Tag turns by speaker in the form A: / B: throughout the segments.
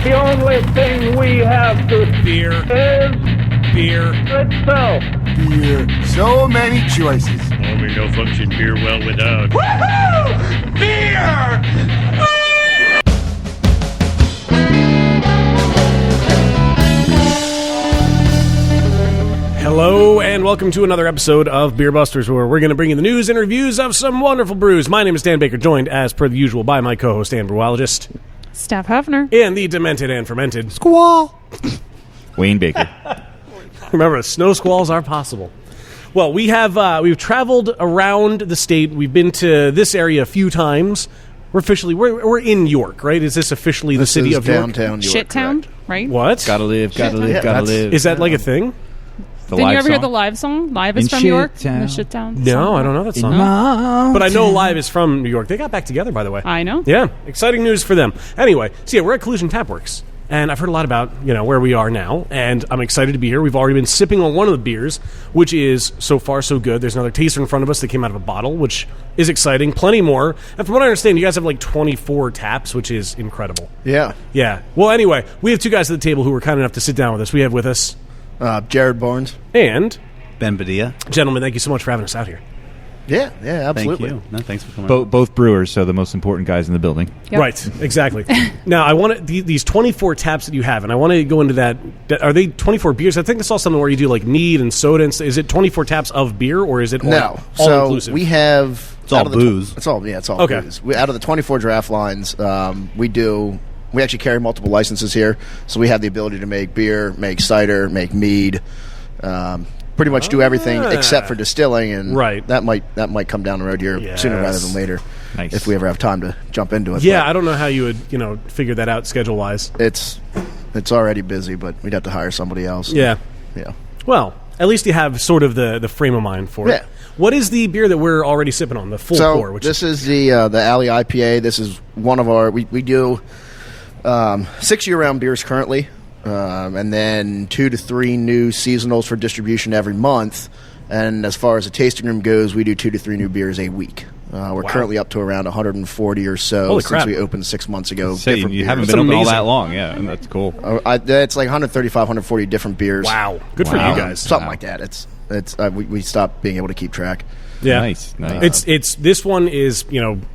A: The only thing we have to
B: Beer.
A: is
B: Beer.
A: itself.
C: Beer. So many choices.
D: Only no function beer well without.
B: Woohoo! Beer! Hello and welcome to another episode of Beer Busters, where we're going to bring you the news and reviews of some wonderful brews. My name is Dan Baker, joined as per the usual by my co-host and brewologist,
E: Steph Hefner,
A: and the demented and fermented
C: Squall.
F: Wayne Baker.
A: Remember, snow squalls are possible. Well, we've traveled around the state. We've been to this area a few times. We're in York, right? Is this officially the city of York?
C: Downtown York.
E: Shit Town,
C: correct.
E: right?
A: What?
F: Gotta live, gotta live,
C: Yeah,
F: gotta
C: that's-
F: live.
A: Is that like a thing?
F: The
E: Didn't you
F: live
E: ever hear
F: song?
E: the live song? Live is
F: In
E: from
F: Shit
E: York.
F: Town.
E: The Shit Town.
A: No,
E: song?
A: I don't know that song. But I know Live is from New York. They got back together, by the way.
E: I know.
A: Yeah, exciting news for them. Anyway, so yeah, we're at Collusion Tapworks, and I've heard a lot about where we are now, and I'm excited to be here. We've already been sipping on one of the beers, which is so far so good. There's another taster in front of us that came out of a bottle, which is exciting. Plenty more, and from what I understand, you guys have like 24 taps, which is incredible.
C: Yeah.
A: Yeah. Well, anyway, we have two guys at the table who were kind enough to sit down with us. We have with us
C: Jared Barnes.
A: and
F: Ben Badia.
A: gentlemen. Thank you so much for having us out here.
C: Yeah, absolutely.
F: Thank you. No, thanks for coming. Both brewers, so the most important guys in the building.
E: Yep.
A: Right, exactly. Now, I want these 24 taps that you have, and I want to go into that. Are they 24 beers? I think I saw something where you do like mead and soda. And is it 24 taps of beer, or is it
C: No.
A: all
C: So
A: inclusive?
C: we have...
F: It's all
C: out of the
F: booze.
C: It's all
A: Okay.
C: booze. Out of the 24 draft lines, we actually carry multiple licenses here. So we have the ability to make beer, make cider, make mead, pretty much do everything except for distilling, and
A: Right.
C: that might come down the road here sooner rather than later.
F: Nice.
C: If we ever have time to jump into it.
A: Yeah,
C: But
A: I don't know how you would figure that out schedule wise.
C: it's already busy, but we'd have to hire somebody else.
A: Yeah.
C: Yeah.
A: Well, at least you have sort of the frame of mind for it.
C: Yeah.
A: What is the beer that we're already sipping on? The full pour. Which
C: this is the Alley IPA. This is one of our we do 6 year-round beers currently, and then 2 to 3 new seasonals for distribution every month. And as far as the tasting room goes, we do 2 to 3 new beers a week. We're currently up to around 140 or so
A: Holy
C: since
A: crap.
C: we opened 6 months ago.
F: So you
C: different
F: haven't
C: beers.
F: been open all
A: amazing.
F: that long, yeah, and that's cool.
C: It's like 135, 140 different beers.
A: Wow. Good for
F: Wow.
A: you guys.
C: Something
F: Wow.
C: like that. It's we stopped being able to keep track.
A: Yeah.
F: Nice, nice.
A: It's this one is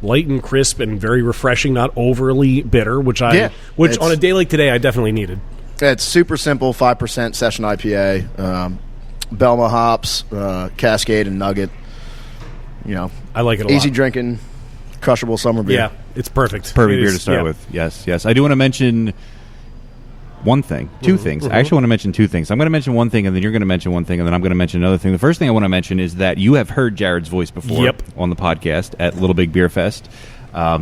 A: light and crisp and very refreshing, not overly bitter, which
C: Yeah, it's-
A: on a day like today I definitely needed.
C: It's super simple, 5% session IPA, Belma hops, Cascade and Nugget.
A: I like it a lot.
C: Easy drinking, crushable summer beer.
A: Yeah, it's perfect.
F: Perfect
A: It
F: beer
A: is-
F: to start
A: yeah.
F: with. Yes. I do want to mention one thing, two things. I actually want to mention two things. I'm going to mention one thing, and then you're going to mention one thing, and then I'm going to mention another thing. The first thing I want to mention is that you have heard Jared's voice before
A: Yep.
F: on the podcast at Little Big Beer Fest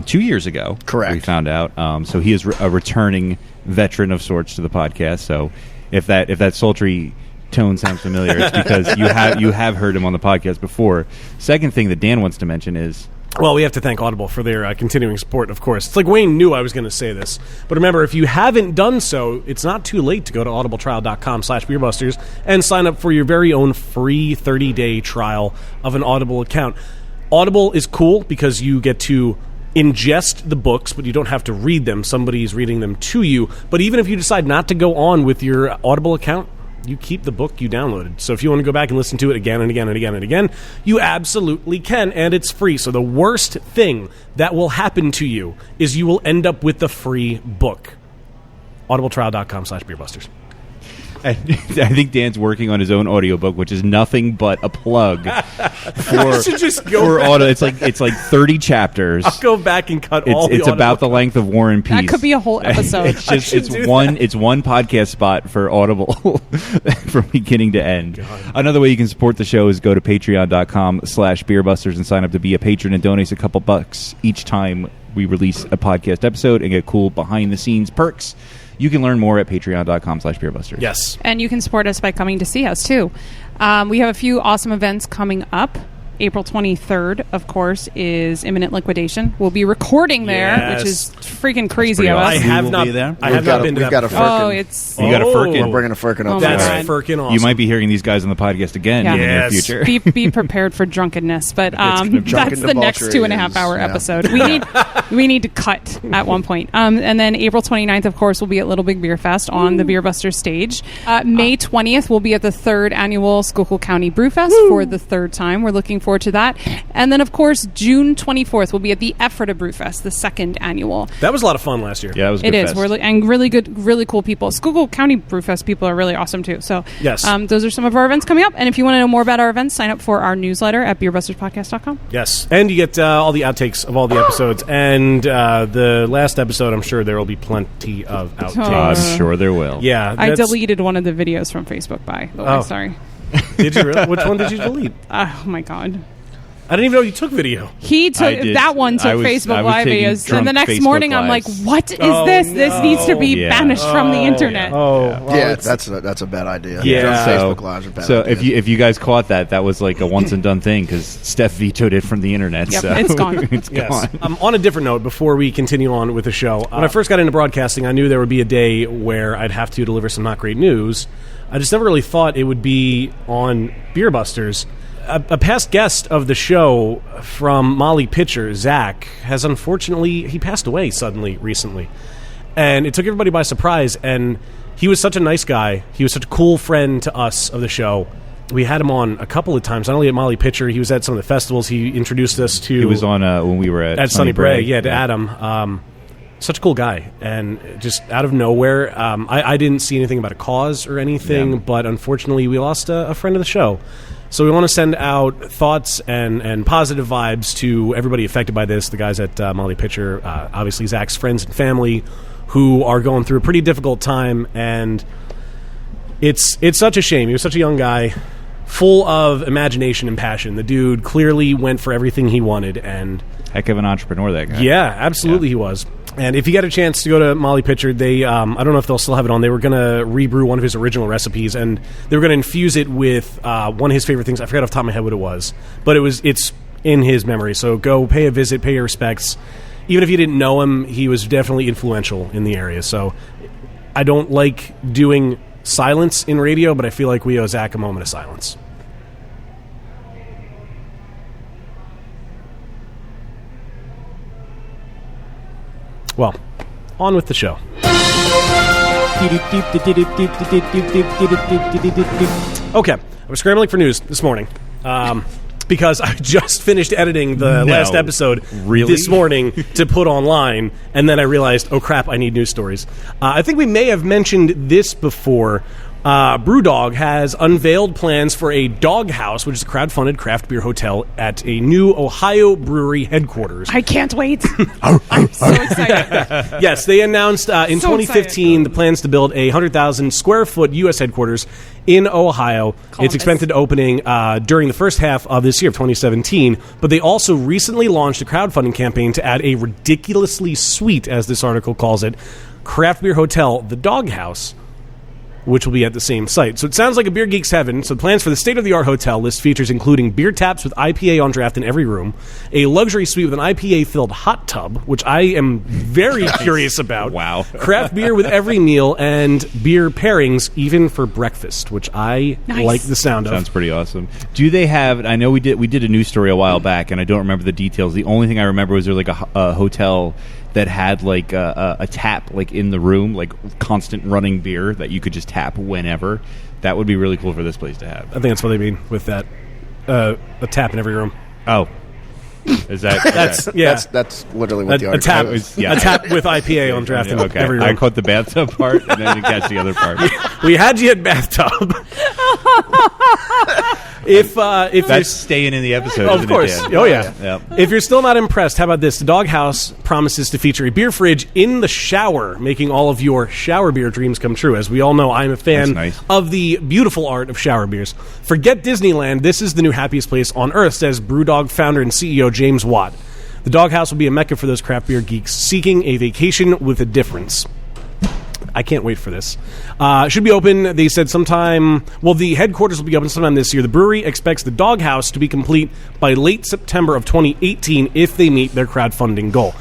F: 2 years ago.
C: Correct.
F: We found out. So he is a returning veteran of sorts to the podcast. So if that sultry tone sounds familiar, it's because you have heard him on the podcast before. Second thing that Dan wants to mention is,
A: Well, we have to thank Audible for their continuing support, of course. It's like Wayne knew I was going to say this. But remember, if you haven't done so, it's not too late to go to audibletrial.com/beerbusters and sign up for your very own free 30-day trial of an Audible account. Audible is cool because you get to ingest the books, but you don't have to read them. Somebody's reading them to you. But even if you decide not to go on with your Audible account, you keep the book you downloaded. So if you want to go back and listen to it again and again and again and again, you absolutely can, and it's free. So the worst thing that will happen to you is you will end up with the free book. audibletrial.com/beerbusters.
F: I think Dan's working on his own audiobook, which is nothing but a plug for
A: should just go
F: for
A: back.
F: audio. It's like 30 chapters.
A: I'll go back and cut all the
F: It's about the
A: Audible.
F: length of War and Peace.
E: That could be a whole episode.
F: It's just
A: should do
F: it's one podcast spot for Audible from beginning to end. Another way you can support the show is go to patreon.com/beerbusters and sign up to be a patron and donate a couple bucks each time we release a podcast episode and get cool behind the scenes perks. You can learn more at patreon.com/beerbusters.
A: Yes.
E: And you can support us by coming to see us, too. We have a few awesome events coming up. April 23rd, of course, is Imminent Liquidation. We'll be recording there,
A: Yes.
E: which is freaking crazy
F: pretty
E: of us.
A: I
F: awesome.
A: have
F: will
A: not
F: be there.
A: I have not been to
C: We've
A: that
C: got a
A: before.
C: Firkin.
E: Oh, it's...
F: You got a Firkin.
C: We're bringing a Firkin up.
E: Oh,
A: That's
E: my God.
A: freaking awesome.
F: You might be hearing these guys on the podcast again
E: Yeah.
F: in the near
A: Yes.
F: future.
E: be prepared for drunkenness, but
C: Drunken
E: that's the next
C: debauchery
E: 2.5 hour
C: is- yeah.
E: episode. We need to cut at one point. And then April 29th, of course, will be at Little Big Beer Fest on the Beer Busters stage. May 20th, we'll be at the 3rd annual Schuylkill County Brew Fest for the 3rd time. We're looking forward to that. And then, of course, June 24th, we'll be at the Ephrata Brew Fest, the 2nd annual.
A: That was a lot of fun last year.
F: Yeah, it was a good fest.
E: And really good, really cool people. Schuylkill County Brew Fest people are really awesome, too. So
A: yes.
E: Those are some of our events coming up. And if you want to know more about our events, sign up for our newsletter at beerbusterspodcast.com.
A: Yes. And you get all the outtakes of all the episodes. And the last episode, I'm sure there will be plenty of outtakes.
F: I'm sure there will.
A: Yeah.
E: I deleted one of the videos from Facebook by the way. Sorry.
A: Did you really? Which one did you delete?
E: Oh, my God.
A: I didn't even know you took video.
E: He took that one. Took Facebook Live videos, and the next
F: Facebook
E: morning I'm like, "What is this?
A: No.
E: This needs to be banished from the internet."
C: That's a bad idea.
A: Yeah.
C: Facebook Lives are bad.
F: So
C: ideas.
F: if you guys caught that was like a once and done thing because Steph vetoed it from the internet.
E: Yep,
F: so
E: it's gone.
F: It's
A: Yes.
F: gone.
A: On a different note, before we continue on with the show, when I first got into broadcasting, I knew there would be a day where I'd have to deliver some not great news. I just never really thought it would be on Beer Busters. A past guest of the show from Molly Pitcher, Zach, has unfortunately, he passed away suddenly recently. And it took everybody by surprise. And he was such a nice guy. He was such a cool friend to us of the show. We had him on a couple of times, not only at Molly Pitcher, he was at some of the festivals. He introduced us to...
F: He was on when we were at
A: Sunny Bray. Yeah, to Adam. Such a cool guy. And just out of nowhere, I didn't see anything about a cause or anything, but unfortunately we lost a friend of the show. So we want to send out thoughts and positive vibes to everybody affected by this, the guys at Molly Pitcher, obviously Zach's friends and family, who are going through a pretty difficult time, and it's such a shame. He was such a young guy, full of imagination and passion. The dude clearly went for everything he wanted, and...
F: Heck of an entrepreneur, that guy.
A: Yeah, absolutely he was. And if you get a chance to go to Molly Pitcher, they I don't know if they'll still have it on. They were going to rebrew one of his original recipes, and they were going to infuse it with one of his favorite things. I forgot off the top of my head what it was, but it's in his memory. So go pay a visit, pay your respects. Even if you didn't know him, he was definitely influential in the area. So I don't like doing silence in radio, but I feel like we owe Zach a moment of silence. Well, on with the show. Okay, I was scrambling for news this morning because I just finished editing the last episode this morning to put online, and then I realized, oh crap, I need news stories. I think we may have mentioned this before. Brewdog has unveiled plans for a doghouse, which is a crowd-funded craft beer hotel at a new Ohio brewery headquarters.
E: I can't wait. I'm so excited.
A: Yes, they announced in 2015 the plans to build a 100,000 square foot U.S. headquarters in Ohio.
E: Columbus.
A: It's expected opening during the first half of this year, of 2017. But they also recently launched a crowdfunding campaign to add a ridiculously sweet, as this article calls it, craft beer hotel, the Doghouse, which will be at the same site. So it sounds like a beer geek's heaven. So plans for the state-of-the-art hotel list features including beer taps with IPA on draft in every room, a luxury suite with an IPA-filled hot tub, which I am very curious about.
F: Wow.
A: Craft beer with every meal, and beer pairings even for breakfast, which I like the sound of.
F: Sounds pretty awesome. Do they have... I know we did a news story a while back, and I don't remember the details. The only thing I remember was there like a hotel that had like a tap like in the room, like constant running beer that you could just tap whenever. That would be really cool for this place to have.
A: I think that's what they mean with that. A tap in every room.
F: Oh. Is that...
C: That's literally what the
A: A
C: article
A: tap,
C: is.
A: a tap with IPA on draft in every room.
F: I caught the bathtub part, and then I didn't catch the other part.
A: We had you at bathtub. If
F: That's staying in the episode,
A: of
F: isn't
A: course.
F: it, Dan?
A: Oh, yeah.
F: Yep.
A: If you're still not impressed, how about this? The Doghouse promises to feature a beer fridge in the shower, making all of your shower beer dreams come true. As we all know, I'm a fan
F: That's nice.
A: of the beautiful art of shower beers. Forget Disneyland. This is the new happiest place on earth, says Brewdog founder and CEO James Watt. The Doghouse will be a mecca for those craft beer geeks seeking a vacation with a difference. I can't wait for this. Should be open, they said, sometime... Well, the headquarters will be open sometime this year. The brewery expects the Doghouse to be complete by late September of 2018 if they meet their crowdfunding goal.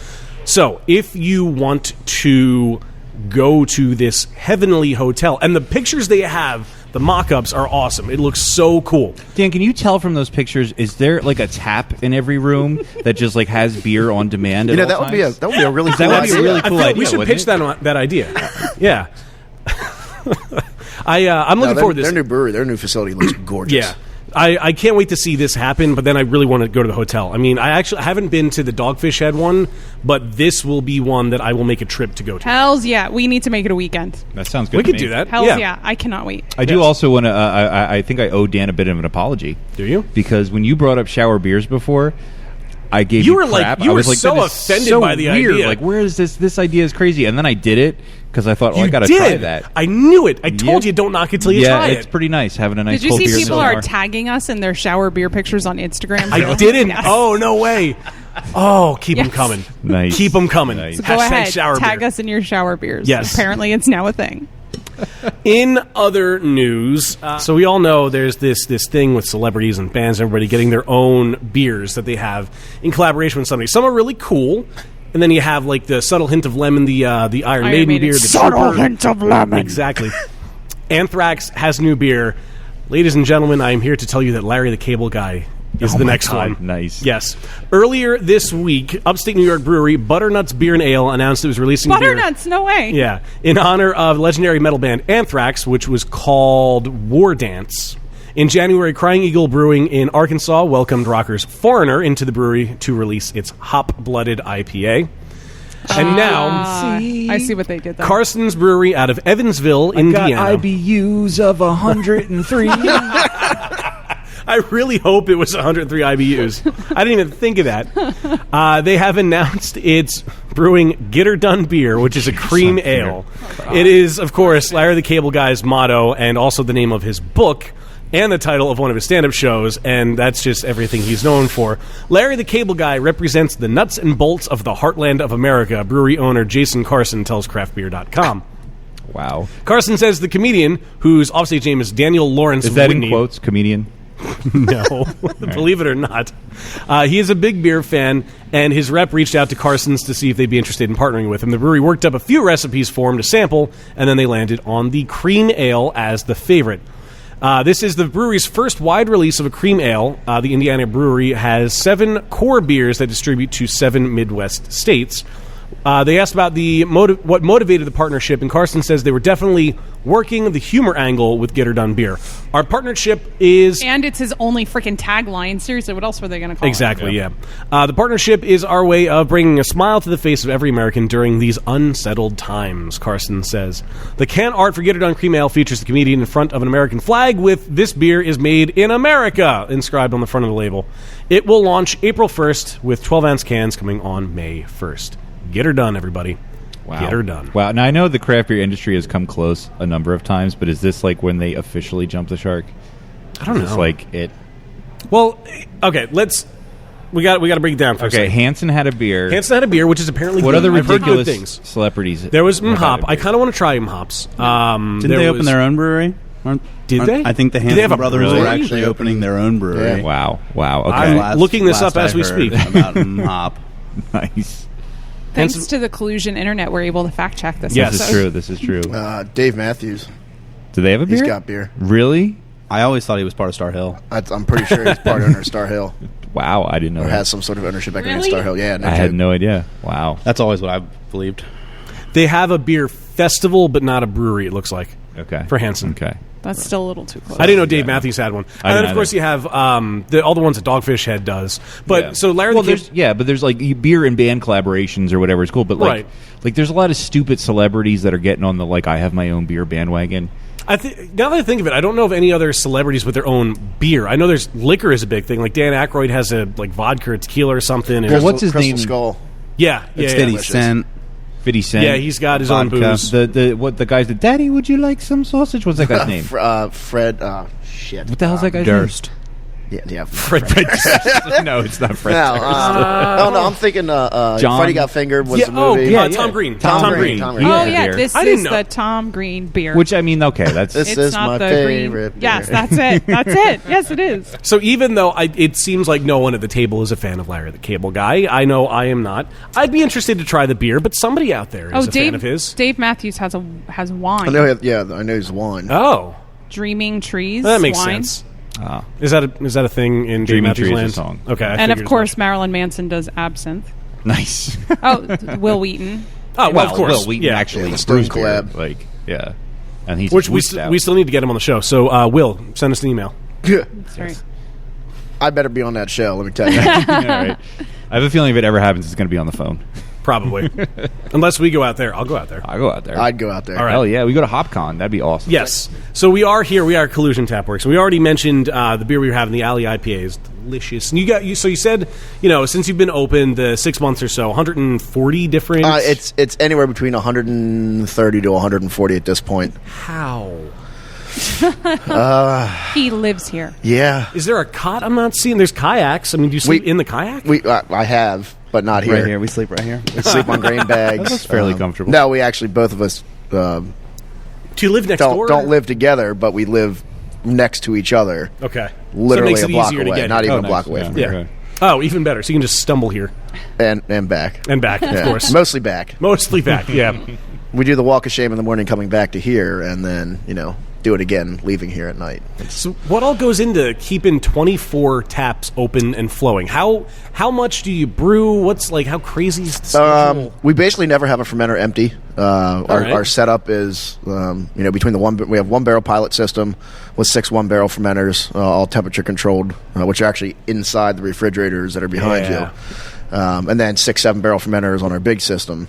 A: So, if you want to go to this heavenly hotel, and the pictures they have The mock-ups are awesome. It looks so cool.
F: Dan, can you tell from those pictures? Is there like a tap in every room that just like has beer on demand? At all
C: that would be a really cool
F: That would be a
C: idea.
F: really cool
A: I feel like
F: idea.
A: we should
F: wouldn't
A: pitch
F: it?
A: that idea. Yeah. I'm looking forward to this.
C: Their new brewery, their new facility looks gorgeous.
A: Yeah. I can't wait to see this happen, but then I really want to go to the hotel. I mean, I haven't been to the Dogfish Head one, but this will be one that I will make a trip to go to.
E: Hells yeah. We need to make it a weekend.
F: That sounds good.
A: We
F: to
A: could
F: me.
A: do that.
E: Hells yeah. I cannot wait.
F: I do also want to. I think I owe Dan a bit of an apology.
A: Do you?
F: Because when you brought up shower beers before, I gave
A: You
F: you
A: were like-
F: crap.
A: you
F: I
A: were
F: was like,
A: so
F: that is
A: offended
F: so
A: by the
F: weird.
A: idea.
F: Like, where is this? This idea is crazy. And then I did it because I thought, I
A: You
F: got to
A: did.
F: try that.
A: I knew it. I told
F: Yeah.
A: you don't knock it till you
F: Yeah,
A: try
F: it's
A: it.
F: pretty nice having a nice.
E: Did you
F: cold
E: see
F: beer in
E: people
F: the
E: are
F: summer.
E: tagging us in their shower beer pictures on Instagram?
A: I
E: too?
A: didn't.
E: Yes.
A: Oh, no way. Oh, keep them
E: Yes.
A: coming.
F: Nice.
A: Keep them coming.
F: Nice.
E: So go
A: Hashtag
E: ahead.
A: shower
E: Tag
A: beer.
E: us in your shower beers.
A: Yes.
E: Apparently, it's now a thing.
A: In other news, so we all know there's this thing with celebrities and bands and everybody getting their own beers that they have in collaboration with somebody. Some are really cool, and then you have like the subtle hint of lemon, the Iron Maiden beer, the
B: Subtle
A: Trooper.
B: hint of lemon.
A: Exactly. Anthrax has new beer. Ladies and gentlemen, I am here to tell you that Larry the Cable Guy is the
F: my
A: next
F: God,
A: one.
F: nice.
A: Yes. Earlier this week, Upstate New York Brewery Butternuts Beer and Ale announced it was releasing a beer.
E: Butternuts, no way.
A: Yeah, in honor of legendary metal band Anthrax, which was called War Dance. In January, Crying Eagle Brewing in Arkansas welcomed rockers Foreigner into the brewery to release its hop-blooded IPA. And now,
E: I see what they did there.
A: Carson's Brewery out of Evansville, Indiana.
F: IBUs of 103.
A: I really hope it was 103 IBUs. I didn't even think of that. They have announced it's brewing Get Her Done beer, which is a cream ale. It is, of course, Larry the Cable Guy's motto and also the name of his book and the title of one of his stand-up shows, and that's just everything he's known for. Larry the Cable Guy represents the nuts and bolts of the heartland of America, brewery owner Jason Carson tells craftbeer.com.
F: Wow.
A: Carson says the comedian, whose offstage name is Daniel Lawrence
F: Is that
A: Whitney,
F: in quotes, comedian?
A: No, believe it or not. He is a big beer fan, and his rep reached out to Carson's to see if they'd be interested in partnering with him. The brewery worked up a few recipes for him to sample, and then they landed on the cream ale as the favorite. This is the brewery's first wide release of a cream ale. The Indiana brewery has 7 core beers that distribute to 7 Midwest states. They asked about what motivated the partnership, and Carson says they were definitely working the humor angle with Get Her Done beer. Our partnership is...
E: And it's his only freaking tagline. Seriously, what else were they going to call
A: Exactly, yeah. The partnership is our way of bringing a smile to the face of every American during these unsettled times, Carson says. The can art for Get Her Done Cream Ale features the comedian in front of an American flag with "This beer is made in America" inscribed on the front of the label. It will launch April 1st with 12-ounce cans coming on May 1st. Get her done, everybody.
F: Wow.
A: Get her done.
F: Wow. Now, I know the craft beer industry has come close a number of times, but is this like when they officially jump the shark?
A: I don't know.
F: It's like it.
A: Well, okay, we got to break it down for a
F: Okay,
A: second.
F: Hansen had a beer.
A: Hansen had a beer, which is apparently
F: What
A: good.
F: other
A: I've heard good
F: ridiculous
A: things.
F: celebrities?
A: There was
F: have had
A: Hop.
F: a
A: I
F: beer?
A: kind of want to try Hops.
G: Didn't they open their own brewery?
A: Did they?
G: I think the
A: Did they have
G: Hansen
A: a
G: brothers
A: brewery?
G: were actually opening their own brewery.
F: Wow. Wow. Okay.
A: I'm looking this up
G: last
A: as we
G: I heard
A: speak.
G: About Hop.
F: Nice.
E: Thanks to the Collusion internet, we're able to fact check this.
A: Yes.
F: This is
E: episode.
F: true. This is true.
C: Dave Matthews,
F: Do they have a beer?
C: he's got beer.
F: Really?
G: I always thought he was part of Star Hill.
C: I'm pretty sure he's part owner of Star Hill,
F: Wow. I didn't know
C: or
F: that.
C: has some sort of ownership equity in
E: Really?
C: Star Hill. Yeah, no
F: I had
C: joke.
F: no idea. Wow.
G: That's always what I believed.
A: They have a beer festival, but not a brewery, it looks like,
F: Okay.
A: for Hansen.
F: Okay.
E: That's still a little too close.
A: I didn't know Dave
F: Yeah.
A: Matthews had one.
F: I
A: And then,
F: didn't
A: of course,
F: either.
A: you have all the ones that Dogfish Head does. But
F: Yeah.
A: so Larry
F: well,
A: the Cable...
F: but there's like beer and band collaborations or whatever. It's cool, but
A: Right.
F: like there's a lot of stupid celebrities that are getting on the like I have my own beer bandwagon.
A: Now that I think of it, I don't know of any other celebrities with their own beer. I know there's liquor is a big thing. Like Dan Aykroyd has a like vodka or tequila or something. And
F: Well, what's his
C: Crystal
F: name?
C: Skull.
A: yeah,
G: It's
A: yeah.
G: 50 Cent.
F: 50 Cent.
A: Yeah, he's got his own
G: Vodka.
A: booze.
F: the guy's the daddy. Would you like some sausage? What's that guy's name?
C: Fred. Shit.
F: What the hell's that guy's
G: Durst.
C: Yeah.
A: Fred.
F: No, it's not Fred.
C: No, no, I'm thinking
F: John?
C: Freddie Got Fingered was
A: Yeah,
C: the movie.
A: Tom Green.
C: Tom Green.
E: Oh,
F: Yeah,
E: yeah,
F: beer.
E: this
A: I
E: is
A: didn't know.
E: the Tom Green beer.
F: Which I mean, okay, that's
C: This
E: it's
C: is
E: not
C: my
E: the
C: favorite
E: green. Yes,
C: beer.
E: that's it. That's it. Yes, it is.
A: So even though it seems like no one at the table is a fan of Larry the Cable Guy, I know I am not. I'd be interested to try the beer, but somebody out there is a fan of his.
E: Dave Matthews has wine.
C: I know. Yeah, I know he's one.
A: Oh,
E: Dreaming Trees.
A: That makes
E: wine.
A: sense. Is that a thing in Dave
F: Dreaming
A: Matthews
F: Trees is a
A: Land?
F: song.
A: Okay, I
E: And of
A: figured as
E: course,
A: much.
E: Marilyn Manson does absinthe.
F: Nice.
E: Oh, Will Wheaton.
A: Oh, well, of course.
F: Will Wheaton
A: yeah.
F: actually
C: the Stone
F: brews beer.
C: collab.
F: Like, yeah. And he's
A: Which we
F: swooped out.
A: still need to get him on the show. So, Will, send us an email.
E: That's right.
C: I better be on that show, let me tell you.
F: All right. I have a feeling if it ever happens, it's going to be on the phone.
A: Probably. Unless we go out there. I'll go out there.
F: I'll go out there.
C: I'd go out there.
A: All right.
F: Hell yeah. We go to HopCon. That'd be awesome.
A: Yes. So we are here. We are Collusion Tapworks. And we already mentioned the beer we were having, the Alley IPA, is delicious. And so you said, since you've been open the 6 months or so, 140 different.
C: It's anywhere between 130 to 140 at this point.
A: How?
E: He lives here.
C: Yeah.
A: Is there a cot I'm not seeing? There's kayaks. I mean, do you sleep in the kayak?
C: I have, but not here.
G: Right here. We sleep right here.
C: We sleep on grain bags.
F: That's fairly comfortable.
C: No, we actually, both of us
A: Do you live next door?
C: don't live together, but we live next to each other.
A: Okay.
C: Literally
A: so it makes
C: a
A: it
C: block
A: easier to
C: away.
A: get
C: Not
A: here.
C: even a block away from
A: Yeah.
C: here.
F: Okay.
A: Oh, even better. So you can just stumble here
C: And back.
A: and back, of
C: Yeah.
A: course.
C: Mostly back.
A: Mostly back, yeah.
C: We do the walk of shame in the morning coming back to here, and then, do it again leaving here at night.
A: So what all goes into keeping 24 taps open and flowing? How much do you brew? How crazy is the schedule?
C: We basically never have a fermenter empty.
A: right.
C: Our setup is, between we have 1 barrel pilot system with 6 1-barrel fermenters, all temperature controlled, which are actually inside the refrigerators that are behind
A: Yeah.
C: you. And then 6 7-barrel fermenters on our big system.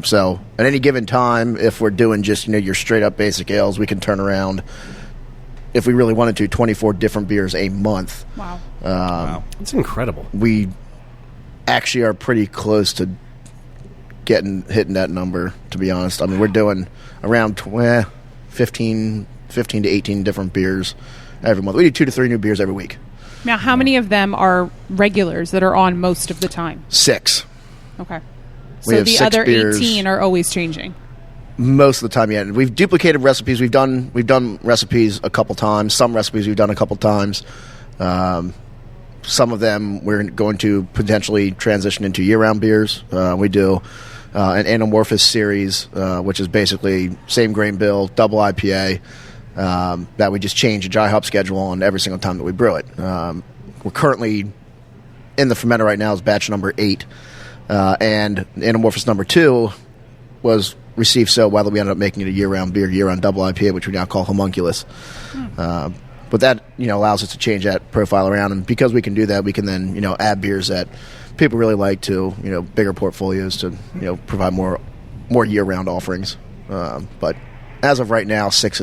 C: So at any given time, if we're doing just your straight up basic ales, we can turn around, if we really wanted to, 24 different beers a month.
E: Wow.
F: Wow.
A: It's incredible.
C: We actually are pretty close to hitting that number, to be honest. I mean, we're doing around 15 to 18 different beers every month. We do 2 to 3 new beers every week.
E: Now, how many of them are regulars that are on most of the time?
C: 6.
E: Okay.
C: We
E: So
C: have
E: the
C: 6
E: other
C: beers.
E: 18 are always changing.
C: Most of the time, yeah. We've duplicated recipes. We've done recipes a couple times. Some recipes we've done a couple times. Some of them we're going to potentially transition into year-round beers. We do an Anamorphous series, which is basically same grain bill, double IPA, that we just change the dry hop schedule on every single time that we brew it. We're currently in the fermenter right now is batch number 8, and Anamorphous number 2 was received so well that we ended up making it a year-round beer, year-round double IPA, which we now call Homunculus. But that allows us to change that profile around, and because we can do that, we can then add beers that people really like to bigger portfolios to provide more year-round offerings. But as of right now, 6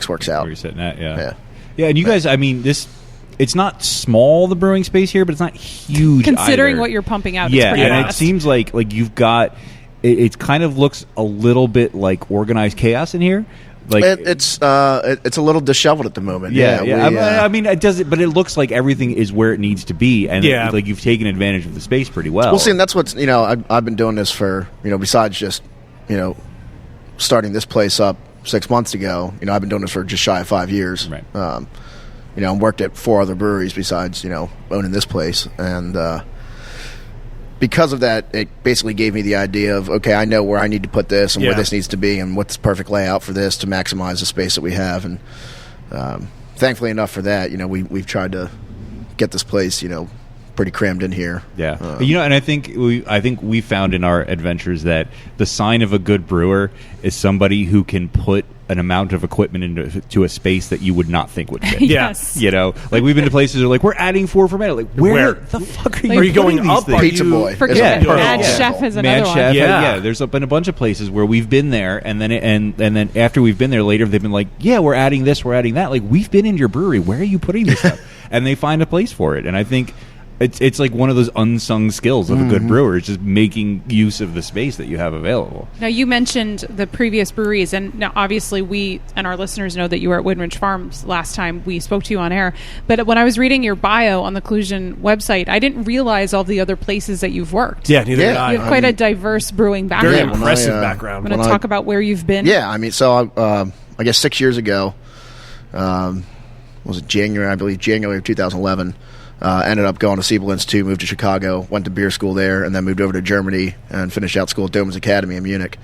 C: works out.
F: Where you're sitting at, yeah.
C: Yeah.
F: Yeah, and you guys, I mean, it's not small, the brewing space here, but it's not huge
E: Considering
F: either.
E: what you're pumping out,
F: Yeah,
E: it's pretty
F: and
E: fast.
F: it seems like you've got, it kind of looks a little bit like organized chaos in here. Like
C: It's a little disheveled at the moment.
F: Yeah.
C: we,
F: I mean, it does it, but it looks like everything is where it needs to be, and
A: Yeah.
F: like you've taken advantage of the space pretty well.
C: Well, see, and that's what's I've been doing this for besides just starting this place up 6 months ago. I've been doing this for just shy of 5 years.
F: Right.
C: And worked at 4 other breweries besides owning this place, and because of that, it basically gave me the idea of, okay, I know where I need to put this and where
A: Yeah.
C: this needs to be and what's the perfect layout for this to maximize the space that we have. And thankfully enough for that, we've tried to get this place, pretty crammed in here.
F: Yeah, and I think we found in our adventures that the sign of a good brewer is somebody who can put an amount of equipment into a space that you would not think would fit.
A: Yeah.
E: Yes.
F: Like we've been to places that are like, we're adding 4 fermenter. Like, where the fuck are you?
A: Are you going
F: putting
A: up?
F: these
A: Are
F: things?
C: Pizza
A: you-
C: Boy.
E: Forget
C: is a
E: it.
C: perfect
E: Mad
C: example.
E: Chef is
F: Mad
E: another one.
F: Chef,
A: Yeah.
F: there's been a bunch of places where we've been there, and then and then after we've been there later, they've been like, yeah, we're adding this, we're adding that. Like, we've been in your brewery. Where are you putting this stuff? And they find a place for it. And I think it's like one of those unsung skills of a good brewer is just making use of the space that you have available.
E: Now, you mentioned the previous breweries, and now obviously we and our listeners know that you were at Woodridge Farms last time we spoke to you on air. But when I was reading your bio on the Collusion website, I didn't realize all the other places that you've worked.
A: Yeah, neither did I.
E: You have quite a diverse brewing
A: Very
E: background.
A: impressive
C: when I,
A: background.
E: Want to talk about where you've been?
C: Yeah, I mean, so I guess 6 years ago, was it January? I believe January of 2011. Ended up going to Siebel Institute, moved to Chicago, went to beer school there, and then moved over to Germany and finished out school at Doman's Academy in Munich.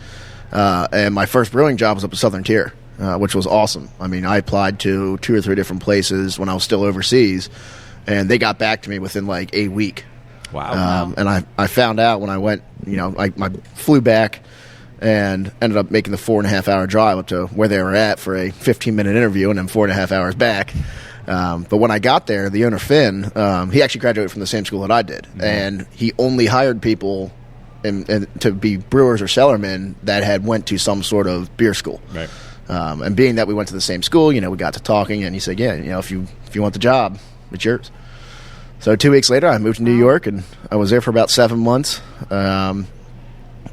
C: And my first brewing job was up at Southern Tier. which was awesome. I mean, I applied to 2 or 3 different places when I was still overseas, and they got back to me within like a week.
F: Wow.
C: And I found out when I went, I flew back and ended up making the 4.5-hour drive up to where they were at for a 15-minute interview, and then 4.5 hours back. But when I got there, the owner, Finn, he actually graduated from the same school that I did. Mm-hmm. And he only hired people to be brewers or cellarmen that had went to some sort of beer school.
F: Right.
C: And being that we went to the same school, we got to talking, and he said, yeah, if you want the job, it's yours. So 2 weeks later, I moved to New York, and I was there for about 7 months, and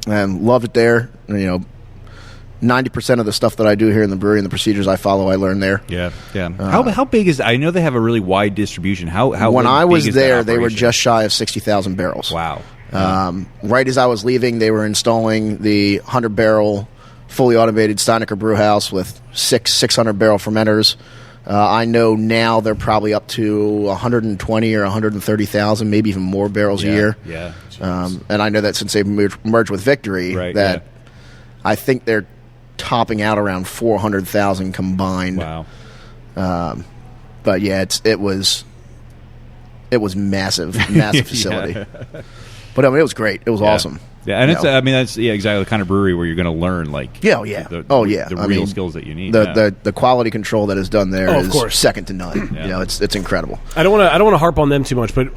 C: loved it there. 90% of the stuff that I do here in the brewery and the procedures I follow, I learned there.
F: Yeah. How big is? I know they have a really wide distribution. How
C: when I was
F: big is
C: there,
F: that
C: they were
F: operation?
C: just shy of 60,000 barrels.
F: Wow.
C: Right as I was leaving, they were installing the 100-barrel fully automated Steinecker brew house with 600-barrel fermenters. I know now they're probably up to 120 or 130,000, maybe even more barrels a year.
F: Yeah.
C: And I know that since they've merged with Victory, I think they're topping out around 400,000 combined.
F: Wow.
C: But yeah, it was massive facility.
F: Yeah.
C: But I mean, it was great. It was awesome.
F: Yeah, and that's exactly the kind of brewery where you're going to learn the real skills that you need.
C: The quality control that is done there
A: of
C: is
A: course.
C: second to none.
F: Yeah.
C: It's incredible.
A: I don't want to harp on them too much, but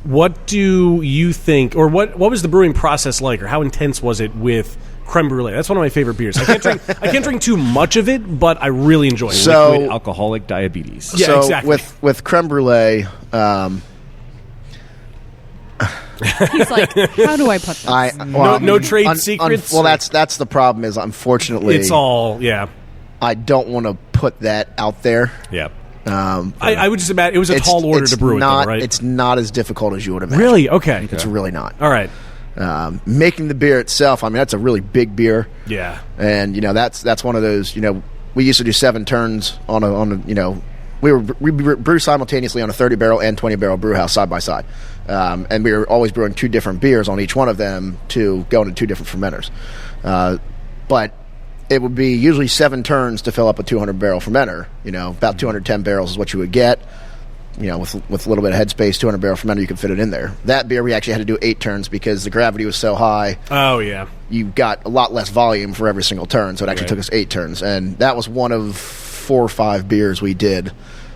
A: what do you think, or what was the brewing process like, or how intense was it with creme brulee? That's one of my favorite beers. I can't drink too much of it, but I really enjoy it.
C: So
F: liquid alcoholic diabetes.
A: Yeah,
C: so
A: exactly.
C: with creme brulee.
E: He's like, how do I put this?
A: No trade secrets?
C: That's the problem. Is unfortunately
A: it's all
C: I don't want to put that out there.
F: Yeah.
A: I would just imagine it was a tall order to brew it, though, right?
C: It's not as difficult as you would imagine.
A: Really? Okay.
C: It's really not.
A: All right.
C: Making the beer itself, I mean, that's a really big beer.
A: Yeah.
C: And that's one of those. We used to do 7 turns on a. We brew simultaneously on a 30-barrel and 20-barrel brew house side by side, and we were always brewing 2 different beers on each one of them to go into 2 different fermenters. But it would be usually 7 turns to fill up a 200-barrel fermenter. About 210 barrels is what you would get. With a little bit of headspace, 200-barrel fermenter, you could fit it in there. That beer, we actually had to do 8 turns because the gravity was so high.
A: Oh, yeah.
C: You got a lot less volume for every single turn, so it actually took us 8 turns. And that was one of 4 or 5 beers we did.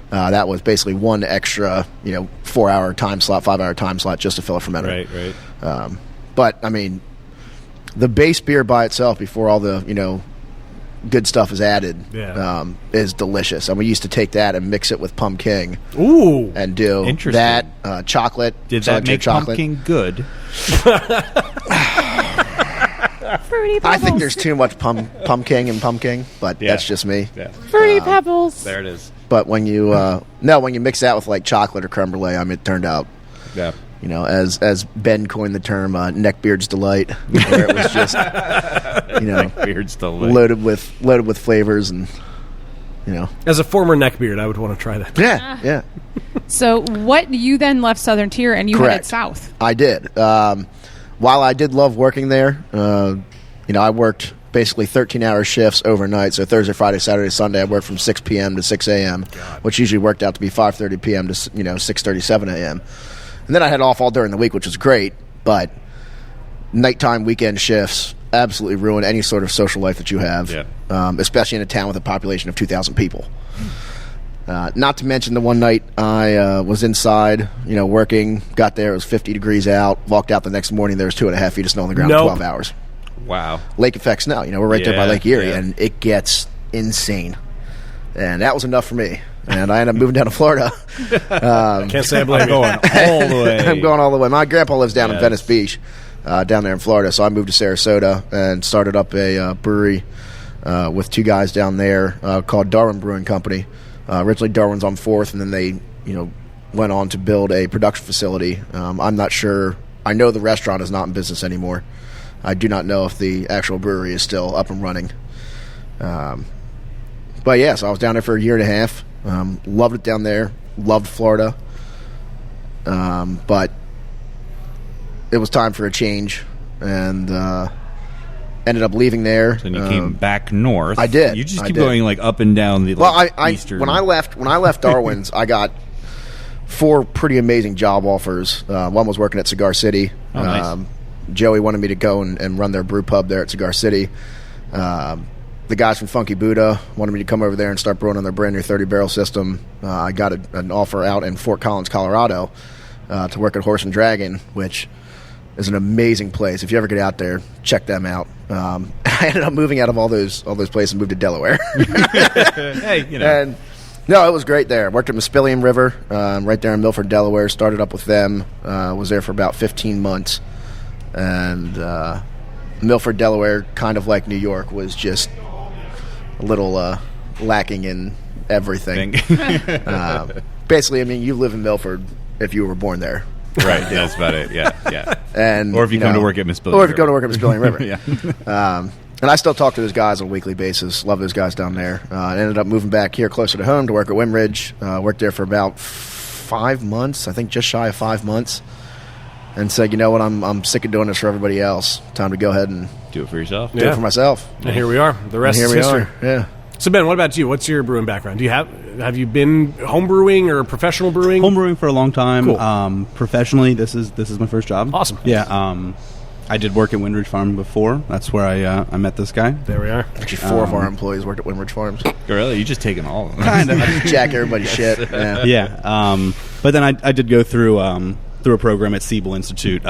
C: That was basically one extra, 4-hour time slot, 5-hour time slot just to fill a fermenter.
F: Right.
C: But, I mean, the base beer by itself, before all the, good stuff is added, is delicious. And we used to take that and mix it with pumpkin.
A: Ooh.
C: And do that, chocolate.
F: Did that make pumpkin good?
E: Fruity Pebbles.
C: I think there's too much pumpkin and pumpkin, but that's just me.
F: Yeah.
E: Fruity Pebbles.
F: There it is.
C: But when you when you mix that with like chocolate or creme brulee, I mean, it turned out, as Ben coined the term, neckbeard's delight, where it was just,
F: neckbeard's delight,
C: loaded with flavors and,
A: As a former neckbeard, I would want to try that.
C: Yeah.
E: So you then left Southern Tier and you headed south.
C: I did. While I did love working there, I worked basically 13-hour shifts overnight. So Thursday, Friday, Saturday, Sunday, I worked from 6 p.m. to 6 a.m., which usually worked out to be 5:30 p.m. to 6:37 a.m. And then I had off all during the week, which was great. But nighttime weekend shifts absolutely ruin any sort of social life that you have, especially in a town with a population of 2,000 people. Not to mention the one night I was inside, working, got there, it was 50 degrees out, walked out the next morning, there was 2.5 feet of snow on the ground in 12 hours.
F: Wow.
C: Lake effect snow. We're right there by Lake Erie, and it gets insane. And that was enough for me. And I ended up moving down to Florida.
A: Can't say I blame you.
F: Going all the way.
C: I'm going all the way. My grandpa lives down in Venice Beach, down there in Florida, so I moved to Sarasota and started up a brewery with 2 guys down there called Darwin Brewing Company. Originally, Darwin's on 4th, and then they, went on to build a production facility. I'm not sure. I know the restaurant is not in business anymore. I do not know if the actual brewery is still up and running. But yeah, so I was down there for a year and a half. Loved it down there. Loved Florida. But it was time for a change. And ended up leaving there.
F: Then you came back north.
C: I did.
F: You just
C: I
F: keep
C: did.
F: going like up and down the eastern.
C: When I left Darwin's, I got 4 pretty amazing job offers. One was working at Cigar City.
F: Oh, nice.
C: Joey wanted me to go and run their brew pub there at Cigar City. The guys from Funky Buddha wanted me to come over there and start brewing on their brand new 30-barrel system. I got an offer out in Fort Collins, Colorado, to work at Horse and Dragon, which is an amazing place. If you ever get out there, check them out. I ended up moving out of all those places and moved to Delaware.
F: Hey, you know.
C: And no, it was great there. Worked at Muspelheim River, right there in Milford, Delaware. Started up with them. Was there for about 15 months. And Milford, Delaware, kind of like New York, was just a little lacking in everything. Basically, I mean, you live in Milford if you were born there.
F: Right, that's about it. Yeah.
C: And
F: Or if you come to work at Muspelheim
C: Or if you go to work at Muspelheim River.
F: Yeah.
C: And I still talk to those guys on a weekly basis. Love those guys down there. I ended up moving back here closer to home to work at Windridge. Worked there for about 5 months, I think just shy of 5 months. And said, you know what, I'm sick of doing this for everybody else. Time to go ahead and
F: Do it for yourself.
C: do it for myself.
A: And here we are. The rest
C: And
A: is
C: here we
A: history.
C: are. Yeah.
A: So Ben, what about you? What's your brewing background? Do you have you been home brewing or professional brewing?
G: Homebrewing for a long time.
A: Cool.
G: Professionally, this is my first job.
A: Awesome.
G: Yeah. I did work at Windridge Farm before. That's where I met this guy.
A: There we are.
C: Actually, 4 of our employees worked at Windridge Farms.
F: Really? You just taking all of them.
G: Kind of.
C: Jack everybody's shit. Yeah.
G: Yeah. But then I did go through a program at Siebel Institute,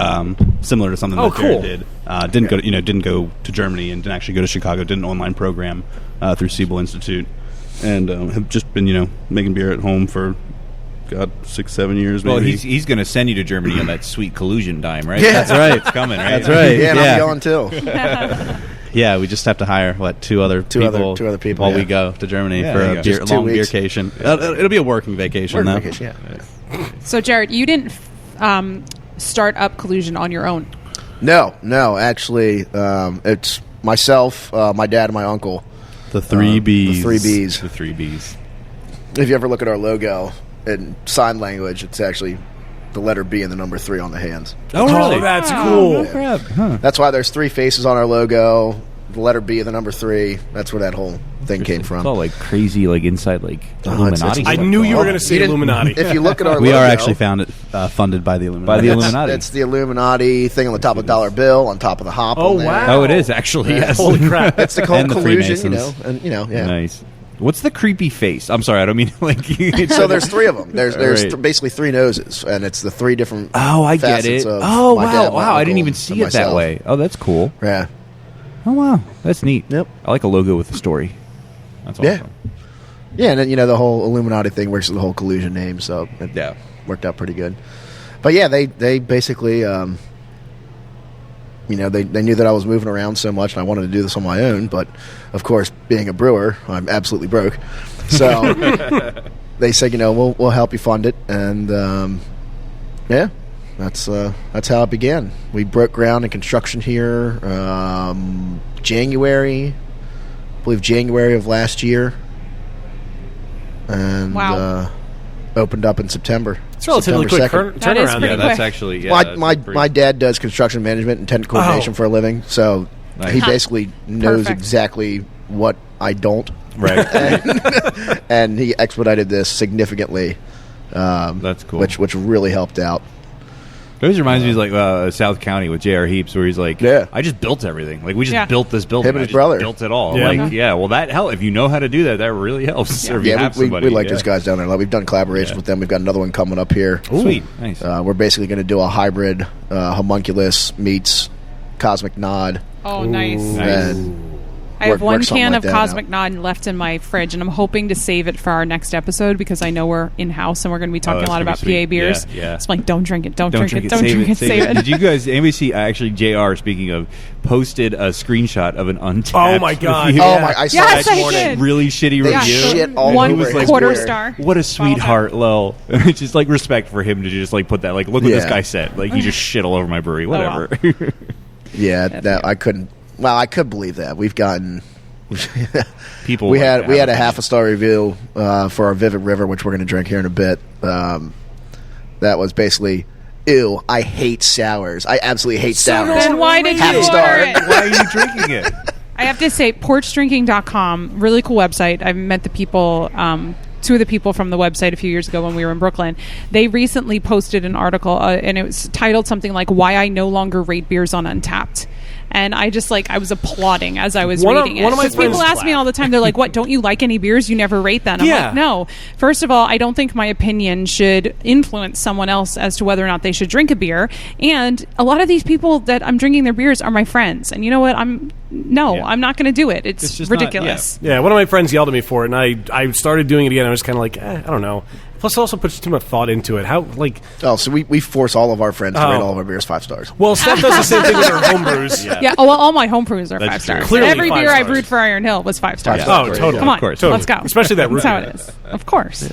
G: similar to something that
A: cool.
G: Jared did. Didn't go to Germany and didn't actually go to Chicago. Did an online program through Siebel Institute, and have just been making beer at home for 6-7 years. Maybe.
F: Well, he's going to send you to Germany on that sweet collusion dime, right?
C: Yeah.
F: That's right. It's coming, right?
G: That's right.
C: Yeah, and
G: Yeah.
C: I'm going too.
G: Yeah, we just have to hire two other people while we go to Germany
F: Yeah,
G: for
F: there you
G: a
F: go.
C: Just 2
G: long
C: weeks.
G: vacation. It'll be a working vacation, though.
C: Vacation, yeah.
E: So, Jared, you didn't start up Collusion on your own.
C: No. Actually, it's myself, my dad, and my uncle.
G: The 3 Bs.
C: The 3 Bs.
F: The 3 Bs.
C: If you ever look at our logo in sign language, it's actually the letter B and the number 3 on the hands.
F: Oh, really?
A: Oh, that's cool.
F: Crap. Huh.
C: That's why there's 3 faces on our logo. The letter B and the number 3. That's where that whole thing came from.
F: It's all like crazy, like inside, like
C: Oh,
F: Illuminati.
A: I
F: stuff
A: knew you were
C: Oh,
A: going to say
C: you didn't-
A: Illuminati.
C: If you look at our
G: We
C: logo,
G: are actually funded by the Illuminati.
F: By the
C: it's-
F: Illuminati.
C: It's the Illuminati thing on the top of the dollar bill, on top of the hop.
A: Oh,
C: on there.
A: wow.
F: Oh, it is actually. Yes.
A: Holy crap.
C: It's the whole
G: And the
C: collusion,
G: Freemasons.
C: yeah.
F: Nice. What's the creepy face? I'm sorry, I don't mean like.
C: So there's 3 of them. There's
F: Right.
C: basically 3 noses, and it's the 3 different.
F: Oh, I get
C: facets
F: it.
C: of
F: Oh,
C: my
F: wow,
C: dad, my
F: wow! I didn't
C: uncle,
F: even
C: and
F: see it that
C: myself.
F: way. Oh, that's cool.
C: Yeah.
F: Oh, wow, that's neat.
C: Yep.
F: I like a logo with a story. That's
C: Yeah.
F: awesome.
C: Yeah, and then the whole Illuminati thing works with the whole collusion name, so it
F: Yeah.
C: worked out pretty good. But yeah, they basically, they knew that I was moving around so much, and I wanted to do this on my own. But of course, being a brewer, I'm absolutely broke. So they said, we'll help you fund it, and yeah, that's how it began. We broke ground in construction here, January, I believe January of last year. And
E: Wow.
C: Opened up in September.
A: It's relatively
C: September
A: quick
C: 2nd.
E: That is
A: turnaround.
E: pretty
F: Yeah, that's
E: quick.
F: actually. Yeah,
C: my
F: that's pretty-
C: my dad does construction management and technical coordination for a living, so
F: Nice.
C: he basically knows
E: Perfect.
C: exactly what I don't,
F: right.
C: and he expedited this significantly,
F: That's cool.
C: which really helped out.
F: It always reminds me of like South County with J.R. Heaps, where he's like,
C: Yeah.
F: I just built everything. Like, we just
E: Yeah.
F: built this building.
C: Him and
F: I
C: his
F: just
C: brother.
F: built it all.
A: Yeah.
F: Like, yeah, well, that helps. If you know how to do that, that really helps. Or if you
C: Yeah,
F: have
C: we
F: somebody.
C: like
F: yeah.
C: those guys down there. Like, we've done collaborations
F: Yeah.
C: with them. We've got another one coming up here.
F: Sweet. Nice.
C: We're basically going to do a hybrid homunculus meets Cosmic Nod.
E: Oh, nice.
F: Nice.
C: And
E: I have
C: work
E: one
C: something
E: can
C: like
E: of
C: that
E: Cosmic
C: out.
E: Nod left in my fridge, and I'm hoping to save it for our next episode because I know we're in-house and we're going to be talking
F: that's
E: a lot
F: gonna
E: about
F: be
E: PA
F: sweet.
E: beers.
F: Yeah.
E: It's like, don't drink it, don't
F: Don't
E: drink it, don't drink it, save it.
F: Did you guys, anybody see, actually, JR, speaking of, posted a screenshot of an untapped
A: Oh, my God.
F: review.
C: Oh my! I saw
E: Yes,
C: that
E: I
C: morning.
E: did.
F: Really shitty
C: They
F: review.
C: shit all
E: One
C: over his
E: quarter
C: Twitter.
E: star.
F: What a sweetheart, lol. It's just like respect for him to just like put that, like, look what this
C: Yeah.
F: guy said. Like, he just shit all over my brewery.
E: wow.
F: Whatever.
C: Yeah, that I couldn't. Well, I could believe that. We've gotten.
F: People.
C: We
F: like
C: had
F: to
C: we
F: have
C: had a
F: opinions.
C: half a star review for our Vivid River, which we're going to drink here in a bit. That was basically ew, I hate sours. I absolutely hate sours.
E: Then why did you
C: Half a
E: order
C: star.
E: it?
F: Why are you drinking it?
E: I have to say, porchdrinking.com, really cool website. I've met the people, two of the people from the website a few years ago when we were in Brooklyn. They recently posted an article, and it was titled something like "Why I No Longer Rate Beers on Untapped." And I just I was applauding as I was reading it.
A: One of my
E: Because people
A: friends
E: ask me all the time, they're like, "What? Don't you like any beers? You never rate them?" I'm
A: Yeah.
E: like, "No. First of all, I don't think my opinion should influence someone else as to whether or not they should drink a beer. And a lot of these people that I'm drinking their beers are my friends. And you know what? I'm not going to do it. It's
F: just not-
E: ridiculous."
A: Yeah, one of my friends yelled at me for it, and I started doing it again. I was kind of like, I don't know. Plus, it also puts too much thought into it. How,
C: Oh, so we force all of our friends to rate all of our beers 5 stars.
A: well, Steph does the same thing with her homebrews.
E: Yeah. Oh, well, all my home brews are
F: That's
E: 5 stars.
F: true.
A: Clearly
E: Every
A: 5
E: beer I
A: stars.
E: brewed for Iron Hill was 5 stars.
C: stars.
A: Oh,
C: Great,
A: totally.
C: yeah.
E: Come on,
F: Of course.
E: let's go.
A: Especially that
E: That's how
A: root
E: it is. Of course.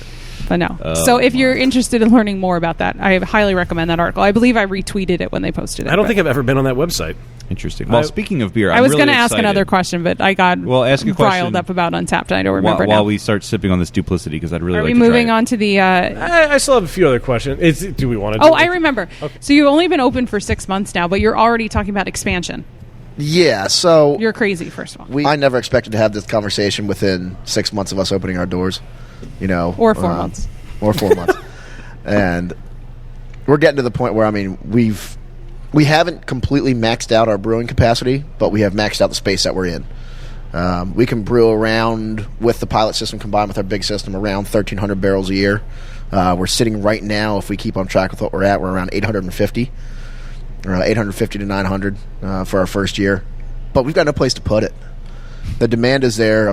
E: But no. So if you're interested in learning more about that, I highly recommend that article. I believe I retweeted it when they posted it.
A: I don't
E: but
A: think I've ever been on that website.
F: Interesting. Well, speaking of beer,
E: I was
F: going to
E: ask another question, but I got
F: ask a
E: riled
F: question
E: up about Untapped. I don't remember
F: while
E: now.
F: we start sipping on this duplicity, because I'd really
E: Are
F: like
E: we
F: to
E: moving
F: try it.
E: on to the...
A: I still have a few other questions. Do we want to?
E: I remember. Okay. So you've only been open for 6 months now, but you're already talking about expansion.
C: Yeah, so
E: You're crazy, first of all.
C: I never expected to have this conversation within 6 months of us opening our doors,
E: Or 4 months.
C: Or 4 months. And we're getting to the point where, we haven't completely maxed out our brewing capacity, but we have maxed out the space that we're in. We can brew around, with the pilot system combined with our big system, around 1,300 barrels a year. We're sitting right now, if we keep on track with what we're at, we're around 850. 850 to 900 for our first year. But we've got no place to put it. The demand is there.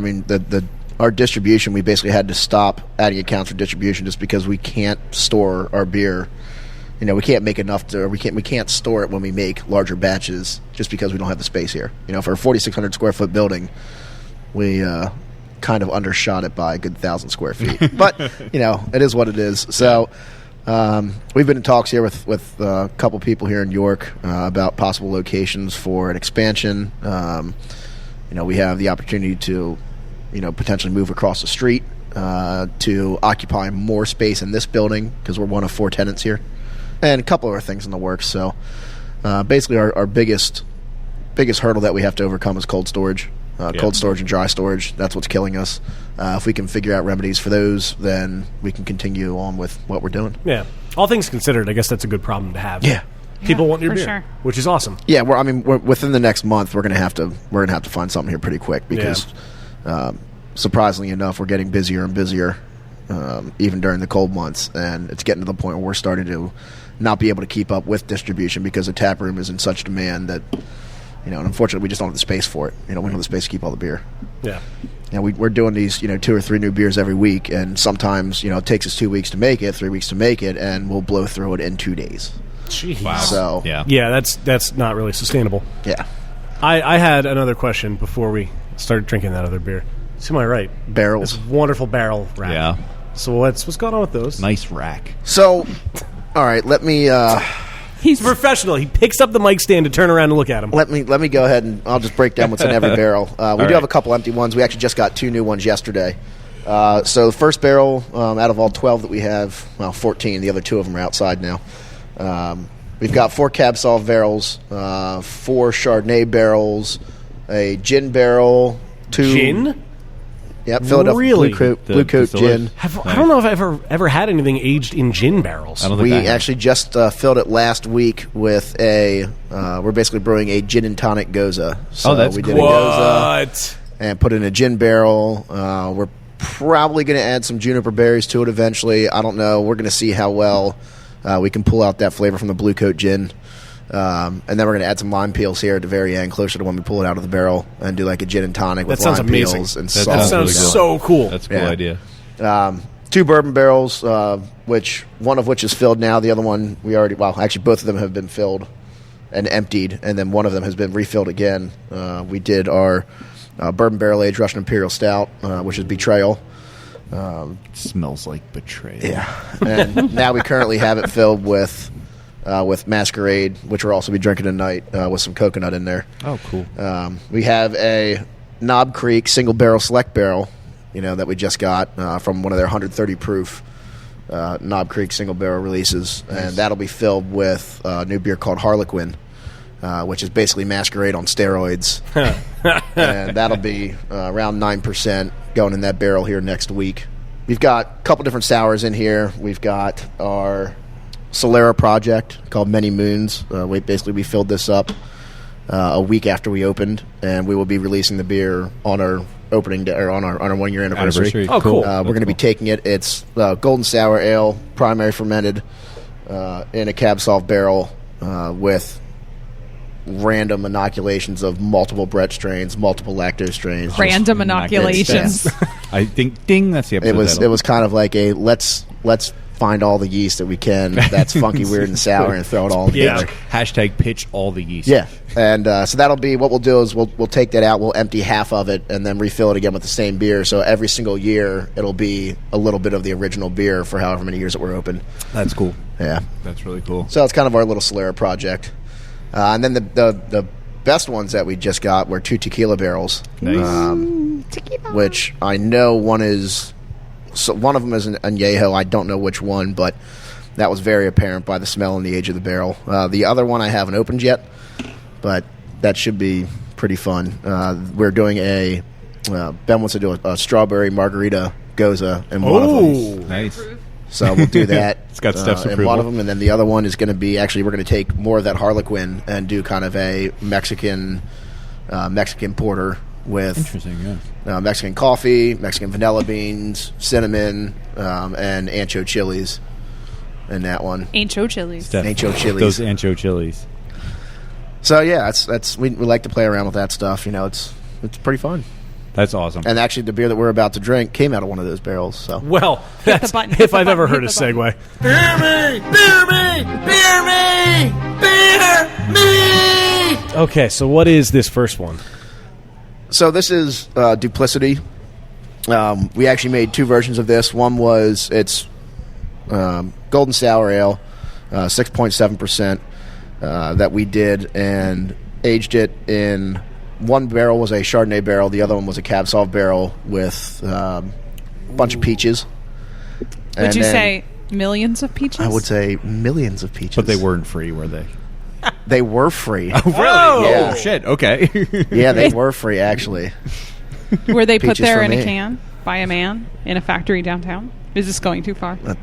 C: Our distribution, we basically had to stop adding accounts for distribution just because we can't store our beer. We can't make enough we can't store it when we make larger batches just because we don't have the space here. For a 4,600 square foot building, we kind of undershot it by a good 1,000 square feet. But it is what it is. So we've been in talks here with a couple people here in York about possible locations for an expansion. We have the opportunity to potentially move across the street to occupy more space in this building because we're one of 4 tenants here. And a couple other things in the works. So basically our biggest hurdle that we have to overcome is cold storage. Cold storage and dry storage. That's what's killing us. If we can figure out remedies for those, then we can continue on with what we're doing.
A: Yeah. All things considered, I guess that's a good problem to have.
C: Yeah.
A: People want your
E: for
A: beer,
E: sure.
A: which is awesome.
C: Yeah, we're within the next month we're gonna have to find something here pretty quick because surprisingly enough, we're getting busier and busier, even during the cold months, and it's getting to the point where we're starting to not be able to keep up with distribution because the tap room is in such demand that, and unfortunately we just don't have the space for it. We don't have the space to keep all the beer.
A: Yeah.
C: We're doing these, 2 or 3 new beers every week, and sometimes, it takes us 2 weeks to make it, 3 weeks to make it, and we'll blow through it in 2 days.
A: Jeez.
F: Wow.
C: So,
A: Yeah, that's not really sustainable.
C: yeah.
A: I had another question before we started drinking that other beer. To my right,
C: Barrels.
A: this wonderful barrel rack.
F: Yeah.
A: So what's going on with those?
F: Nice rack.
C: So, all right, let me
A: He's professional. He picks up the mic stand to turn around and look at him.
C: let me go ahead and I'll just break down what's in every barrel. We do have a couple empty ones. We actually just got 2 new ones yesterday. So the first barrel, out of all 12 that we have, 14. The other 2 of them are outside now. We've got 4 Cab Sauv barrels, 4 Chardonnay barrels, a gin barrel, 2
A: Gin?
C: Yep, Philadelphia
A: Really?
C: Blue Coat gin.
A: I don't know if I've ever had anything aged in gin barrels.
F: I don't think
C: We
F: I have.
C: actually just filled it last week with we're basically brewing a gin and tonic goza. So
F: that's
C: we did
F: cool.
C: a goza
A: What?
C: and put in a gin barrel. We're probably going to add some juniper berries to it eventually. I don't know. We're going to see how well we can pull out that flavor from the Blue Coat gin. And then we're going to add some lime peels here at the very end, closer to when we pull it out of the barrel, and do like a gin and tonic with
A: sounds
C: lime
A: amazing.
C: peels and
F: That
C: salt.
A: That sounds
F: really good.
A: so cool.
F: That's a cool
C: Yeah.
F: idea.
C: 2 bourbon barrels, which one of which is filled now. The other one actually both of them have been filled and emptied, and then one of them has been refilled again. We did our bourbon barrel aged Russian Imperial Stout, which is Betrayal.
F: It smells like betrayal.
C: Yeah, and now we currently have it filled with Masquerade, which we'll also be drinking tonight with some coconut in there.
F: Oh, cool.
C: We have a Knob Creek single barrel select barrel, that we just got from one of their 130 proof Knob Creek single barrel releases, and that'll be filled with a new beer called Harlequin, which is basically Masquerade on steroids. And that'll be around 9% going in that barrel here next week. We've got a couple different sours in here. We've got our Solera project called Many Moons. We filled this up a week after we opened, and we will be releasing the beer on our opening day, or on our 1 year anniversary.
A: Oh, cool.
C: We're going to be taking it. It's golden sour ale, primary fermented in a cab solve barrel with random inoculations of multiple Brett strains, multiple lactose strains.
E: Random inoculations.
F: I think, ding, that's the episode.
C: It was kind of like a let's find all the yeast that we can that's funky, weird, and sour, and throw it all together.
F: Hashtag pitch all the yeast.
C: Yeah, and so that'll be what we'll do is we'll take that out, we'll empty half of it, and then refill it again with the same beer. So every single year it'll be a little bit of the original beer for however many years that we're open.
F: That's cool.
C: Yeah,
F: That's really cool.
C: so it's kind of our little Solera project. And then the best ones that we just got were 2 tequila barrels.
F: Nice.
C: Which I know one of them is an añejo. I don't know which one, but that was very apparent by the smell and the age of the barrel. The other one I haven't opened yet, but that should be pretty fun. We're doing Ben wants to do a strawberry margarita goza in one of them.
F: Nice.
C: So we'll do that.
F: It's got Steph's
C: in
F: approval.
C: one of them, and then the other one is going to be we're going to take more of that Harlequin and do kind of a Mexican porter with
F: Interesting, yeah.
C: Mexican coffee, Mexican vanilla beans, cinnamon, and ancho chilies in that one.
E: Ancho chilies.
F: Steph,
C: Ancho chilies.
F: Those ancho chilies.
C: So yeah, we like to play around with that stuff. it's pretty fun.
F: That's awesome.
C: And actually, the beer that we're about to drink came out of one of those barrels. So
A: Well,
E: Hit
A: that's
E: the button, hit
A: if
E: the
A: I've
E: button,
A: ever
E: hit
A: heard a
E: the button.
A: segue.
B: Beer me!
A: Okay, so what is this first one?
C: So this is Duplicity. We actually made 2 versions of this. One was it's golden sour ale, 6.7% that we did and aged it in. One barrel was a Chardonnay barrel. The other one was a Cab Sauv barrel with a bunch of peaches.
E: Would you say millions of peaches?
C: I would say millions of peaches.
F: But they weren't free, were they?
C: They were free.
F: Oh, really?
C: Yeah.
F: Oh, shit. Okay.
C: Yeah, they were free, actually.
E: Were they put
C: Peaches
E: there
C: for
E: in a
C: me.
E: can by a man in a factory downtown? Is this going too far?
A: I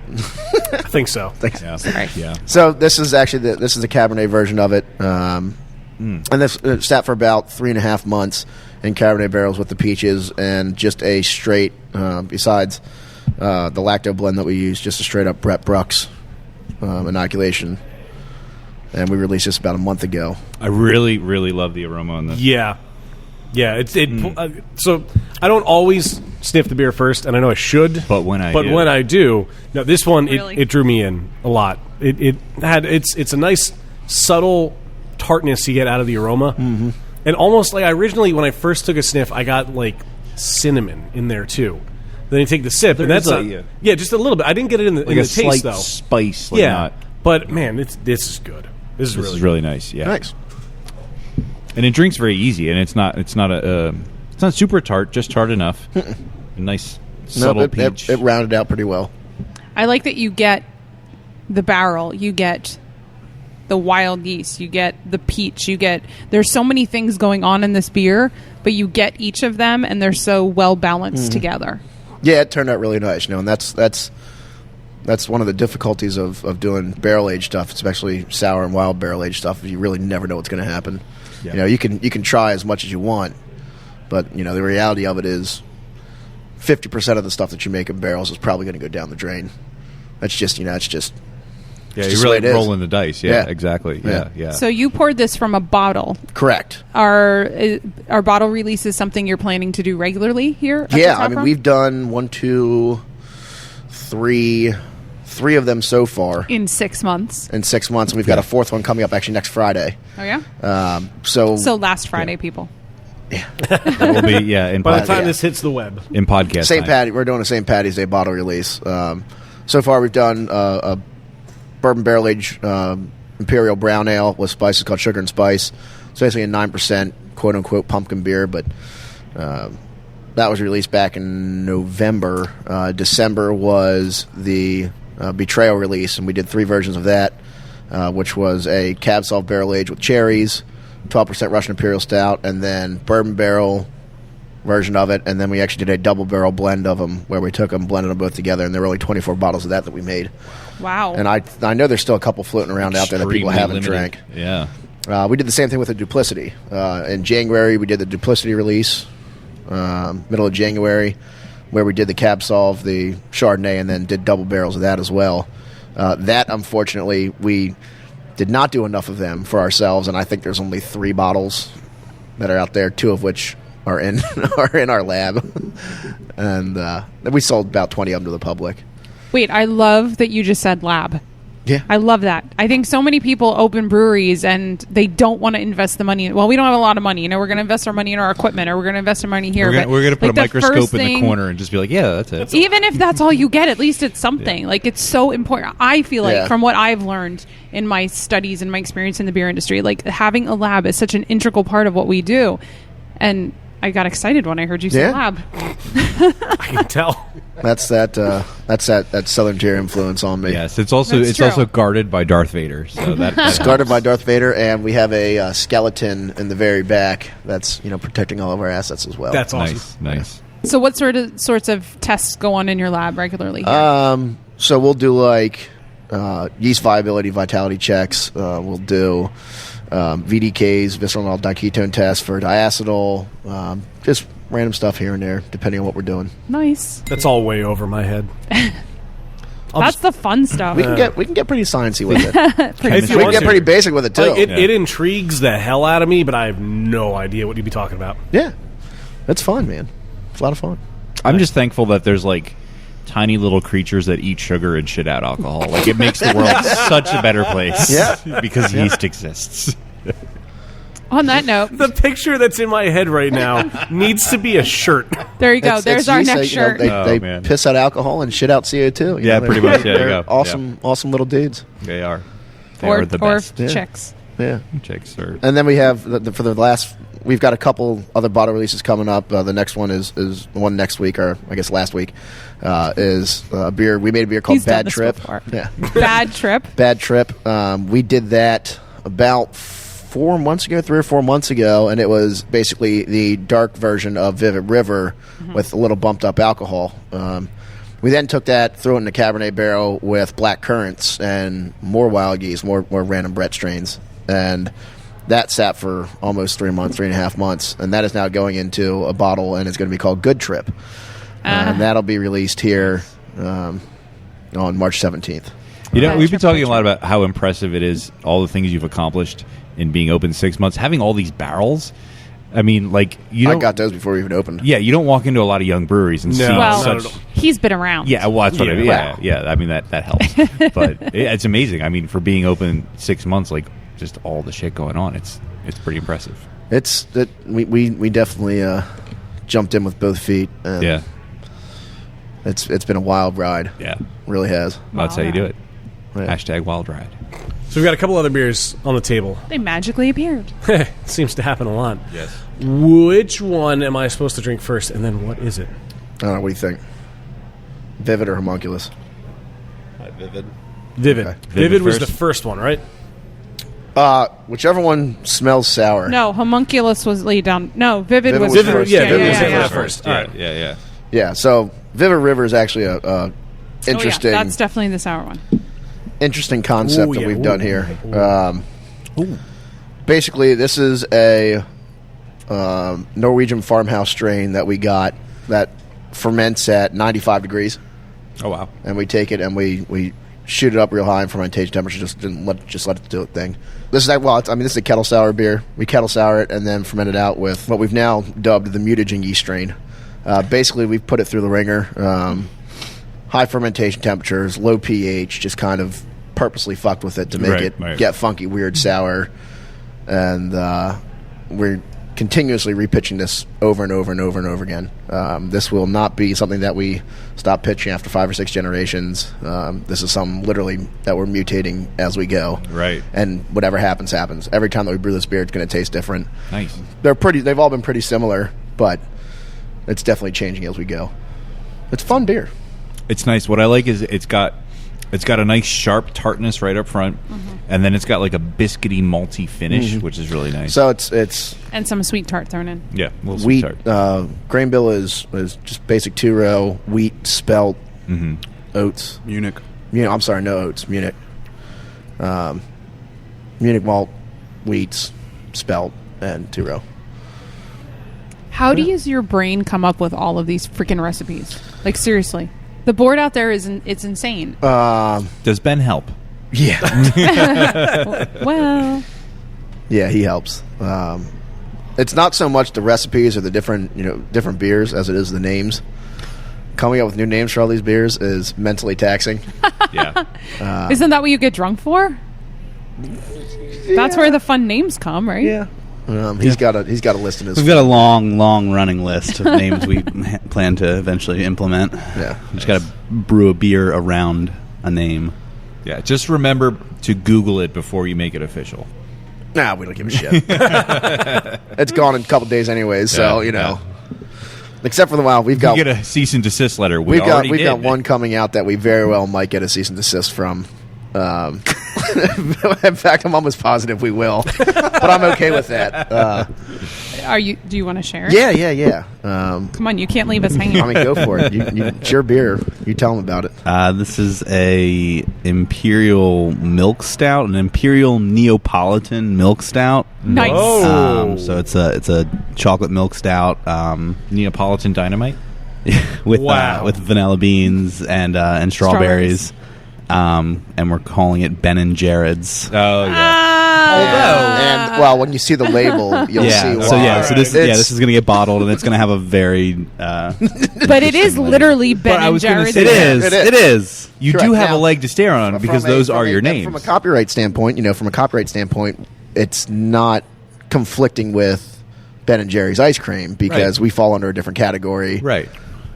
A: think so.
F: Yeah.
E: Sorry.
F: Yeah.
C: So this is actually the Cabernet version of it. And this sat for about 3.5 months in Cabernet barrels with the peaches and just a straight, besides the lacto blend that we use, just a straight up Brett Brooks inoculation. And we released this about a month ago.
F: I really, really love the aroma on this.
A: Yeah. Yeah, so I don't always sniff the beer first, and I know I should.
F: But when I
A: do, no, this one
E: Really?
A: it drew me in a lot. It's a nice subtle tartness you get out of the aroma, and almost like originally when I first took a sniff, I got like cinnamon in there too. Then you take the sip, and that's just a little bit. I didn't get it in the,
F: like
A: in
F: a
A: the
F: slight
A: taste though.
F: spice. Like
A: Yeah,
F: not,
A: but man, this is good. This
F: this is really nice. Yeah.
C: Nice.
F: And it drinks very easy, and it's not super tart, just tart enough. A nice subtle peach.
C: It rounded out pretty well.
E: I like that you get the barrel, you get the wild yeast, you get the peach, there's so many things going on in this beer, but you get each of them, and they're so well balanced together.
C: Yeah, it turned out really nice, and that's one of the difficulties of doing barrel aged stuff, especially sour and wild barrel aged stuff. You really never know what's going to happen.
F: Yeah.
C: You can try as much as you want, but the reality of it is 50% of the stuff that you make in barrels is probably going to go down the drain. That's just it's just
F: Yeah,
C: just
F: you're
C: the way
F: really
C: it is.
F: rolling the dice. Yeah,
C: Yeah.
F: exactly.
C: Yeah.
F: Yeah.
E: So you poured this from a bottle.
C: correct.
E: Our bottle release is something you're planning to do regularly here? At the
C: Yeah,
E: tap room?
C: we've done 1, 2, 3 of them so far
E: in 6 months.
C: in 6 months, and we've got a 4th one coming up actually next Friday.
E: Oh yeah.
C: So
E: Last Friday, people.
F: We'll be in
A: By the time
C: yeah.
A: this hits the web,
F: in podcast
C: St.
F: time.
C: Patty, we're doing a St. Patty's Day bottle release. So far, we've done a bourbon barrel aged imperial brown ale with spices called Sugar and Spice. It's basically a 9% quote unquote pumpkin beer, but that was released back in November. December was the Betrayal release, and we did 3 versions of that, which was a Cab Sauv barrel aged with cherries, 12% Russian Imperial Stout, and then bourbon barrel version of it, and then we actually did a double barrel blend of them where we took them, blended them both together, and there were only 24 bottles of that we made.
E: Wow.
C: And I know there's still a couple floating around out there that people haven't drank.
F: Yeah.
C: We did the same thing with the Duplicity. In January, we did the Duplicity release, middle of January, where we did the Cab Sauv, the Chardonnay, and then did double barrels of that as well. That, unfortunately, we did not do enough of them for ourselves, and I think there's only 3 bottles that are out there, 2 of which are in our lab. And we sold about 20 of them to the public.
E: Wait, I love that you just said lab.
C: Yeah.
E: I love that. I think so many people open breweries and they don't want to invest the money. Well, we don't have a lot of money. We're going to invest our money in our equipment, or we're going to invest our money here.
F: We're going to put a microscope in
E: thing,
F: the corner and just be like, yeah, that's it.
E: Even if that's all you get, at least it's something. Yeah. Like, it's so important. I feel like from what I've learned in my studies and my experience in the beer industry, like having a lab is such an integral part of what we do. And I got excited when I heard you say lab.
A: I can tell.
C: That's that Southern Tier influence on me.
F: Yes, it's also guarded by Darth Vader. So it's
C: guarded by Darth Vader, and we have a skeleton in the very back that's protecting all of our assets as well.
A: That's awesome.
F: Nice.
E: So what sorts of tests go on in your lab regularly here?
C: So we'll do like yeast vitality checks. We'll do VDKs, visceral diketone tests for diacetyl, just random stuff here and there, depending on what we're doing.
E: Nice.
A: That's all way over my head.
E: That's the fun stuff.
C: We can get pretty sciencey with it.
A: We
C: can get pretty basic with it too.
A: It intrigues the hell out of me, but I have no idea what you'd be talking about.
C: Yeah, it's fun, man. It's a lot of fun.
F: I'm just thankful that there's like tiny little creatures that eat sugar and shit out alcohol. Like, it makes the world such a better place.
C: Yeah.
F: Because yeast exists.
E: On that note,
A: the picture that's in my head right now needs to be a shirt.
E: There you go. There's our next shirt.
C: They piss out alcohol and shit out CO2.
F: Yeah, pretty much. Yeah, there you go.
C: Awesome little dudes.
F: They are. They are the best.
E: Or chicks.
C: Yeah.
F: Chicks are.
C: And then we have, we've got a couple other bottle releases coming up. The next one is the one next week, or I guess last week, is a beer. We made a beer called Bad Trip.
E: Yeah. Bad Trip.
C: Bad Trip. We did that about 3 or 4 months ago, and it was basically the dark version of Vivid River with a little bumped up alcohol. We then took that, threw it in a Cabernet barrel with black currants and more wild yeast, more random Brett strains, and that sat for almost 3.5 months, and that is now going into a bottle, and it's going to be called Good Trip, and that'll be released here on March 17th.
F: We've been talking a lot about how impressive it is, all the things you've accomplished in being open 6 months, having all these barrels. I mean, like, I
C: got those before we even opened.
F: Yeah, you don't walk into a lot of young breweries and see such.
E: He's been around.
F: Yeah, well, that's what I mean. Yeah. I mean, that helps. But it's amazing. I mean, for being open 6 months, like, just all the shit going on, it's pretty impressive.
C: We definitely jumped in with both feet.
F: Yeah,
C: it's been a wild ride.
F: Yeah,
C: it really has.
F: That's how you do it.
C: Right.
F: Hashtag wild ride.
A: So we've got a couple other beers on the table.
E: They magically appeared.
A: It seems to happen a lot.
F: Yes.
A: Which one am I supposed to drink first, and then what is it?
C: I don't know. What do you think? Vivid or Homunculus?
G: Vivid.
A: Vivid.
F: Okay.
A: Vivid was
F: first.
A: the first one, right?
C: Whichever one smells sour.
E: No, Homunculus was laid down. No, Vivid was
C: Vivid
E: first.
A: Vivid was
F: first.
A: All right.
F: Yeah.
C: Yeah. So Vivid River is actually a interesting.
E: That's definitely the sour one.
C: Interesting concept that we've done here. Basically, this is a Norwegian farmhouse strain that we got that ferments at 95 degrees.
F: Oh, wow.
C: And we take it and we shoot it up real high in fermentation temperature. Just let it do its thing. This is a kettle sour beer. We kettle sour it and then ferment it out with what we've now dubbed the mutagen yeast strain. Basically, we've put it through the ringer. High fermentation temperatures, low pH, just kind of purposely fucked with it to make it get funky, weird, sour. And we're continuously repitching this over and over and over and over again. This will not be something that we stop pitching after 5 or 6 generations. This is something literally that we're mutating as we go.
F: Right.
C: And whatever happens, happens. Every time that we brew this beer, it's going to taste different.
F: Nice.
C: They've all been pretty similar, but it's definitely changing as we go. It's fun beer.
F: It's nice. What I like is it's got It's got a nice sharp tartness right up front, and then it's got like a biscuity malty finish, which is really nice.
C: So it's
E: And some sweet tart thrown in.
F: yeah, a little
C: wheat.
F: sweet tart.
C: Grain bill is just basic 2-row wheat, spelt, oats.
G: Munich.
C: I'm sorry, no oats. Munich. Munich malt, wheats, spelt, and 2-row.
E: How does your brain come up with all of these freaking recipes? Like, seriously. The board out there it's insane.
F: Does Ben help?
C: Yeah.
E: Well,
C: Yeah, he helps. It's not so much the recipes or the different beers as it is the names. Coming up with new names for all these beers is mentally taxing.
F: Yeah.
E: isn't that what you get drunk for? That's where the fun names come, right?
C: Yeah. He's got a list in his.
G: We've got a long running list of names we plan to eventually implement.
C: Yeah.
G: We just got to brew a beer around a name.
F: Yeah, just remember to Google it before you make it official.
C: Nah, we don't give a shit. It's gone in a couple days anyways, so
F: Yeah,
C: except for the while we've
F: You
C: got
F: get a cease and desist letter.
C: we've got
F: did.
C: one coming out that we very well might get a cease and desist from. In fact, I'm almost positive we will, but I'm okay with that.
E: Do you want to share it?
C: Yeah.
E: Come on, you can't leave us hanging.
C: I mean, go for it. It's your beer. You tell them about it.
G: This is a Imperial Milk Stout, an Imperial Neapolitan Milk Stout.
E: Nice.
G: So it's a chocolate milk stout
F: Neapolitan Dynamite.
G: with
A: Wow.
G: with vanilla beans and strawberries. And we're calling it Ben and Jared's.
F: Oh yeah.
C: And when you see the label, you'll see why.
G: So this is going to get bottled, and it's going to have a very.
E: But it is literally Ben
F: I
E: and
F: was gonna
E: Jared's.
F: say
G: It is.
F: You
C: Correct.
F: do have
C: Now,
F: a leg to stand on because those are your names.
C: From a copyright standpoint, it's not conflicting with Ben and Jerry's ice cream because we fall under a different category.
F: Right.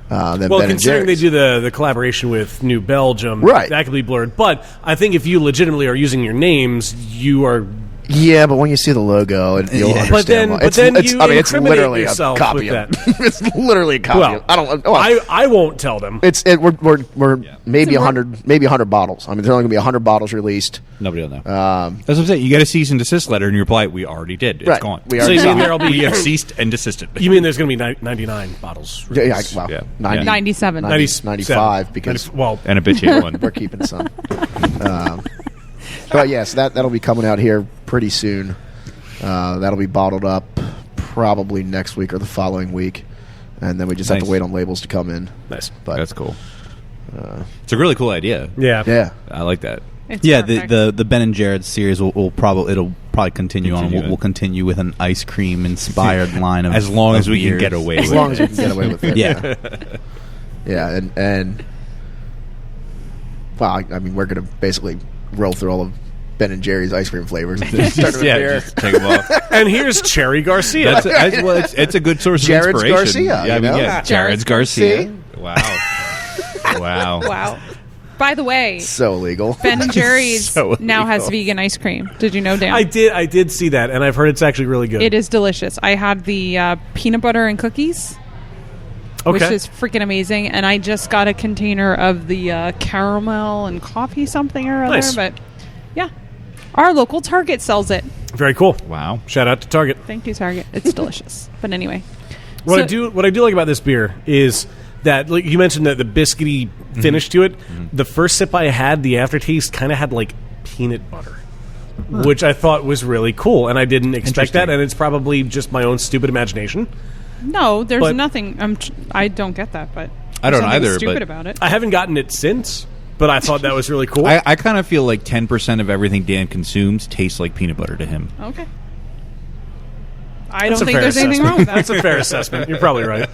C: Than
A: Well,
C: Ben and
A: considering they
C: Jerry's.
A: do the collaboration with New Belgium,
C: Right.
A: that could be blurred. But I think if you legitimately are using your names, you are.
C: Yeah, but when you see the logo, you'll understand.
A: But then
C: why.
A: you
C: it's
A: incriminate
C: literally a
A: yourself
C: copy
A: with
C: of.
A: that.
C: It's literally a copy.
A: Well,
C: of, I don't.
A: I won't tell them.
C: We're maybe 100 bottles. I mean, there's only going to be 100 bottles released.
F: Nobody will know. That's what I'm saying. You get a cease and desist letter, and you reply, "We already did. It's
C: Right.
F: gone."
C: We
A: So
C: already
A: you mean
C: saw it.
A: there'll be
F: We have ceased and desisted.
A: You mean there's going to be 99 bottles?
C: Yeah,
A: released?
C: well,
F: Yeah.
C: 90,
E: 97.
C: 95 because
F: and a bitchy one.
C: we're keeping some. But yes, that'll be coming out here pretty soon. That'll be bottled up probably next week or the following week, and then we just have to
F: Nice.
C: wait on labels to come in.
A: Nice.
C: But
F: That's cool. It's a really cool idea.
A: Yeah.
C: yeah,
F: I like that.
E: It's
G: Yeah,
E: perfect.
G: the Ben and Jared's series will probably continue on.
F: Continue.
G: We'll continue with an ice cream inspired line of
F: As long
G: of
F: as we can
G: beers.
F: get away
C: as
F: with
C: long
F: it.
C: as we can get away with it.
G: Yeah.
C: Yeah, and well, I mean, we're gonna basically roll through all of Ben and Jerry's ice cream flavors. Start with beer.
F: just take them off.
A: And here's Cherry Garcia.
F: It's a good source
C: Jared's
F: of inspiration.
C: Garcia,
F: Yeah, I
C: you
F: mean,
C: know?
F: yeah, Jared's Garcia.
C: See?
F: Wow. Wow.
E: Wow. By the way,
C: So illegal.
E: Ben and Jerry's
F: So
E: now has
F: illegal.
E: vegan ice cream. Did you know, Dan?
A: I did see that, and I've heard it's actually really good.
E: It is delicious. I had the peanut butter and cookies, which
A: Okay.
E: is freaking amazing. And I just got a container of the caramel and coffee something or other.
A: Nice.
E: But yeah, our local Target sells it.
A: Very cool.
F: Wow.
A: Shout out to Target.
E: Thank you, Target. It's delicious. But anyway,
A: What
E: So-
A: I do like about this beer is that, like you mentioned, that the biscuity finish to it. The first sip I had, the aftertaste kind of had like peanut butter, which I thought was really cool, and I didn't expect that. And it's probably just my own stupid imagination.
E: no, there's
A: But-
E: nothing. I don't get that, but
F: I don't
E: there's nothing
F: either,
E: Stupid
F: but-
E: about it.
A: I haven't gotten it since, but I thought that was really cool.
F: I kind of feel like 10% of everything Dan consumes tastes like peanut butter to him.
E: Okay. I
A: That's
E: don't
A: a
E: think
A: fair
E: there's anything
A: assessment.
E: wrong with that.
A: That's a fair assessment. You're probably right.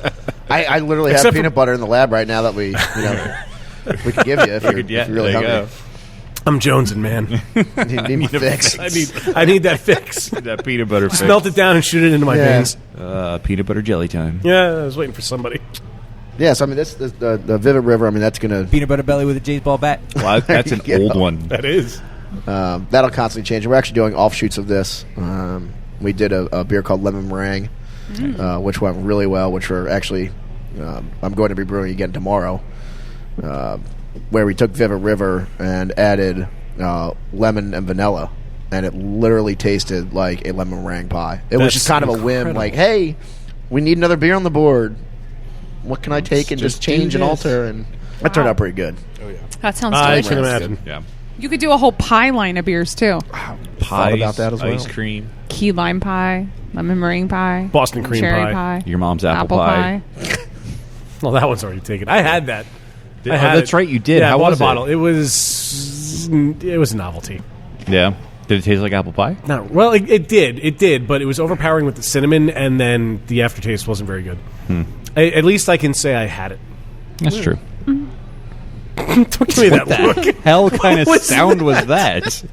C: I literally have
A: Except for-
C: peanut butter in the lab right now that we could give you if you're, if you're really
F: there you
C: hungry.
A: I'm jonesing, man.
C: You need my fix.
A: I need that fix.
F: That peanut butter fix.
A: Melt it down and shoot it into my
C: Yeah.
A: veins.
F: Peanut butter jelly time.
A: Yeah, I was waiting for somebody.
C: Yes, I mean the Vivid River. I mean that's gonna
H: Peanut butter belly with a J's ball bat.
F: Well, that's an
C: Yeah.
F: old one.
A: That is.
C: that'll constantly change. We're actually doing offshoots of this. We did a beer called Lemon Meringue, which went really well. Which we're actually I'm going to be brewing again tomorrow. where we took Viva River and added lemon and vanilla, and it literally tasted like a lemon meringue pie. It was just kind of a whim, like, hey, we need another beer on the board. What can I take and just change and alter? And that turned out pretty good.
B: Oh yeah,
E: That sounds
B: I
E: delicious.
B: can imagine.
F: Yeah.
E: You could do a whole pie line of beers too.
F: Pies,
C: about that as well.
F: ice cream,
E: Key lime pie, lemon meringue pie,
B: Boston cream
E: cherry
B: pie.
E: pie,
F: your mom's apple
E: pie.
B: Well, that one's already taken. I had that. I
F: Oh,
B: had
F: that's right, you did.
B: Yeah,
F: How
B: I bought
F: was
B: a
F: it?
B: bottle. It was a novelty.
F: Yeah. Did it taste like apple pie?
B: No, well, it did, but it was overpowering with the cinnamon, and then the aftertaste wasn't very good. At least I can say I had it.
F: That's true.
B: Don't give me that look.
F: Hell kind of sound was that?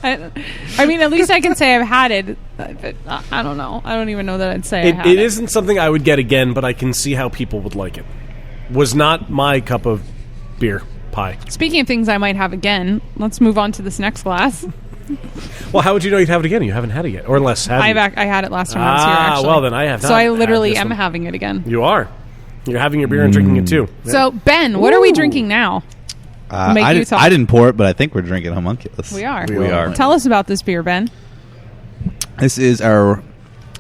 E: I mean, at least I can say I've had it. But I don't know. I don't even know that I'd say I had
B: It isn't something I would get again, but I can see how people would like it. Was not my cup of beer pie.
E: Speaking of things I might have again, let's move on to this next glass.
B: Well, how would you know you'd have it again? You haven't had it yet, or unless have you?
E: I had it last time I was here. Actually.
B: Well, then I have not
E: So I
B: had
E: literally
B: this
E: am
B: one.
E: having it again.
B: You are. You're having your beer and drinking it too.
E: So Ben, what are we drinking now? Make you talk.
G: I didn't pour it, but I think we're drinking homunculus.
E: We are.
F: We are.
E: Tell us about this beer, Ben.
G: This is our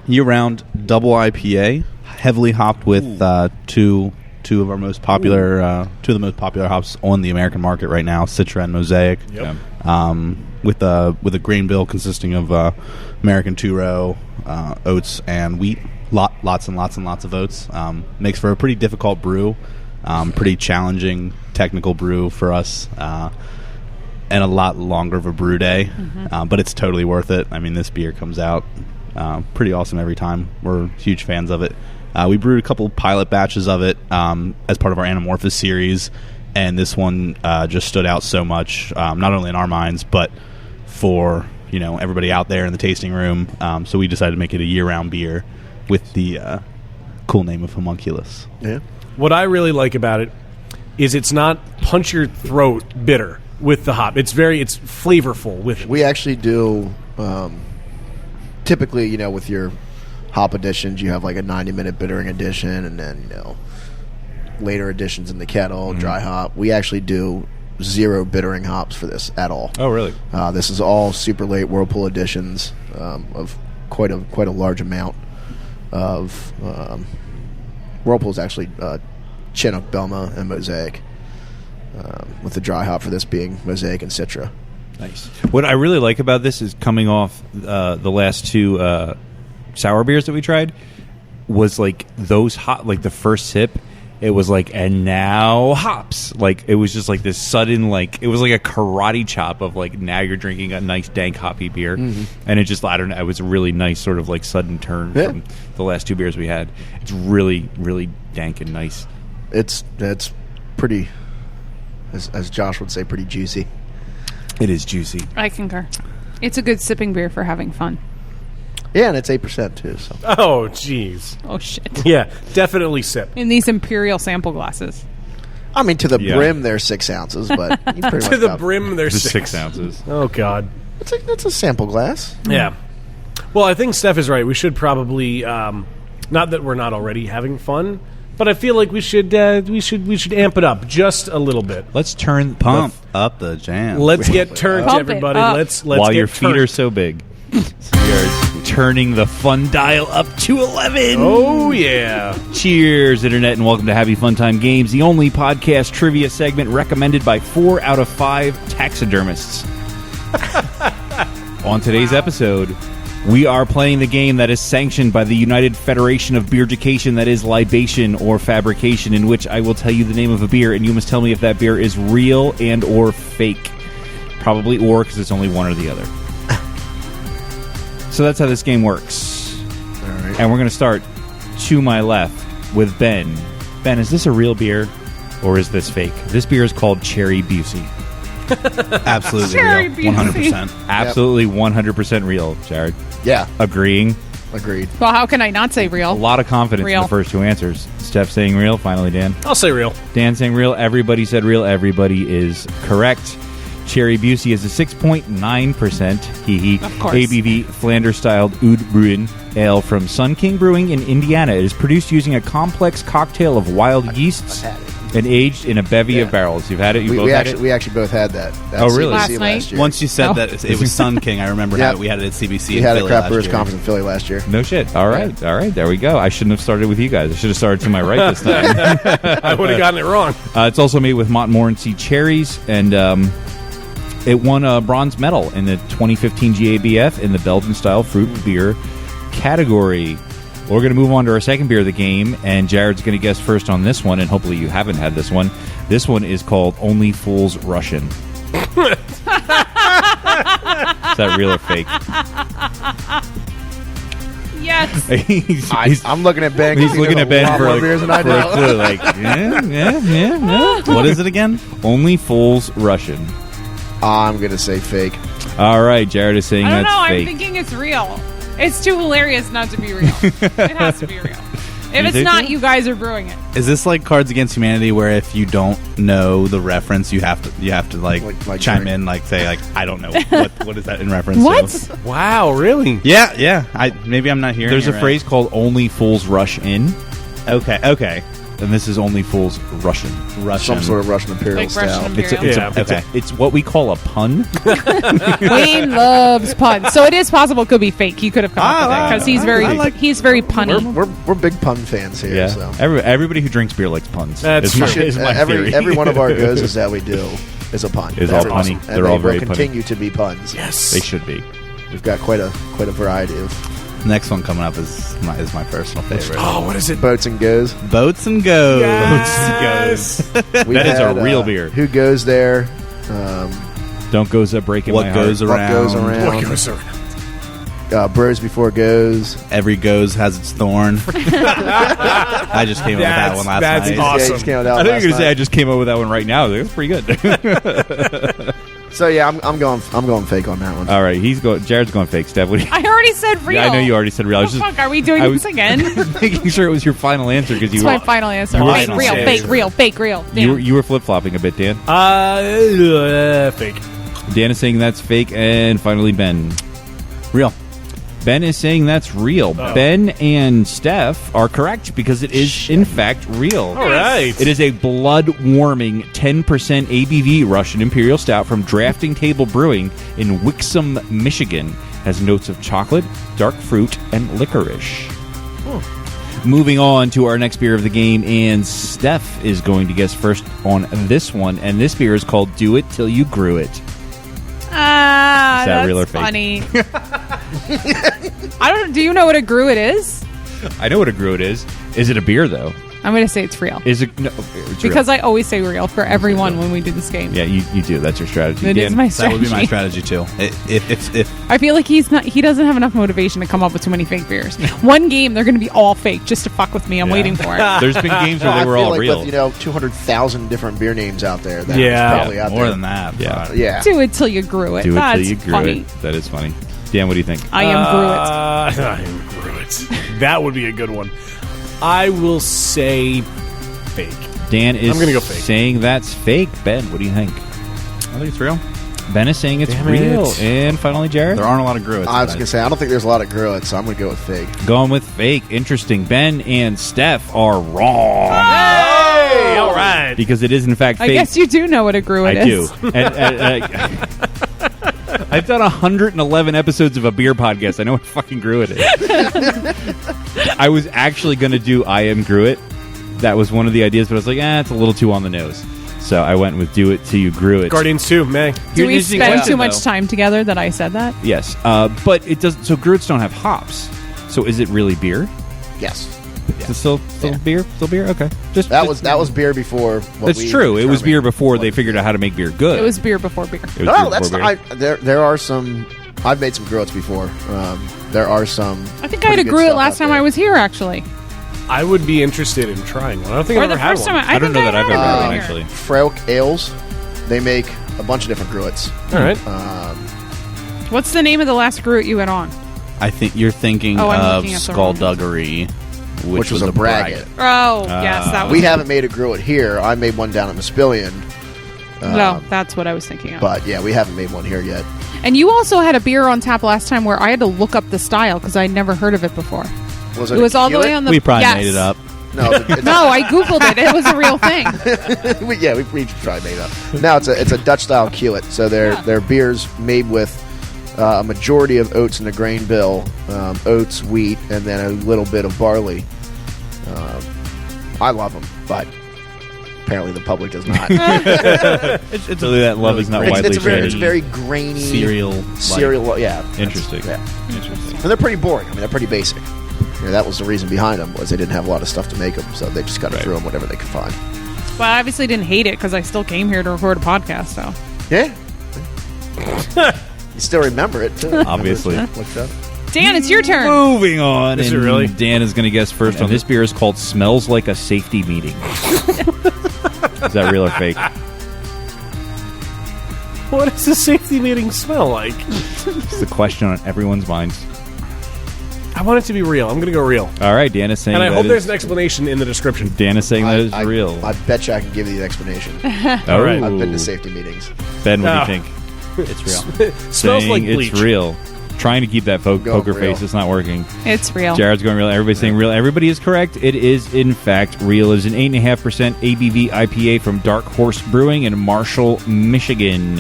G: year-round double IPA, heavily hopped with two of our most popular, two of the most popular hops on the American market right now, Citra and Mosaic.
B: Yep.
G: With a grain bill consisting of American two-row, oats, and wheat. Lots and lots and lots of oats. Makes for a pretty difficult brew, pretty challenging technical brew for us, and a lot longer of a brew day. But it's totally worth it. I mean, this beer comes out pretty awesome every time. We're huge fans of it. We brewed a couple pilot batches of it as part of our Anamorphous series, and this one just stood out so much, not only in our minds, but for everybody out there in the tasting room. So we decided to make it a year-round beer with the cool name of homunculus.
C: Yeah.
B: What I really like about it is it's not punch your throat bitter with the hop. It's flavorful with it.
C: We actually do, typically, with your hop editions, you have like a 90-minute bittering edition, and then, later editions in the kettle, dry hop. We actually do 0 bittering hops for this at all.
F: Oh, really?
C: This is all super late Whirlpool editions of quite a large amount of Whirlpool's actually Chinook, Belma, and Mosaic, with the dry hop for this being Mosaic and Citra.
F: Nice. What I really like about this is coming off the last two sour beers that we tried was like those hot, like the first sip, it was like, and now hops. Like it was just like this sudden, like it was like a karate chop of like, now you're drinking a nice dank hoppy beer, and it just, I don't know, it was a really nice sort of like sudden turn from the last two beers we had. It's really, really dank and nice.
C: It's pretty, as Josh would say, pretty juicy.
F: It is juicy.
E: I concur. It's a good sipping beer for having fun.
C: Yeah, and it's 8% too. So
B: Oh, jeez.
E: Oh, shit.
B: Yeah, definitely sip.
E: In these imperial sample glasses.
C: I mean, to the
F: Yeah.
C: brim, they're 6 ounces, but you pretty
B: To
C: much
B: the
C: got-
B: brim, there's
F: Just
B: 6
F: ounces.
B: Oh, God.
C: It's a sample glass.
B: Yeah. Well, I think Steph is right. We should probably, not that we're not already having fun, but I feel like we should amp it up just a little bit.
F: Let's turn
G: Pump up the jam.
B: Let's get turned,
E: Pump it
B: everybody.
E: up.
B: Let's
F: while
B: get
F: your feet
B: turned.
F: are so big. We are turning the fun dial up to 11.
B: Oh, yeah.
F: Cheers, Internet, and welcome to Happy Fun Time Games, the only podcast trivia segment recommended by 4 out of 5 taxidermists. On today's episode, we are playing the game that is sanctioned by the United Federation of Beerducation, that is libation or fabrication, in which I will tell you the name of a beer, and you must tell me if that beer is real and or fake. Probably or, because it's only one or the other. So that's how this game works.
C: All right.
F: And we're going to start to my left with Ben. Ben, is this a real beer or is this fake? This beer is called Cherry Busey.
G: Absolutely
E: Cherry
G: real.
E: Busey.
G: 100%.
F: Absolutely 100% real, Jared.
C: Yeah,
F: Agreeing.
C: agreed.
E: Well, how can I not say
F: A
E: real?
F: lot of confidence in
E: Real.
F: the first two answers. Steph saying real. Finally, Dan.
B: I'll say real.
F: Dan saying real. Everybody said real. Everybody is correct. Cherry Busey is a 6.9% hee
E: Of course.
F: ABV Flanders-styled Oud Bruin ale from Sun King Brewing in Indiana. It is produced using a complex cocktail of wild yeasts, And aged in a bevy of barrels. You've had it? You both had it?
C: We actually both had that.
F: Oh, really?
E: Last
C: CBC
E: night?
C: year.
G: Once you said that it was Sun King, I remember how we had it at CBC.
C: We
G: in
C: had a
G: Philly
C: Craft
G: last
C: Brewers
G: year.
C: Conference in Philly last year.
F: No shit. All right. All right. There we go. I shouldn't have started with you guys. I should have started to my right this time.
B: I would have gotten it wrong.
F: It's also made with Montmorency cherries, and it won a bronze medal in the 2015 GABF in the Belgian-style fruit beer category. We're going to move on to our second beer of the game, and Jared's going to guess first on this one, and hopefully you haven't had this one. This one is called Only Fools Russian. Is that real or fake?
E: Yes.
C: I'm looking at Ben.
F: He's looking at Ben for
C: more beers than I
F: for a
C: know.
F: clue. Like, yeah.
G: What is it again?
F: Only Fools Russian.
C: I'm gonna say fake.
F: All right, Jared is saying
E: I don't
F: that's
E: know.
F: fake.
E: I'm thinking it's real. It's too hilarious not to be real. It has to be real. If it's
F: think
E: not,
F: so?
E: you guys are brewing it.
G: Is this like Cards Against Humanity, where if you don't know the reference, you have to
C: Like
G: chime
C: drink.
G: in, like say like I don't know what is that in reference
E: What?
G: to?
B: Wow, really?
G: Yeah. Maybe I'm not hearing.
F: There's
G: it
F: a
G: right.
F: phrase called Only Fools Rush In,
G: Okay.
F: and this is Only Fools Russian.
G: Russian.
C: Some sort of Russian Imperial
E: Like Russian
C: style.
F: It's
E: Imperial.
B: Yeah.
F: it's what we call a pun.
E: Wayne loves puns, so it is possible it could be fake. He could have come up with it because he's very punny.
C: We're big pun fans here.
F: Yeah,
C: So.
F: everybody who drinks beer likes puns.
B: That's
F: is my,
B: true.
F: is my theory.
C: Every one of our goes that we do is a pun.
F: Is all
C: Every
F: punny.
C: one.
F: They're
C: And
F: all
C: they
F: very
C: will
F: punny.
C: continue to be puns.
B: Yes.
F: They should be.
C: We've got quite a variety of
G: Next one coming up is my personal favorite.
B: Oh, what is it?
C: boats and goes.
G: Boats and Goes.
B: Yes.
C: We
F: That is a
C: had,
F: real beer.
C: Who goes there?
F: Don't goes a break in
G: What
F: my
G: goes
F: heart.
G: around?
C: What goes around?
B: What goes around?
C: Bros before goes.
G: Every goes has its thorn. I just came up with that one last
B: That's
G: night.
B: awesome.
C: Yeah, he just came out
F: I think you're
C: last
F: going to say I
C: night.
F: just came up with that one right now. That's pretty good.
C: So yeah, I'm going fake on that one.
F: All right, Jared's going fake. Steph, what do you?
E: I already said real.
F: Yeah, I know you already said real. I was
E: What the
F: just
E: fuck? Are we doing
F: I
E: this again?
F: making sure it was your final answer because you
E: It's
F: were
E: my final answer.
F: You were-
E: Fake, real,
B: Final
E: fake,
B: answer.
E: real, fake, real.
F: you were,
E: Damn.
F: you were flip flopping a bit, Dan.
B: Fake.
F: Dan is saying that's fake, and finally Ben.
G: Real.
F: Ben is saying that's real. Ben and Steph are correct because it is in fact real.
B: All right.
F: It is a blood-warming 10% ABV Russian Imperial Stout from Drafting Table Brewing in Wixom, Michigan. Has notes of chocolate, dark fruit, and licorice. Moving on to our next beer of the game, and Steph is going to guess first on this one, and this beer is called Do It Till You Grew It.
E: Ah,
F: Is that
E: that's
F: real or fake?
E: funny. I don't. Do you know what a gruit is?
F: I know what a gruit is. Is it a beer, though?
E: I'm going to say it's real
F: Is it? No, it's
E: because
F: real.
E: I always say real for everyone when we do this game.
F: Yeah, you do. That's your strategy.
E: It is
F: Dan?
E: my
G: That
E: strategy.
G: would be my strategy too. If
E: I feel like he doesn't have enough motivation to come up with too many fake beers. One game they're going to be all fake just to fuck with me. I'm waiting for it.
F: There's been games where
C: I
F: they were
C: feel
F: all
C: like
F: real.
C: with 200,000 different beer names out there. That
B: Yeah.
C: is probably out
G: more
C: there.
G: than that.
F: Yeah.
G: but-
C: Yeah.
E: Do it till you grew it.
F: Do it
E: That's
F: till you grew
E: funny.
F: it. That is funny. Dan, what do you think?
E: I am gruit.
B: I am Gruit. That would be a good one. I will say fake.
F: Dan is
B: I'm gonna go fake.
F: saying that's fake. Ben, what do you think?
G: I think it's real.
F: Ben is saying it's
B: Damn
F: real.
B: it.
F: And finally, Jared?
G: There aren't a lot of Gruits.
C: I was going to say, I don't think there's a lot of Gruits, so I'm going to go with fake.
F: Going with fake. Interesting. Ben and Steph are wrong.
B: Hey, all right.
F: Because it is, in fact,
E: I
F: fake.
E: guess you do know what a gruit
F: I do.
E: is.
F: I've done 111 episodes of a beer podcast. I know what fucking Gruit is. I was actually going to do I Am Gruit. That was one of the ideas, but I was like, it's a little too on the nose. So I went with Do It Till You Grew It.
B: Guardians 2, May.
E: Do
F: Here's an
E: we
F: interesting
E: spend
F: question,
E: too much
F: though.
E: time together that I said that?
F: Yes. But it does. So Gruits don't have hops. So is it really beer?
C: Yes.
F: Is it still beer? Still beer? Okay. Just
C: That was beer before.
F: That's true. It was beer before they figured out how to make beer good.
E: It was beer before beer.
F: It was
C: No,
F: beer
C: that's
F: before
C: not,
F: beer.
C: there are some. I've made some Gruits before. There are some.
E: I think I had a
C: pretty good
E: gruit
C: stuff
E: last
C: out
E: time
C: there.
E: I was here, actually.
B: I would be interested in trying one. I don't think
E: Or
B: I've
E: the
B: ever had
E: first
B: one.
E: time.
F: I don't know that I've ever had one,
E: here.
F: actually.
C: Frauk Ales. They make a bunch of different Gruits.
B: All right.
E: What's the name of the last gruit you had on?
G: I think you're thinking
E: Oh, I'm
G: of
E: looking at the wrong
G: Skullduggery,
C: Which was a braggot.
E: Oh, yes, that was.
C: We haven't made a Gruit here. I made one down at Maspillion.
E: No, that's what I was thinking of.
C: But yeah, we haven't made one here yet.
E: And you also had a beer on tap last time where I had to look up the style because I'd never heard of it before.
C: Was
E: It was all the way on the.
G: We probably
E: yes.
G: made it up.
C: No,
E: No, I Googled it. It was a real thing.
C: we tried made it up. Now it's a Dutch style Kewitt. So they're beers made with a majority of oats in the grain bill, oats, wheat, and then a little bit of barley. I love them, but apparently the public does not.
F: It's really that love is not widely shared.
C: It's very grainy
G: cereal.
C: Yeah,
F: Interesting.
C: Interesting. And they're pretty boring. I mean, they're pretty basic. That was the reason behind them, was they didn't have a lot of stuff to make them, so they just kind of threw them whatever they could find.
E: Well, I obviously didn't hate it because I still came here to record a podcast. So
C: Yeah. You still remember it, too.
F: Obviously.
C: Looked up.
E: Dan, it's your turn.
F: Moving on.
B: Is it
F: and
B: really?
F: Dan is going to guess first on this beer is called Smells Like a Safety Meeting. Is that real or fake?
B: What does a safety meeting smell like?
F: It's the question on everyone's minds.
B: I want it to be real. I'm going to go real.
F: All right, Dan is saying
B: And I
F: that
B: hope
F: is-
B: there's an explanation in the description.
F: Dan is saying that is
C: I
F: real.
C: I bet you I can give you the explanation.
F: All right.
C: I've been to safety meetings.
F: Ben, what do
B: Oh.
F: you think?
G: It's real.
B: Smells
F: Saying
B: like bleach.
F: it's real. Trying to keep that poker
C: real.
F: face. It's not working.
E: It's real.
F: Jared's going real. Everybody's saying real. Everybody is correct. It is, in fact, real. It is an 8.5% ABV IPA from Dark Horse Brewing in Marshall, Michigan.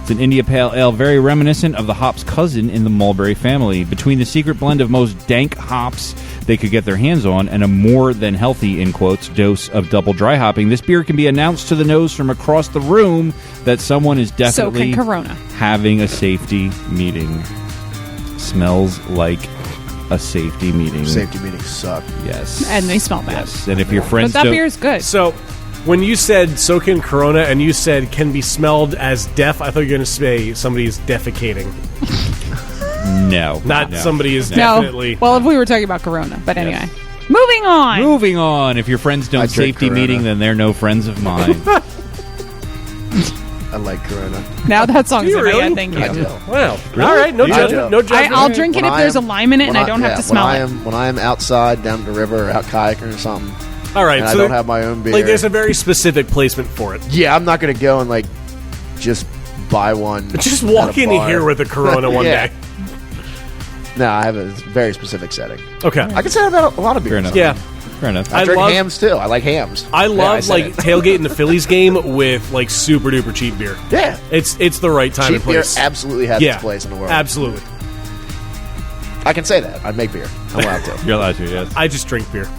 F: It's an India Pale Ale, very reminiscent of the hop's cousin in the mulberry family. Between the secret blend of most dank hops they could get their hands on and a more than healthy, in quotes, dose of double dry hopping, this beer can be announced to the nose from across the room that someone is
E: So
F: definitely
E: can Corona.
F: having a safety meeting. Smells like a safety meeting.
C: Safety meetings suck.
F: Yes.
E: And they smell bad.
F: Yes. And if your
E: But
F: friends
E: that
F: don't...
E: beer is good.
B: So, when you said soak in Corona and you said can be smelled as deaf, I thought you were going to say somebody is defecating.
F: No.
B: Not
F: no.
B: somebody is
E: No.
B: definitely.
E: Well, if we were talking about Corona. But anyway. Moving on.
F: Moving on. If your friends
C: I
F: don't
C: drink
F: safety
C: Corona.
F: meeting, then they're no friends of mine.
C: I like Corona.
E: Now that song's
B: Do you
E: in my
B: really?
E: head. Thank you.
C: I do.
B: Wow. All right. No
C: I
B: judgment.
C: do.
B: No judgment.
E: I'll drink it
C: When
E: if
C: I
E: there's a
C: am-
E: lime in it and
C: when
E: I don't have to
C: when
E: smell
C: I
E: it.
C: am, when I am outside down the river or out kayaking or something,
B: All right.
C: and
B: so
C: I don't
B: there-
C: have my own beer.
B: Like, there's a very specific placement for it.
C: Yeah, I'm not going to go and like just buy one.
B: Just
C: at
B: walk
C: a
B: in
C: bar.
B: here with a Corona one
C: Yeah.
B: day.
C: No, I have a very specific setting.
B: Okay.
C: I can say that about a lot of beers.
F: Fair enough.
B: Yeah.
F: Fair enough.
C: I
B: I
C: drink
B: love-
C: hams too. I like hams.
B: I
C: Yeah,
B: love
C: said
B: like
C: it.
B: tailgating the Phillies game with like super duper cheap beer.
C: Yeah,
B: It's the right time
C: cheap
B: and
C: beer
B: place.
C: absolutely has
B: Yeah.
C: its place in the world.
B: Absolutely.
C: I can say that. I make beer. I'm allowed to.
F: You're allowed to, yes.
B: I just drink beer.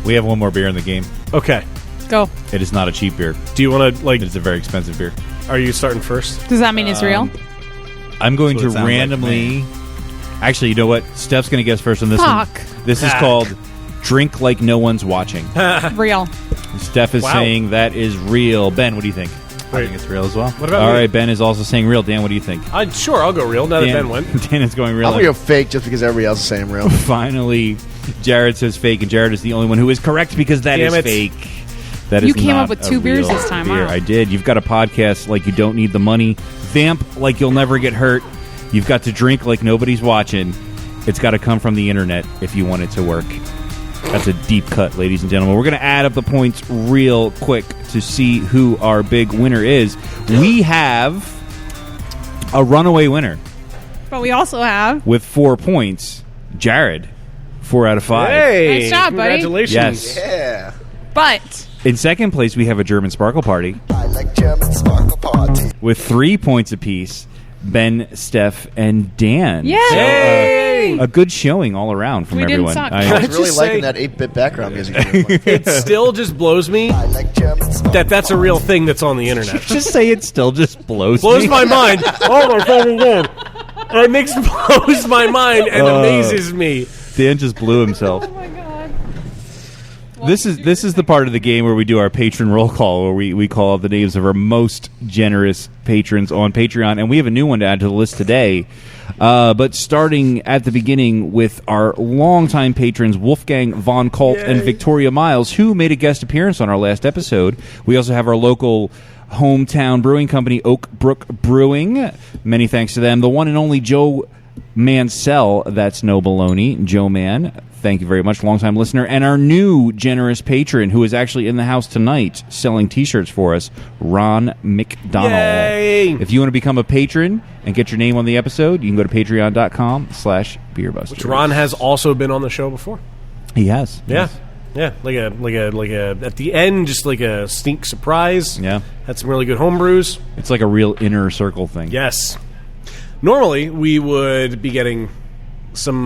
F: We have one more beer in the game.
B: Okay.
E: Go.
F: It is not a cheap beer.
B: Do you want to like?
F: It is a very expensive beer.
B: Are you starting first?
E: Does that mean it's real?
F: I'm going
G: That's what
F: to
G: it sounds like to
F: randomly... Actually, you know what? Steph's going to guess first on this one.
E: Fuck.
F: This is
B: Fuck.
F: called Drink Like No One's Watching.
E: Real.
F: Steph is
B: Wow.
F: saying that is real. Ben, what do you think?
G: I think it's real as well.
B: What about
F: All
B: me?
F: right, Ben is also saying real. Dan, what do you think?
B: Sure, I'll go real. Now that Ben went.
F: Dan is going real.
C: I'm going to go fake just because everybody else is saying real.
F: Finally, Jared says fake, and Jared is the only one who is correct because that is
B: Damn it.
F: fake. That is
E: You came
F: not
E: up with
F: a
E: 2 beers
F: real
E: this time,
F: beer.
E: wow.
F: I did. You've got a podcast like you don't need the money, vamp like you'll never get hurt. You've got to drink like nobody's watching. It's got to come from the internet if you want it to work. That's a deep cut, ladies and gentlemen. We're going to add up the points real quick to see who our big winner is. We have a runaway winner
E: But we also have.
F: with 4 points. Jared, 4 out of 5.
B: Hey,
E: Nice job, buddy.
B: congratulations.
F: Yes.
C: Yeah.
E: But.
F: In second place, we have a German Sparkle Party
H: I like German sparkle party.
F: with 3 points apiece. Ben, Steph, and Dan.
E: Yay!
F: So, a good showing all around from
E: We didn't
F: everyone.
E: suck.
C: I
B: Can I
C: was really
B: just
C: liking
B: say-
C: that 8-bit background music. you were playing.
B: It still just blows me
H: I like German sparkle
B: that's a real thing that's on the internet.
F: just say it still just blows
B: Blows
F: me.
B: my mind. Oh my fucking god! It makes blows my mind and amazes me.
F: Dan just blew himself.
E: Oh my god.
F: This is the part of the game where we do our patron roll call, where we call the names of our most generous patrons on Patreon, and we have a new one to add to the list today. But starting at the beginning with our longtime patrons, Wolfgang Von Colt and Victoria Miles, who made a guest appearance on our last episode. We also have our local hometown brewing company, Oak Brook Brewing. Many thanks to them. The one and only Joe Mansell, that's no baloney, Joe Man. Thank you very much, longtime listener. And our new generous patron, who is actually in the house tonight selling T-shirts for us, Ron McDonald.
B: Yay!
F: If you want to become a patron and get your name on the episode, you can go to patreon.com/beerbusters.
B: Which Ron has also been on the show before.
F: He has.
B: Yeah. Yeah, like a at the end, just like a sneak surprise.
F: Yeah.
B: Had some really good homebrews.
F: It's like a real inner circle thing.
B: Yes. Normally, we would be getting some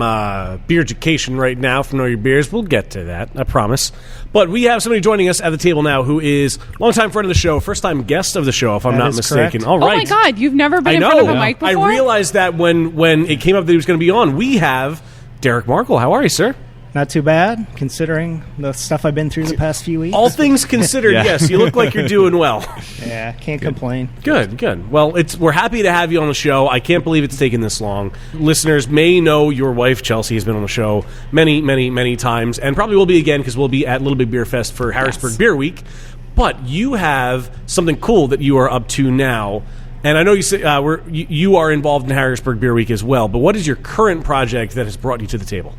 B: beer education right now from Know Your Beers. We'll get to that, I promise. But we have somebody joining us at the table now who is longtime friend of the show, first-time guest of the show, if I'm not mistaken.
I: Correct.
B: All right.
E: Oh my God, you've never been in front of a mic before?
B: I realized that when it came up that he was going to be on. We have Derek Markle. How are you, sir?
I: Not too bad, considering the stuff I've been through the past few weeks.
B: All things considered, yes. You look like you're doing well.
I: Yeah, can't complain.
B: Good. Well, we're happy to have you on the show. I can't believe it's taken this long. Listeners may know your wife, Chelsea, has been on the show many, many, many times, and probably will be again because we'll be at Little Big Beer Fest for Harrisburg Beer Week. But you have something cool that you are up to now. And I know you say, you are involved in Harrisburg Beer Week as well, but what is your current project that has brought you to the table?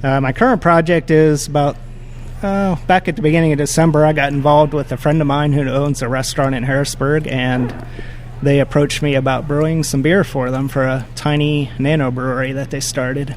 I: My current project is about back at the beginning of December, I got involved with a friend of mine who owns a restaurant in Harrisburg, and they approached me about brewing some beer for them for a tiny nano brewery that they started.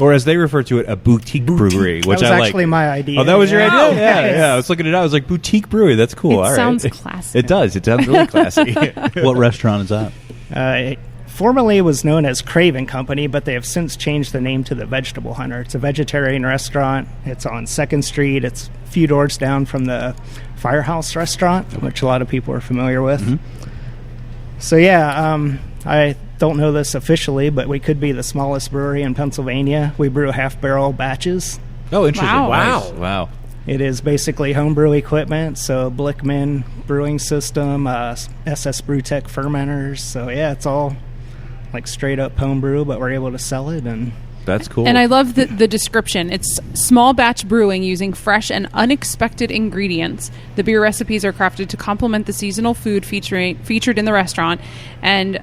F: Or as they refer to it, a boutique brewery, which
I: that was
F: I like.
I: actually my idea.
F: Oh, that was your idea?
I: Oh,
F: Yeah. I was looking at it. I was like, boutique brewery. That's cool.
E: It
F: All right.
E: sounds classy.
F: It does. It sounds really classy.
G: What restaurant is that?
I: It formerly was known as Craven Company, but they have since changed the name to the Vegetable Hunter. It's a vegetarian restaurant. It's on 2nd Street. It's a few doors down from the Firehouse restaurant, which a lot of people are familiar with. Mm-hmm. So, I don't know this officially, but we could be the smallest brewery in Pennsylvania. We brew half-barrel batches.
F: Oh, interesting.
B: Wow.
I: It is basically homebrew equipment, so Blickman brewing system, SS Brewtech fermenters. So, it's all like straight-up homebrew, but we're able to sell it. And
F: that's cool.
E: And I love the description. It's small batch brewing using fresh and unexpected ingredients. The beer recipes are crafted to complement the seasonal food featured in the restaurant, and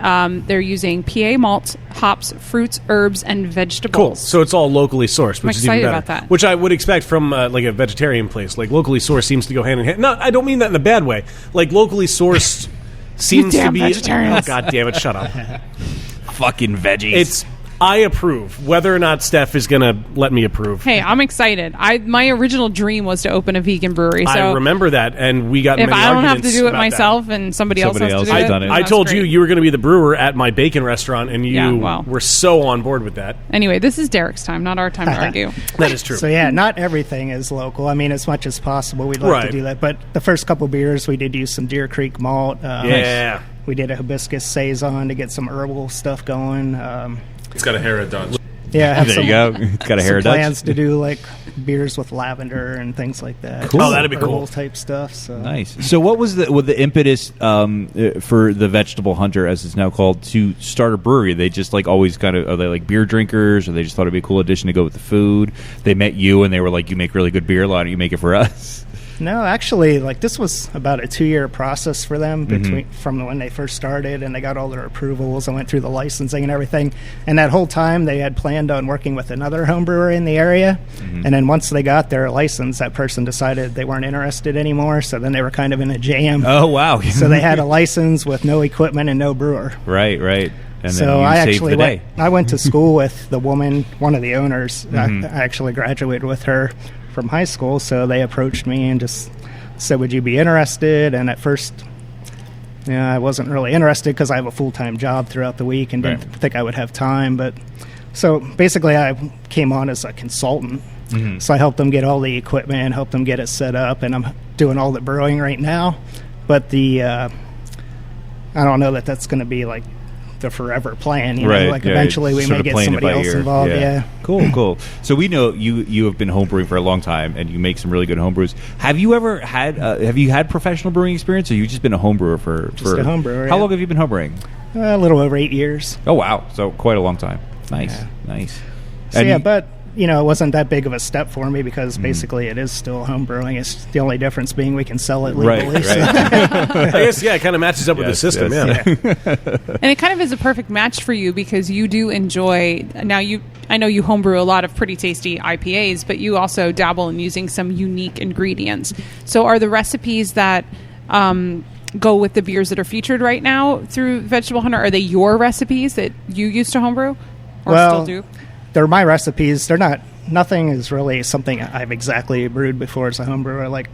E: they're using PA malt, hops, fruits, herbs, and vegetables.
B: Cool. So it's all locally sourced, which is even
E: excited
B: better.
E: about that.
B: Which I would expect from like a vegetarian place. Like locally sourced seems to go hand in hand. No, I don't mean that in a bad way. Like locally sourced seems to be.
E: Vegetarians.
B: Oh, God damn it! Shut up.
F: Fucking veggies.
B: I approve. Whether or not Steph is going to let me approve.
E: Hey, I'm excited. My original dream was to open a vegan brewery. So
B: I remember that, and we got
E: if
B: many
E: I don't have
B: arguments
E: to do it
B: about
E: myself
B: that.
E: and somebody else has to do
F: has
E: it,
F: done it.
B: I
E: that's
B: told
E: great.
B: you were going to be the brewer at my bacon restaurant, and you were so on board with that.
E: Anyway, this is Derek's time, not our time to argue.
B: That is true.
I: So, not everything is local. I mean, as much as possible, we'd like to do that. But the first couple beers, we did use some Deer Creek malt. We did a hibiscus saison to get some herbal stuff going.
J: It's got a hair of Dutch.
I: Yeah, I have
F: there you go. It's got a hair of Dutch.
I: plans to do like beers with lavender and things like that.
F: Cool.
B: Oh, that'd be cool.
I: Herbal type stuff. So.
F: Nice. So, what was the impetus for the Vegetable Hunter, as it's now called, to start a brewery? They just like always kind of are they like beer drinkers, or they just thought it'd be a cool addition to go with the food? They met you and they were like, "You make really good beer. Why don't you make it for us?"
I: No, actually, like this was about a 2-year process for them from when they first started, and they got all their approvals and went through the licensing and everything. And that whole time, they had planned on working with another home brewer in the area. And then once they got their license, that person decided they weren't interested anymore. So then they were kind of in a jam.
F: Oh wow!
I: So they had a license with no equipment and no brewer.
F: Right. And
I: so
F: then you
I: I
F: saved
I: actually
F: the day.
I: went to school with the woman, one of the owners. I actually graduated with her from high school, so they approached me and just said, would you be interested? And at first, I wasn't really interested because I have a full-time job throughout the week and didn't think I would have time. But so basically I came on as a consultant. So I helped them get all the equipment, helped them get it set up, and I'm doing all the brewing right now. But I don't know that that's going to be like the forever plan, you know, like eventually we may get somebody else involved.
F: Cool. So we know you have been homebrewing for a long time, and you make some really good homebrews. Have you ever had professional brewing experience, or you just been a homebrewer for
I: just a homebrewer?
F: How long have you been homebrewing?
I: A little over 8 years.
F: Oh wow, so quite a long time. Nice.
I: So but it wasn't that big of a step for me because basically it is still home brewing. It's the only difference being we can sell it legally.
F: Right.
B: I guess, it kind of matches up with the system,
E: And it kind of is a perfect match for you because you do enjoy, I know you homebrew a lot of pretty tasty IPAs, but you also dabble in using some unique ingredients. So are the recipes that go with the beers that are featured right now through Vegetable Hunter, are they your recipes that you used to homebrew or still do?
I: they're my recipes. They're not. Nothing is really something I've exactly brewed before as a home brewer. Like,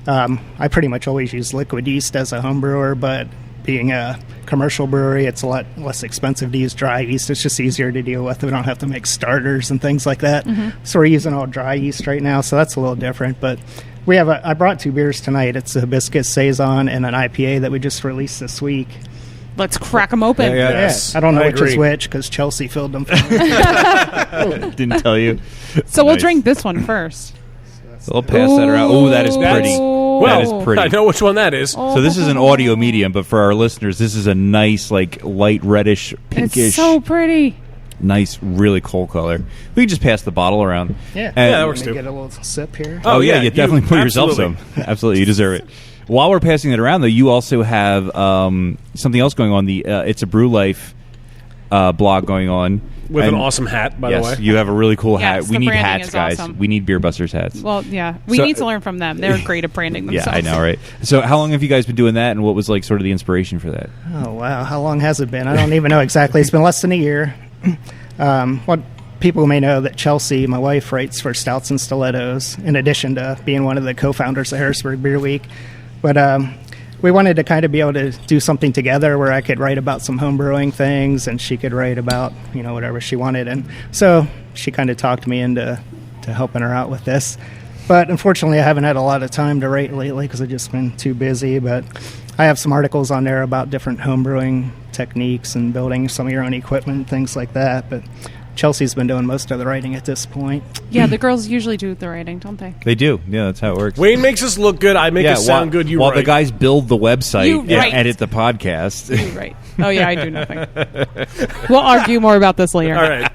I: I pretty much always use liquid yeast as a home brewer, but being a commercial brewery, it's a lot less expensive to use dry yeast. It's just easier to deal with. We don't have to make starters and things like that. So we're using all dry yeast right now, so that's a little different. But we have I brought 2 beers tonight. It's a hibiscus saison and an IPA that we just released this week.
E: Let's crack them open.
I: I don't know which is which because Chelsea filled them for me.
F: Didn't tell you.
E: So we'll drink this one first.
F: So we'll pass that around. Oh, that is pretty.
B: Well,
F: that is pretty.
B: I know which one that is.
F: So this is an audio medium, but for our listeners, this is a nice, like, light reddish, pinkish.
E: It's so pretty.
F: Nice, really cool color. We can just pass the bottle around.
I: Yeah,
B: that works too.
I: Get a little sip here.
F: Oh yeah, you definitely pour yourself some. Absolutely, you deserve it. While we're passing it around, though, you also have something else going on. The It's a Brew Life blog going on.
B: With an awesome hat, by the way.
F: You have a really cool hat.
E: Yes,
F: We
E: the
F: need
E: branding
F: hats,
E: is
F: guys.
E: awesome.
F: We need Beer Busters hats.
E: Well, yeah. We need to learn from them. They're great at branding themselves.
F: Yeah, I know, right? So how long have you guys been doing that, and what was, like, sort of the inspiration for that?
I: Oh, wow. How long has it been? I don't even know exactly. It's been less than a year. What people may know that Chelsea, my wife, writes for Stouts and Stilettos, in addition to being one of the co-founders of Harrisburg Beer Week. But we wanted to kind of be able to do something together where I could write about some home brewing things and she could write about, whatever she wanted. And so she kind of talked me into helping her out with this. But unfortunately, I haven't had a lot of time to write lately because I've just been too busy. But I have some articles on there about different home brewing techniques and building some of your own equipment, things like that. But Chelsea's been doing most of the writing at this point.
E: Yeah, the girls usually do the writing, don't they?
F: They do. Yeah, that's how it works.
B: Wayne makes us look good. I make us sound good. You
F: while
B: write.
F: the guys build the website
E: You
F: and
E: write.
F: edit the podcast.
E: You right. Oh, yeah, I do nothing. We'll argue more about this later.
B: All right.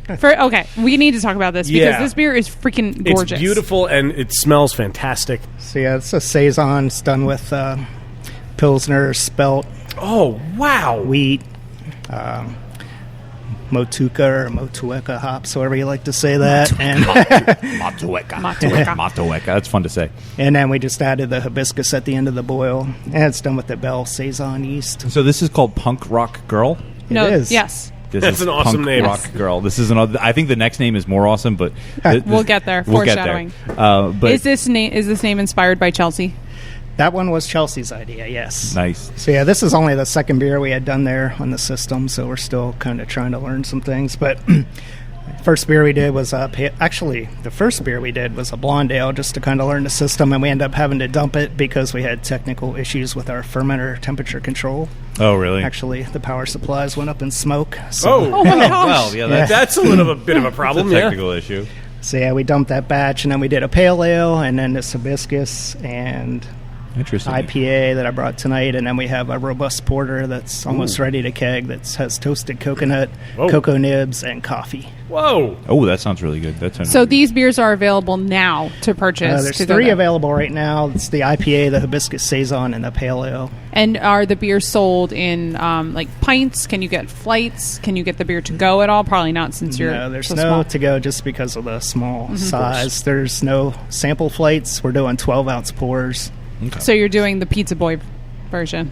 E: Okay, we need to talk about this because
B: Yeah.
E: this beer is freaking gorgeous.
B: It's beautiful and it smells fantastic.
I: So yeah, it's a Saison. It's done with Pilsner, spelt,
B: Oh, wow.
I: wheat, Motueka or Motueka hops, however you like to say that.
F: Motueka. That's fun to say.
I: And then we just added the hibiscus at the end of the boil. And it's done with the Bell Saison yeast.
F: So this is called Punk Rock Girl?
E: No,
I: It is.
E: yes.
F: This
B: That's
F: is
B: an awesome
F: Punk
B: name.
F: Rock Girl. This is another. I think the next name is more awesome, but
E: We'll get there.
F: We'll get there.
E: Foreshadowing.
F: But
E: Is this name inspired by Chelsea?
I: That one was Chelsea's idea, yes.
F: nice.
I: So yeah, this is only the second beer we had done there on the system, so we're still kind of trying to learn some things. But first beer we did was actually the first beer we did was a blonde ale just to kind of learn the system, and we ended up having to dump it because we had technical issues with our fermenter temperature control.
F: Oh, really?
I: Actually, the power supplies went up in smoke. So,
B: Oh,
E: my gosh.
F: Well, yeah,
B: that's a little bit of a problem.
F: a
B: Yeah.
F: technical issue.
I: so yeah, we dumped that batch, and then we did a pale ale, and then this hibiscus and
F: Interesting.
I: IPA that I brought tonight, and then we have a robust porter that's almost ready to keg that has toasted coconut,
B: Whoa.
I: cocoa nibs, and coffee.
B: Whoa.
F: Oh, that sounds really good. That sounds
E: So
F: really good.
E: these beers are available now to purchase.
I: There's
E: to go
I: 3
E: there.
I: available right now. It's the IPA, the hibiscus saison, and the pale ale.
E: And are the beers sold in like pints? Can you get flights? Can you get the beer to go at all? Probably not, since you're
I: No, there's
E: so
I: no
E: small.
I: to go just because of the small size. There's no sample flights. We're doing 12-ounce pours.
E: So you're doing the Pizza Boy version.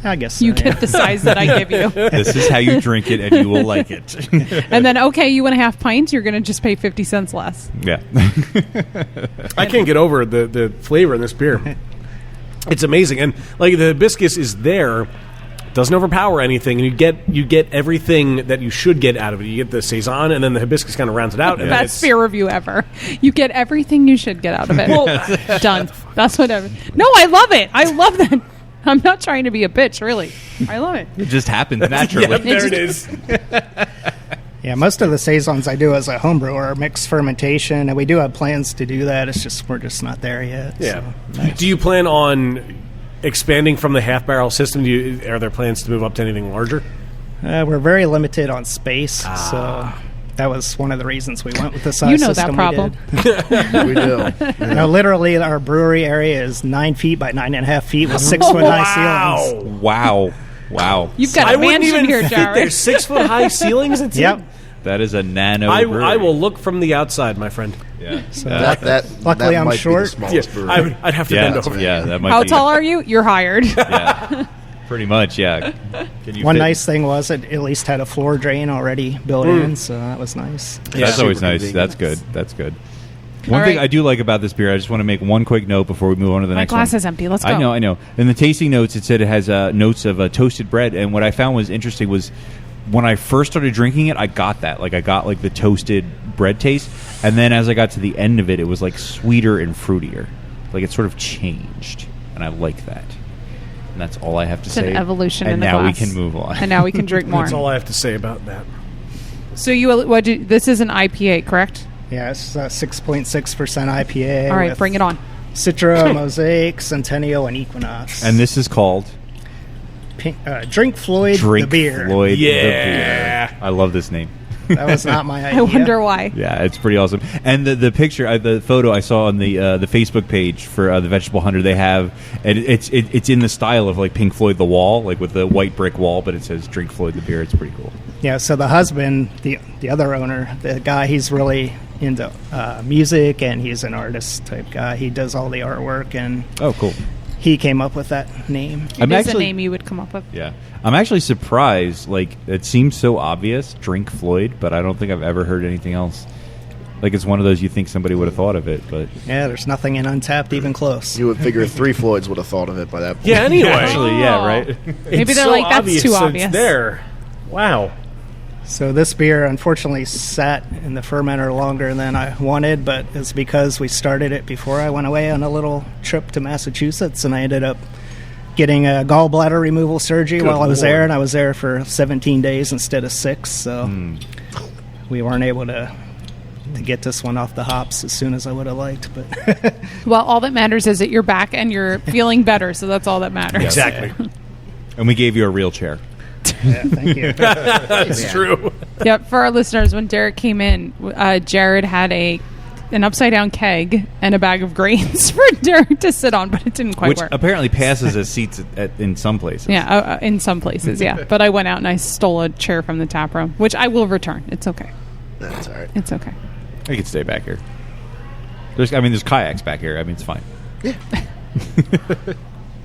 I: I guess so,
E: You
I: yeah.
E: get the size that I give you.
F: This is how you drink it, and you will like it.
E: And then, okay, you want a half pint, you're going to just pay 50 cents less.
F: Yeah.
B: I can't get over the flavor in this beer. It's amazing. And like the hibiscus is there, doesn't overpower anything, and you get everything that you should get out of it. You get the saison, and then the hibiscus kind of rounds it out.
E: The
B: and
E: best beer review ever. You get everything you should get out of it. Done. That's whatever. No, I love it. I love that. I'm not trying to be a bitch, really. I love it.
F: It just happens naturally.
B: Yeah, there it is.
I: Yeah, most of the saisons I do as a home brewer are mixed fermentation, and we do have plans to do that. It's just we're just not there yet.
B: Yeah.
I: So.
B: Do you plan on expanding from the half barrel system? Are there plans to move up to anything larger?
I: We're very limited on space, so that was one of the reasons we went with the size
E: You know that
I: system
E: problem.
C: We do.
I: No, literally, our brewery area is 9 feet by 9.5 feet with 6 foot high ceilings.
F: Wow.
E: You've got
B: I
E: a
B: wouldn't
E: mansion
B: even
E: here,
B: fit
E: Jared.
B: there. 6 foot high ceilings. It's
I: Yep.
F: That is a nano brewery.
B: I will look from the outside, my friend.
F: Yeah.
I: So
C: that
I: luckily,
C: might
I: I'm
C: be the
I: short.
C: smallest brewery.
B: I'd have to bend over.
F: Yeah, that might
E: How
F: be.
E: tall are you? You're hired.
F: Yeah. Pretty much, yeah.
I: One nice thing was it at least had a floor drain already built in, so that was nice.
F: That's always nice. That's good. That's good. One thing I do like about this beer, I just want to make one quick note before we move on to the next one.
E: My glass is empty. Let's go.
F: I know. In the tasting notes, it said it has notes of toasted bread, and what I found was interesting was when I first started drinking it, I got that. Like, I got, like, the toasted bread taste, and then as I got to the end of it, it was, like, sweeter and fruitier. Like, it sort of changed, and I like that. And that's all I have to say.
E: It's an evolution in the
F: glass. And now we
E: glass.
F: can move on.
E: And now we can drink more.
A: That's all I have to say about that.
E: So this is an IPA, correct?
I: Yeah, it's 6.6% IPA.
E: All right,
I: with
E: bring it on.
I: Citra, Mosaic, Centennial, and Equinox.
F: And this is called
I: Drink Floyd the Beer.
F: Floyd the Beer. I love this name.
I: That was not my idea.
E: I wonder why.
F: Yeah, it's pretty awesome. And the picture, the photo I saw on the Facebook page for the Vegetable Hunter, they have, and it's in the style of like Pink Floyd The Wall, like with the white brick wall, but it says Drink Floyd the Beer. It's pretty cool.
I: Yeah, so the husband, the other owner, the guy, he's really into music, and he's an artist type guy. He does all the artwork, and
F: oh, cool.
I: He came up with that name.
E: It is a name you would come up with.
F: Yeah. I'm actually surprised. Like, it seems so obvious, Drink Floyd, but I don't think I've ever heard anything else. Like, it's one of those you think somebody would have thought of it, but...
I: Yeah, there's nothing in Untapped even close.
C: You would figure 3 Floyds would have thought of it by that point.
A: Yeah, anyway.
F: Actually, yeah, right?
E: Maybe
A: It's
E: they're
A: so
E: like, that's too
A: so
E: obvious.
A: It's there. Wow.
I: So this beer, unfortunately, sat in the fermenter longer than I wanted, but it's because we started it before I went away on a little trip to Massachusetts, and I ended up getting a gallbladder removal surgery while I was there, and I was there for 17 days instead of 6, so we weren't able to get this one off the hops as soon as I would have liked. But
E: well, all that matters is that you're back and you're feeling better, so that's all that matters.
A: Exactly.
F: And we gave you a real chair.
I: Yeah, thank you.
A: That's true.
E: Yep. For our listeners, when Derek came in, Jared had an upside down keg and a bag of grains for Derek to sit on, but it didn't quite
F: Which
E: work.
F: apparently passes as seats in some places.
E: Yeah, in some places, yeah. But I went out and I stole a chair from the tap room, which I will return. It's okay.
C: That's all right.
E: It's okay.
F: I could stay back here. There's kayaks back here. I mean, it's fine.
C: Yeah.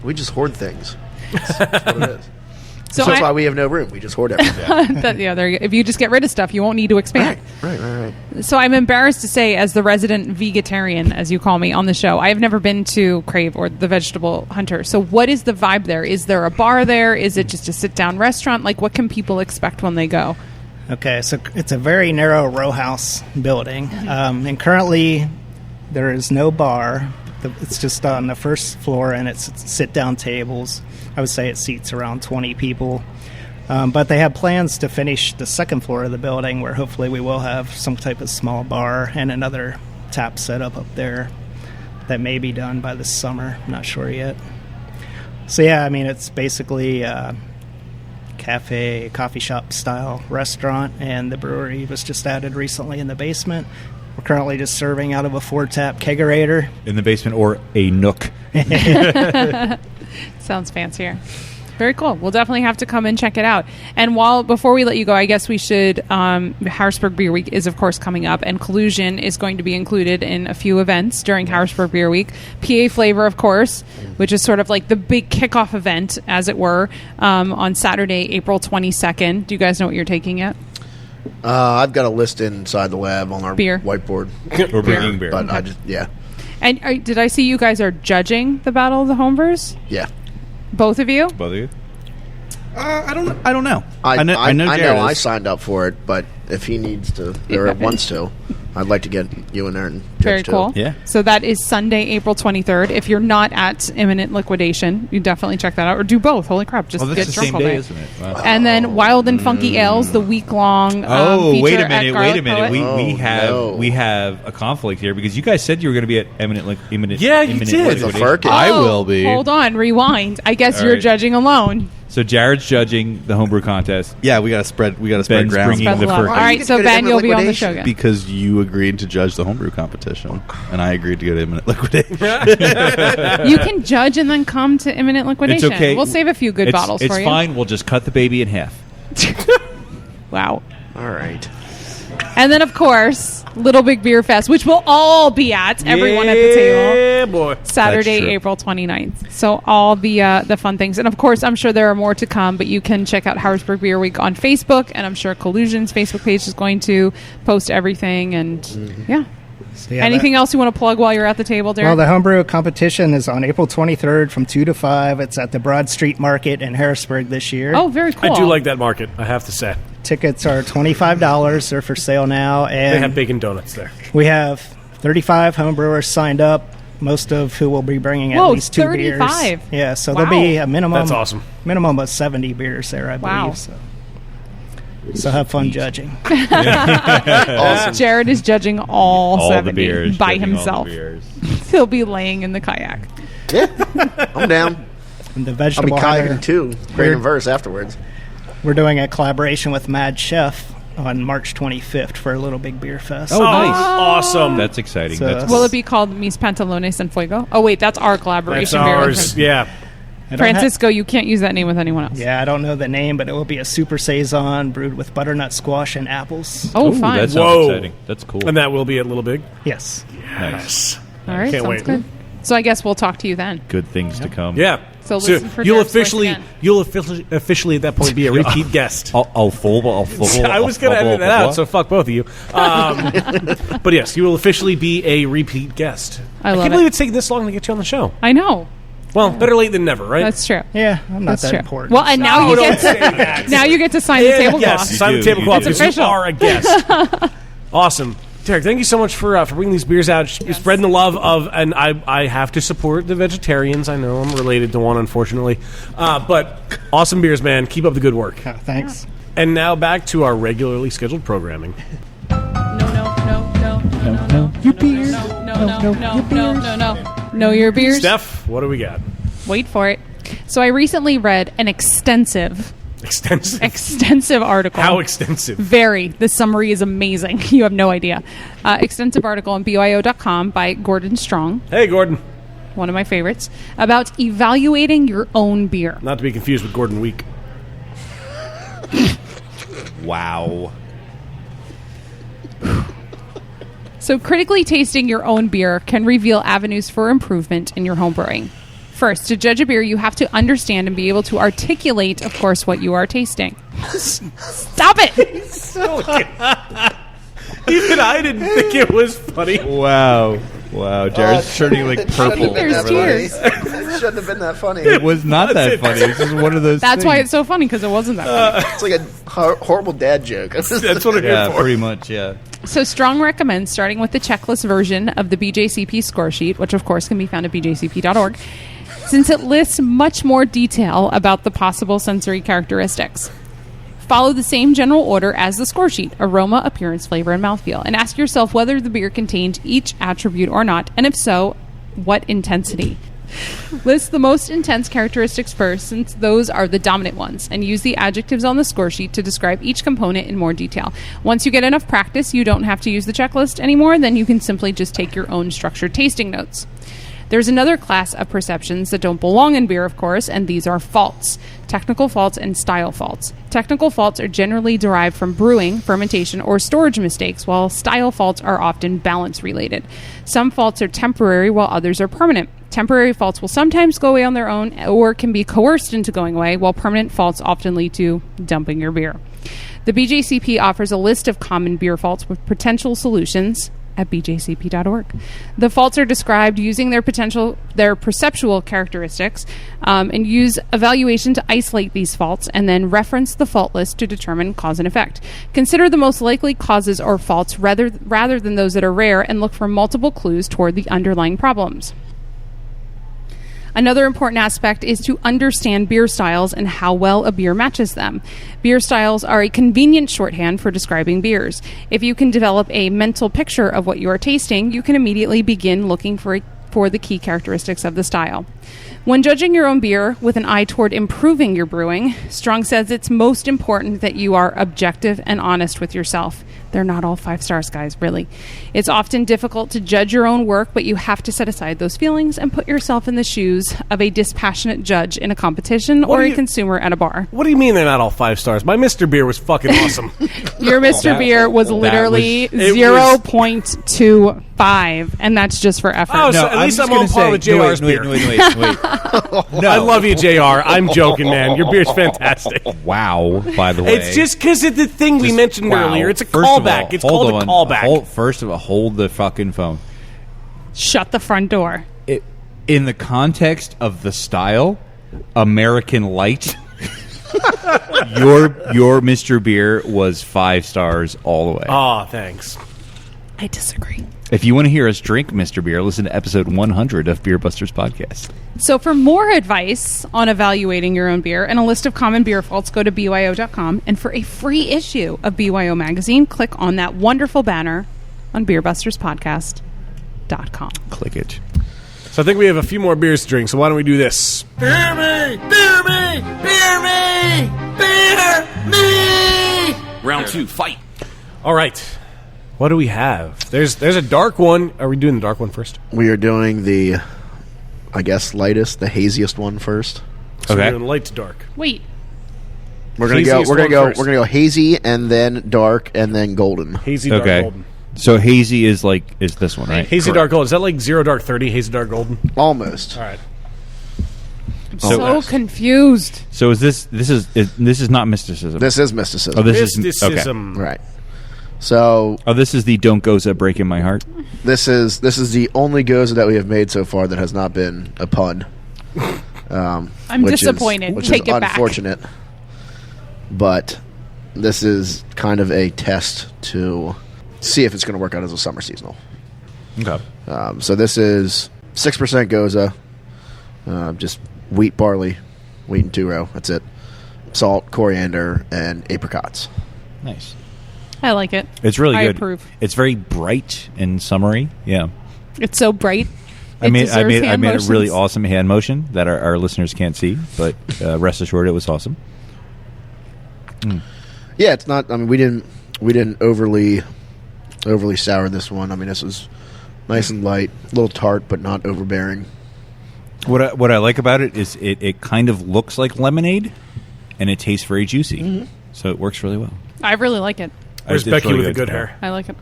C: We just hoard things. That's what it is.
E: So
C: that's why we have no room. We just hoard everything.
E: There you go. If you just get rid of stuff, you won't need to expand.
C: Right.
E: So I'm embarrassed to say, as the resident vegetarian, as you call me on the show, I have never been to Crave or the Vegetable Hunter. So what is the vibe there? Is there a bar there? Is it just a sit-down restaurant? Like, what can people expect when they go?
I: Okay, so it's a very narrow row house building, and currently there is no bar. It's just on the first floor, and it's sit-down tables. I would say it seats around 20 people. But they have plans to finish the second floor of the building, where hopefully we will have some type of small bar and another tap setup up there that may be done by this summer. I'm not sure yet. So yeah, I mean, it's basically cafe, coffee shop style restaurant, and the brewery was just added recently in the basement. We're currently just serving out of a 4-tap kegerator.
F: In the basement or a nook.
E: Sounds fancier. Very cool. We'll definitely have to come and check it out. And before we let you go, I guess we should, Harrisburg Beer Week is, of course, coming up, and Collusion is going to be included in a few events during Harrisburg Beer Week. PA Flavor, of course, which is sort of like the big kickoff event, as it were, on Saturday, April 22nd. Do you guys know what you're taking yet?
C: I've got a list inside the lab on our whiteboard.
F: We're bringing beer.
C: But I just, yeah.
E: And did I see you guys are judging the Battle of the Homebrews?
C: Yeah.
E: Both of you?
F: Both of you?
G: I don't know.
C: I know
G: Jared
C: I
G: is.
C: signed up for it, but if he needs to or wants to, I'd like to get you in there and
E: Very
C: judge
E: cool.
C: too.
F: Yeah.
E: So that is Sunday, April 23rd. If you're not at Imminent Liquidation, you definitely check that out. Or do both. Holy crap. Just
F: Oh,
E: get
F: that's the
E: drunk
F: same
E: all
F: day,
E: day.
F: isn't it? Wow.
E: And then Wild and Funky Ales, the week-long
F: Oh,
E: feature
F: wait a
E: at
F: minute!
E: Garlic
F: Wait a minute!
E: Poet.
F: We have a conflict here because you guys said you were going to be at imminent.
A: Yeah, you did.
C: With the Firkin.
G: I will be.
E: Hold on. Rewind. I guess
F: All
E: you're
F: right.
E: judging alone.
F: So Jared's judging the homebrew contest.
G: Yeah, we got to spread. We got to spread
F: Ben's
G: ground
F: bringing the
E: Love. All
F: Firkin.
E: right,
C: get
E: so
C: to go to
E: Ben, you'll be on the
C: Liquidation
E: show again.
G: because you agreed to judge the homebrew competition, and I agreed to go to imminent liquidation.
E: You can judge and then come to Imminent Liquidation.
F: It's okay.
E: We'll save a few good bottles for you.
F: It's fine. We'll just cut the baby in half.
E: Wow.
C: All right.
E: And then, of course, Little Big Beer Fest, which we'll all be at, everyone at the table.
B: Yeah, boy.
E: Saturday,
F: That's true.
E: April 29th. So all the fun things. And, of course, I'm sure there are more to come, but you can check out Harrisburg Beer Week on Facebook, and I'm sure Collusion's Facebook page is going to post everything. And, yeah.
I: So, yeah,
E: Anything else you want to plug while you're at the table, Derek?
I: Well, the homebrew competition is on April 23rd from 2 to 5. It's at the Broad Street Market in Harrisburg this year.
E: Oh, very cool.
B: I do like that market, I have to say.
I: Tickets are $25. They're for sale now. And
B: They have bacon donuts there.
I: we have 35 homebrewers signed up, most of who will be bringing at
E: Whoa,
I: least 2
E: 35.
I: beers. Yeah, so
E: Wow.
I: there'll be a minimum.
B: That's awesome.
I: Minimum of 70 beers there, I
E: Wow.
I: believe. So have fun judging.
E: Jared is judging all 70
F: the beers
E: by
F: judging all the
E: himself.
F: beers.
E: He'll be laying in the kayak.
C: Yeah, I'm down.
I: And the
C: I'll be
I: vegetable
C: kayaking
I: hunter,
C: too. Great verse afterwards.
I: we're doing a collaboration with Mad Chef on March 25th for a Little Big Beer Fest.
F: Oh, nice.
B: Awesome.
F: That's exciting.
I: So-
F: That's
E: Will it be called Mis Pantalones en Fuego? Oh, wait, that's our collaboration.
B: That's
E: beer with
B: ours.
E: him.
B: Yeah.
I: I don't
E: Francisco, you can't use that name with anyone else.
I: Yeah, I don't know the name, but it will be a super saison brewed with butternut squash and apples.
E: Oh,
F: Ooh,
E: fine.
F: that sounds
B: Whoa.
F: exciting. That's cool.
B: And that will be at Little Big.
I: Yes.
F: Nice.
E: All right,
B: Can't
E: sounds
B: wait.
E: good. So I guess we'll talk to you then.
F: Good things to come.
B: Yeah.
E: So listen for
B: you'll
E: Derek's voice
B: officially
E: again.
B: officially at that point be a repeat guest.
F: I'll full.
B: I was going to edit that out, so fuck both of you. But yes, you will officially be a repeat guest.
E: I love
B: can't
E: it.
B: believe it's taken this long to get you on the show.
E: I know.
B: Well, better late than never, right?
E: That's true.
I: Yeah, I'm not
E: That's
I: that
E: true.
I: important.
E: Well, and now you get to now you get to sign the tablecloth.
B: Yes, sign the
F: do.
B: tablecloth
E: It's
B: because you
E: official.
B: are a guest. Awesome. Derek, thank you so much for bringing these beers out. You're spreading the love of, and I have to support the vegetarians. I know I'm related to one, unfortunately. But awesome beers, man. Keep up the good work.
I: Oh, thanks.
B: And now back to our regularly scheduled programming.
E: Know your beers.
B: Steph, what do we got?
E: Wait for it. So I recently read an extensive article.
B: How extensive?
E: Very. The summary is amazing. You have no idea. Extensive article on BYO.com by Gordon Strong,
B: Hey, Gordon.
E: one of my favorites, about evaluating your own beer.
B: Not to be confused with Gordon Week.
F: Wow.
E: So critically tasting your own beer can reveal avenues for improvement in your home brewing. First, to judge a beer, you have to understand and be able to articulate, of course, what you are tasting. Stop it!
B: Even I didn't think it was funny.
F: Wow. Jared's turning like purple.
E: There's tears.
C: It shouldn't have been that funny.
F: It was not that funny. It's just one of those.
E: That's why
F: things.
E: it's so funny, because it wasn't that funny.
C: It's like a horrible dad joke.
B: That's what I'm
F: Yeah,
B: here for.
F: pretty much. Yeah.
E: So Strong recommends starting with the checklist version of the BJCP score sheet, which of course can be found at bjcp.org, since it lists much more detail about the possible sensory characteristics. Follow the same general order as the score sheet: aroma, appearance, flavor, and mouthfeel, and ask yourself whether the beer contained each attribute or not, and if so, what intensity. List the most intense characteristics first, since those are the dominant ones, and use the adjectives on the score sheet to describe each component in more detail. Once you get enough practice, you don't have to use the checklist anymore, then you can simply just take your own structured tasting notes. There's another class of perceptions that don't belong in beer, of course, and these are faults: technical faults and style faults. Technical faults are generally derived from brewing, fermentation, or storage mistakes, while style faults are often balance related. Some faults are temporary, while others are permanent. Temporary faults will sometimes go away on their own or can be coerced into going away, while permanent faults often lead to dumping your beer. The BJCP offers a list of common beer faults with potential solutions at bjcp.org. The faults are described using their perceptual characteristics, and use evaluation to isolate these faults, and then reference the fault list to determine cause and effect. Consider the most likely causes or faults rather than those that are rare, and look for multiple clues toward the underlying problems. Another important aspect is to understand beer styles and how well a beer matches them. Beer styles are a convenient shorthand for describing beers. If you can develop a mental picture of what you are tasting, you can immediately begin looking for the key characteristics of the style. When judging your own beer with an eye toward improving your brewing, Strong says it's most important that you are objective and honest with yourself. They're not all 5 stars, guys, really. It's often difficult to judge your own work, but you have to set aside those feelings and put yourself in the shoes of a dispassionate judge in a competition or a consumer at a bar.
B: What do you mean they're not all 5 stars? My Mr. Beer was fucking awesome.
E: Your Mr. Beer was literally 0.25, and that's just for effort.
B: Oh, so at least I'm on par with JR's beer.
F: Wait.
B: I love you, JR. I'm joking, man. Your beer's fantastic.
F: Wow, by the way.
B: It's just because of the thing we mentioned earlier. It's a callback. It's called a callback.
F: First of all, hold the fucking phone.
E: Shut the front door.
F: In the context of the style, American Light, your Mr. Beer was 5 stars all the way.
B: Oh, thanks.
E: I disagree.
F: If you want to hear us drink Mr. Beer, listen to episode 100 of Beer Busters Podcast.
E: So for more advice on evaluating your own beer and a list of common beer faults, go to BYO.com. And for a free issue of BYO Magazine, click on that wonderful banner on BeerBustersPodcast.com.
F: Click it.
B: So I think we have a few more beers to drink, so why don't we do this?
H: Beer me! Beer me! Beer me! Beer me!
J: Round 2, fight.
B: All right. What do we have? There's a dark one. Are we doing the dark one first?
C: We are doing the, I guess, lightest, the haziest one first.
B: So
F: Okay.
B: we're doing light to dark.
E: Wait.
C: We're gonna
B: Haziest one first.
C: We're gonna go hazy and then dark and then golden.
B: Hazy, dark,
F: Okay.
B: golden.
F: So hazy is this one, right?
B: Hazy, dark, golden. Is that like 0 dark 30? Hazy, dark, golden.
C: Almost.
B: All right.
E: So confused.
F: So is this is not mysticism?
C: This is mysticism.
F: Oh, this is
B: Mysticism.
C: right. So
F: this is the Don't Goza Breaking My Heart.
C: this is the only goza that we have made so far that has not been a pun.
E: I'm disappointed.
C: Which
E: Take
C: is
E: it back.
C: unfortunate. But this is kind of a test to see if it's going to work out as a summer seasonal.
F: Okay.
C: So this is 6% goza, just wheat, barley, wheat and 2-row. That's it. Salt, coriander, and apricots.
F: Nice.
E: I like it.
F: It's really
E: I
F: good.
E: approve.
F: It's very bright and summery. Yeah.
E: It's so bright.
F: I made a
E: motions.
F: really awesome hand motion that our listeners can't see, but rest assured it was awesome.
C: Yeah, it's not. I mean, we didn't overly sour this one. I mean, this is nice and light, a little tart, but not overbearing.
F: What I like about it is it kind of looks like lemonade, and it tastes very juicy.
C: Mm-hmm.
F: So it works really well.
E: I really like it.
B: Where's
F: It's
B: Becky
F: really
B: with the good hair?
E: I like it.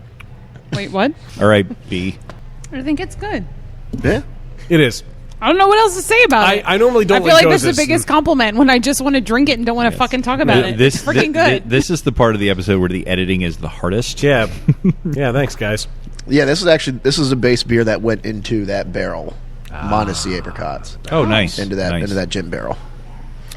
E: Wait, what?
F: All right, B.
E: I think it's good.
C: Yeah.
B: It is.
E: I don't know what else to say about it.
B: I normally don't
E: I feel
B: like
E: like this is
B: gozas.
E: the biggest compliment when I just want to drink it and don't want to fucking talk about it. It's freaking good.
F: This is the part of the episode where the editing is the hardest.
B: Yeah. Yeah, thanks, guys.
C: Yeah, this is a base beer that went into that barrel, minus the apricots.
F: Oh, nice.
C: Into that
F: Nice.
C: into that gin barrel.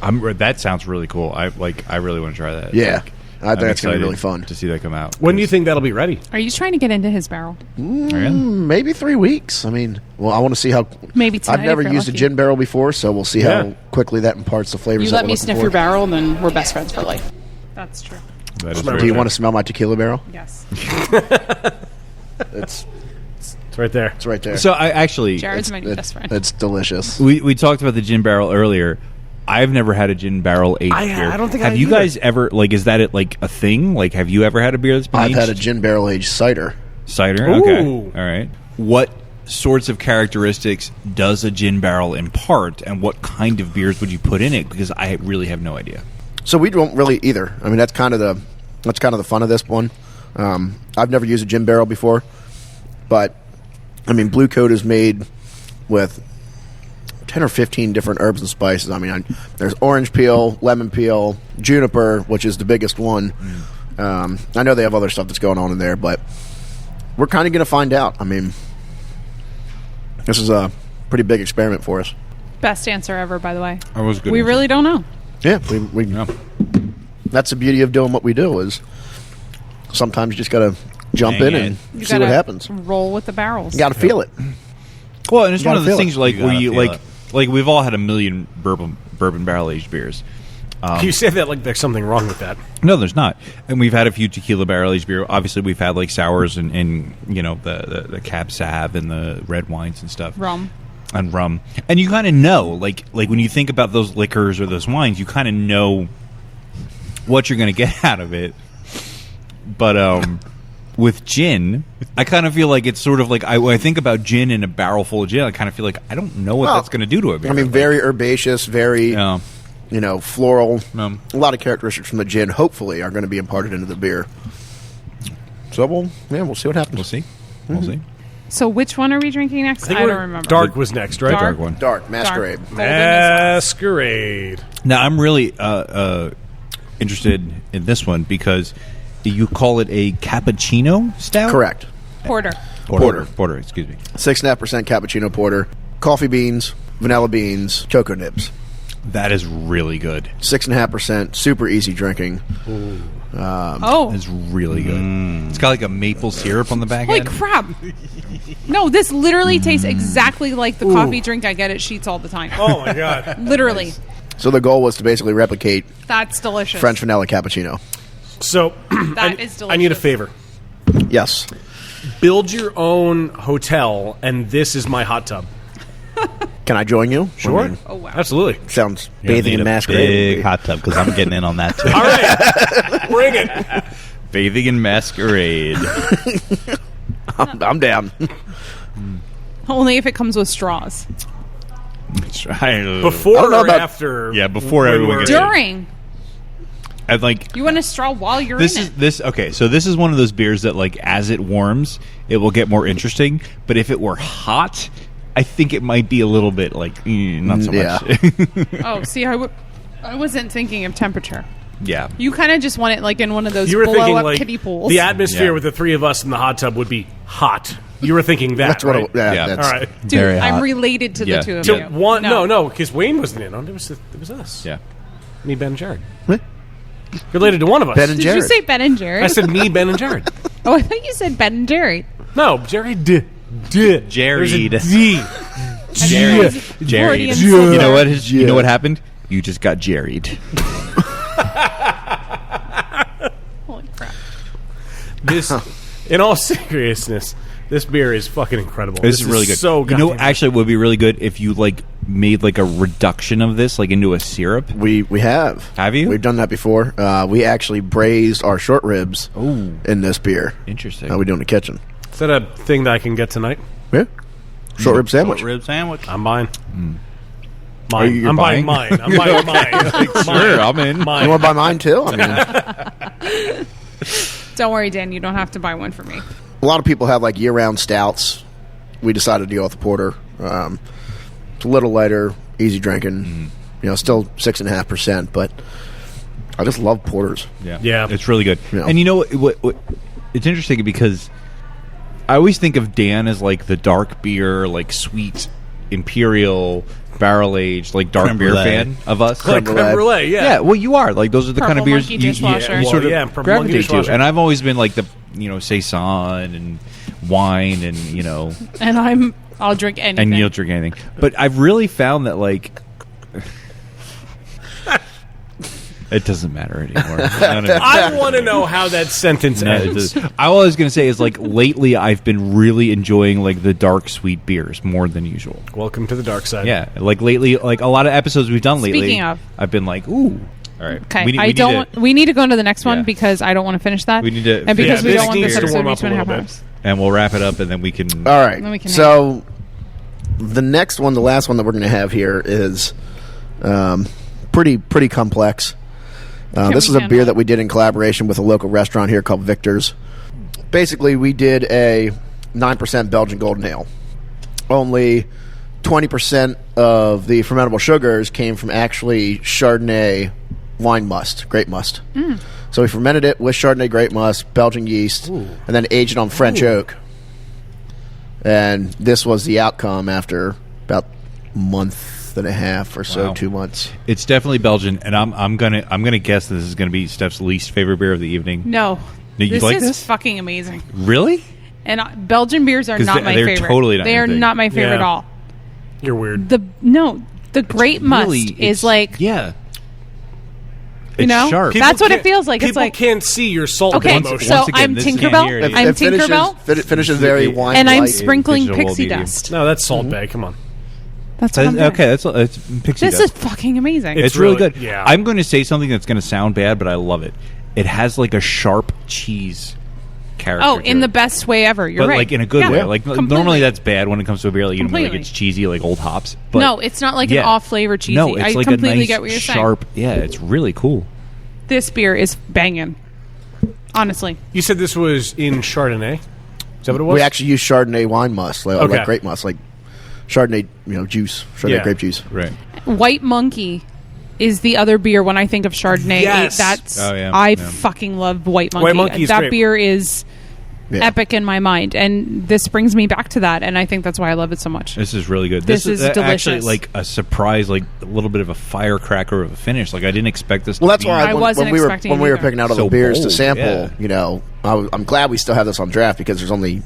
F: That sounds really cool. I really want to try that.
C: Yeah, I
F: I'm
C: think it's gonna be
F: excited
C: really fun.
F: to see that come out.
B: When do you think that'll be ready?
E: Are you trying to get into his barrel?
C: Maybe 3 weeks. I mean, well, I want to see how.
E: Maybe tonight
C: I've never
E: if you're
C: used a
E: lucky.
C: gin barrel before, so we'll see
B: Yeah.
C: how quickly that imparts the flavors.
K: You
C: that
K: let
C: we're
K: me
C: looking
K: sniff
C: for.
K: your barrel, then we're best friends for life.
E: That's true.
F: That is
B: Smart.
C: Do you
F: very
C: want to smell my tequila barrel?
E: Yes.
C: It's
B: It's right there.
C: right there.
F: So I actually
E: Jared's my new best friend.
C: It's delicious.
F: we talked about the gin barrel earlier. I've never had a gin barrel aged beer.
B: I don't think I
F: have
B: have
F: you
B: either.
F: guys ever is that like a thing? Like, have you ever had a beer that's been
C: I've
F: aged?
C: had a gin barrel aged cider.
F: Cider?
B: Ooh.
F: Okay. All right. What sorts of characteristics does a gin barrel impart, and what kind of beers would you put in it? Because I really have no idea.
C: So we don't really either. I mean, that's kind of the fun of this one. I've never used a gin barrel before, but I mean, Blue Coat is made with 10 or 15 different herbs and spices. I mean, there's orange peel, lemon peel, juniper, which is the biggest one. I know they have other stuff that's going on in there, but we're kind of going to find out. I mean, this is a pretty big experiment for us.
E: Best answer ever, by the way.
F: That was a good.
E: We
F: answer.
E: really don't know.
C: Yeah, we that's the beauty of doing what we do is sometimes you just got to jump
F: Hang
C: in
F: in.
C: and
E: You
C: see what
E: gotta
C: happens.
E: Roll with the barrels.
C: You got to feel it.
F: Well, and it's
C: You
F: one
C: gotta
F: of the
C: feel
F: things
C: it.
F: like
G: You
F: where
G: gotta
F: you
G: feel
F: like we've all had a million bourbon barrel aged beers.
B: You say that like there's something wrong with that.
F: No, there's not. And we've had a few tequila barrel aged beer. Obviously, we've had like sours and you know the Cab Sav and the red wines and stuff.
E: Rum.
F: And rum. And you kind of know, like when you think about those liquors or those wines, you kind of know what you're going to get out of it. But with gin, I kind of feel like it's sort of like when I think about gin in a barrel full of gin, I kind of feel like I don't know what that's going to do to a beer.
C: I mean, very herbaceous, very floral. A lot of characteristics from the gin, hopefully, are going to be imparted into the beer. So we'll see what happens.
F: We'll see. We'll see.
E: So which one are we drinking next? I don't remember.
B: Dark was next, right?
E: Dark
F: one.
C: Dark Masquerade.
B: Masquerade.
F: Now I'm really interested in this one because you call it a cappuccino stout?
C: Correct.
E: Porter.
F: Excuse me.
C: 6.5% cappuccino porter. Coffee beans, vanilla beans, cocoa nibs.
F: That is really good.
C: 6.5%. Super easy drinking.
F: It's really good. It's got like a maple syrup on the back
E: Holy
F: end.
E: crap. No, this literally tastes exactly like the coffee drink I get at Sheetz all the time.
B: Oh, my God.
E: Literally.
C: Nice. So the goal was to basically replicate
E: That's delicious.
C: French vanilla cappuccino.
B: So
E: That is delicious.
B: I need a favor.
C: Yes.
B: Build your own hotel, and this is my hot tub.
C: Can I join you?
B: Sure.
C: I mean,
E: Oh, wow.
C: absolutely. Sounds
G: You're
C: bathing
G: gonna
C: in
G: need a
C: masquerade.
G: big hot tub because I'm getting in on that too.
B: All right. Bring it.
F: Bathing in masquerade.
C: I'm down.
E: Only if it comes with straws.
B: Before
C: I don't know
B: or
C: about-
B: after?
F: Yeah, before
B: when
F: everyone
B: we're
F: gets
B: in?
E: During.
F: And like
E: You want a straw while you're
F: this
E: in
F: is
E: it.
F: this okay, so this is one of those beers that like as it warms, it will get more interesting. But if it were hot, I think it might be a little bit like not so much.
E: Oh, see, I wasn't thinking of temperature.
F: Yeah.
E: You kind of just want it like in one of those
B: You were thinking
E: blow-up
B: like
E: kiddie pools.
B: the atmosphere
F: Yeah.
B: with the three of us in the hot tub would be hot. You were thinking that,
C: That's what
B: right?
F: Yeah.
C: that's,
B: All right.
E: Dude,
G: Very
E: I'm
G: hot.
E: related to
F: Yeah.
E: the two of
B: So
E: you.
B: one, no, because Wayne wasn't in on it. It was us.
F: Yeah.
B: Me, Ben, and Jared. Related to one of us.
C: Ben and
E: Did
C: Jared.
E: you say Ben and Jared?
B: I said me, Ben, and Jared.
E: Oh, I thought you said Ben and Jerry.
B: No, Jared.
F: Jared.
B: There's a D.
F: Jared.
E: Freudian
F: Jared.
E: slip.
F: You know what? You know what happened? You just got Jerried.
E: Holy crap.
B: This, in all seriousness, this beer is fucking incredible.
F: This is really good.
B: So
F: you know,
B: goddamn
F: actually, it would be really good if you like made like a reduction of this, like into a syrup.
C: We have.
F: Have you?
C: We've done that before. We actually braised our short ribs in this beer.
F: Interesting.
C: We do in the kitchen.
B: Is that a thing that I can get tonight?
C: Yeah. Short rib sandwich.
G: Short rib sandwich.
B: I'm buying.
C: Are you
B: I'm buying
C: buying?
B: mine. I'm buying mine.
F: Sure, I'm in.
B: Mine.
C: You want to buy mine too? I mean,
E: Don't worry, Dan. You don't have to buy one for me.
C: a lot of people have like year-round stouts. We decided to go with the porter. It's a little lighter, easy drinking. You know, still 6.5%, but I just love porters.
B: Yeah.
F: It's really good.
C: Yeah.
F: And you know what? It's interesting because I always think of Dan as like the dark beer, like sweet, imperial, barrel aged, like dark
G: Creme
F: beer
G: brulee.
F: fan of us.
B: Like creme brulee, yeah.
F: Yeah, well, you are. Like, those are the kind of
E: Purple
F: beers
E: monkey dishwasher.
F: you sort of
B: Well, yeah, purple monkey
F: gravitate to.
B: dishwasher.
F: And I've always been like the, saison and wine and,
E: And I'll drink anything.
F: and you'll drink anything. But I've really found that, like, it doesn't matter anymore.
B: I want to know how that sentence
F: No, it
B: ends.
F: doesn't. All I was going to say is, like, lately I've been really enjoying, like, the dark, sweet beers more than usual.
B: Welcome to the dark side.
F: Yeah, like, lately, like, a lot of episodes we've done lately,
E: Speaking of.
F: I've been like, ooh. All right.
E: Okay,
F: We
E: need to go into the next one
F: Yeah.
E: because I don't want to finish that.
F: We need to
E: and because
F: finish
E: we
F: this
E: don't want this
B: needs to
E: episode to
B: warm
E: be
B: up a
E: 2.5
B: little
E: hours.
F: And we'll wrap it up, and then we can...
C: All right.
E: Then we can
C: So the next one, the last one that we're going to have here is pretty complex. This is a beer that we did in collaboration with a local restaurant here called Victor's. Basically, we did a 9% Belgian Golden Ale. Only 20% of the fermentable sugars came from actually Chardonnay wine must, grape must. So we fermented it with Chardonnay grape must, Belgian yeast, and then aged it on French oak. And this was the outcome after about a month and a half or so,
F: Wow.
C: 2 months.
F: It's definitely Belgian, and I'm gonna guess this is gonna be Steph's least favorite beer of the evening.
E: No.
F: You
E: this
F: like
E: is
F: this?
E: fucking amazing.
F: Really?
E: And Belgian beers are
F: 'Cause
E: not my
F: they're
E: favorite.
F: totally not
E: they
F: your
E: are
F: thing.
E: not my favorite at
B: Yeah.
E: all.
B: You're weird.
E: The grape must
F: Really,
E: is like,
F: yeah.
E: you
F: It's
E: know,
F: sharp.
E: that's what it
B: can't-
E: feels like. It's
B: People
E: like,
B: can't see your salt
E: okay,
B: emotion.
E: so
F: Once again,
E: I'm
F: this can't
E: Tinkerbell.
F: hear it.
E: I'm
C: It finishes-
E: Tinkerbell,
C: finishes very wine
E: and I'm
C: light.
E: sprinkling
F: Digital
E: pixie
F: world
E: dust.
B: No, that's Salt Bay. Come on.
E: That's what I'm doing.
F: Okay, that's pixie
E: This
F: dust.
E: is fucking amazing.
F: It's really good.
B: Yeah.
F: I'm going to say something that's going to sound bad, but I love it. It has like a sharp cheese character.
E: Oh,
F: to
E: in
F: it.
E: the best way ever. You're
F: But
E: right.
F: like in a good
E: Yeah,
F: way. Like
E: completely.
F: normally that's bad when it comes to a beer. Like, you know, like
E: Completely.
F: it's cheesy, like old hops. But
E: no, it's not like
F: yeah.
E: an off-flavor cheesy.
F: No, it's
E: I
F: like
E: completely
F: a nice,
E: get what you're
F: sharp. Yeah, it's really cool.
E: This beer is banging. Honestly.
B: You said this was in Chardonnay. Is that what it was?
C: We actually use Chardonnay wine must, like
B: Okay.
C: grape must, like Chardonnay, juice, Chardonnay grape juice.
F: Right.
E: White Monkey is the other beer when I think of Chardonnay.
B: Yes.
E: That's
F: Oh, yeah.
E: I
F: Yeah.
E: fucking love White Monkey.
B: White Monkey is
E: that
B: great.
E: beer is
C: Yeah.
E: epic in my mind, and this brings me back to that, and I think that's why I love it so much.
F: This is really good.
E: This is
F: actually
E: delicious.
F: like a surprise, like a little bit of a firecracker of a finish. Like I didn't expect this.
C: Well, that's
F: to be
C: why
E: I wasn't
C: when we were
E: expecting
C: when
E: it
C: we were
E: either.
C: picking out all
F: So
C: the beers to
F: bold,
C: sample.
F: yeah.
C: I'm glad we still have this on draft because there's only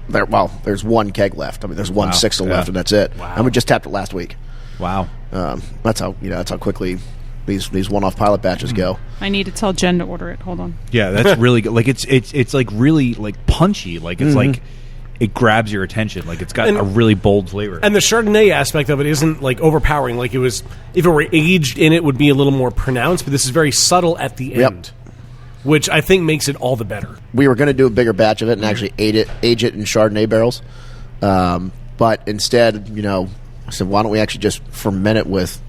C: there's one keg left. I mean, there's one
F: Wow.
C: sixth
F: Yeah.
C: left, and that's it.
B: Wow.
C: And we just tapped it last week.
F: Wow.
C: That's how quickly these one-off pilot batches go.
E: I need to tell Jen to order it. Hold on.
F: Yeah, that's really good. Like it's like really like punchy. Like it's like it grabs your attention. Like it's got
B: And-
F: a really bold flavor.
B: And the Chardonnay aspect of it isn't like overpowering. Like it was, if it were aged in it, would be a little more pronounced. But this is very subtle at the
C: Yep.
B: end, which I think makes it all the better.
C: We were going to do a bigger batch of it and actually age it in Chardonnay barrels, but instead, I said, why don't we actually just ferment it with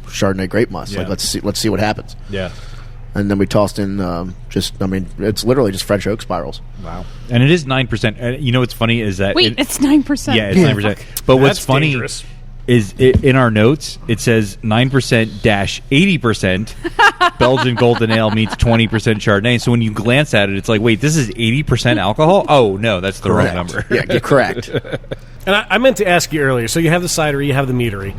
C: Chardonnay grape must?
F: Yeah.
C: Like let's see what happens.
F: yeah.
C: And then we tossed in it's literally just French oak spirals.
F: Wow. And it is 9%. You know what's funny is that
E: Wait, it's 9%.
F: yeah, it's 9%. But what's
B: That's
F: funny
B: dangerous.
F: is in our notes it says 9%-80% Belgian Golden Ale meets 20% Chardonnay. So when you glance at it, it's like, wait, this is 80% alcohol? Oh no, that's the wrong number.
C: Yeah, you're correct.
B: And I meant to ask you earlier. So you have the cidery, you have the meadery.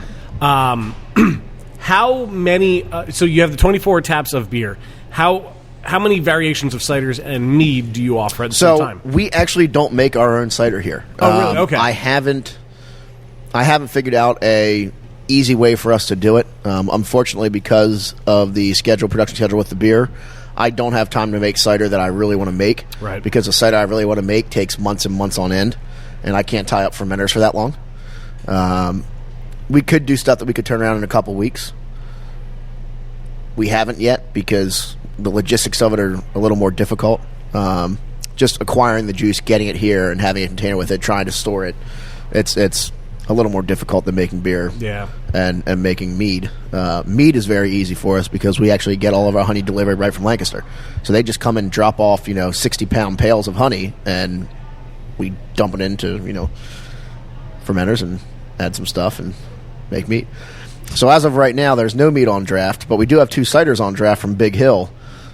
B: How many? So you have the 24 taps of beer. How many variations of ciders and mead do you offer at the same
C: So
B: time?
C: we actually don't make our own cider here.
B: Oh, really? Okay.
C: I haven't figured out a easy way for us to do it. Unfortunately, because of the production schedule with the beer, I don't have time to make cider that I really want to make.
B: Right.
C: Because the cider I really want to make takes months and months on end, and I can't tie up fermenters for that long. We could do stuff that we could turn around in a couple weeks. We haven't yet because the logistics of it are a little more difficult. Just acquiring the juice, getting it here, and having a container with it, trying to store it, it's a little more difficult than making beer.
B: Yeah.
C: And making mead. Mead is very easy for us because we actually get all of our honey delivered right from Lancaster. So they just come and drop off 60-pound pails of honey, and we dump it into fermenters and add some stuff and make mead. So as of right now, there's no mead on draft, but we do have 2 ciders on draft from Big Hill.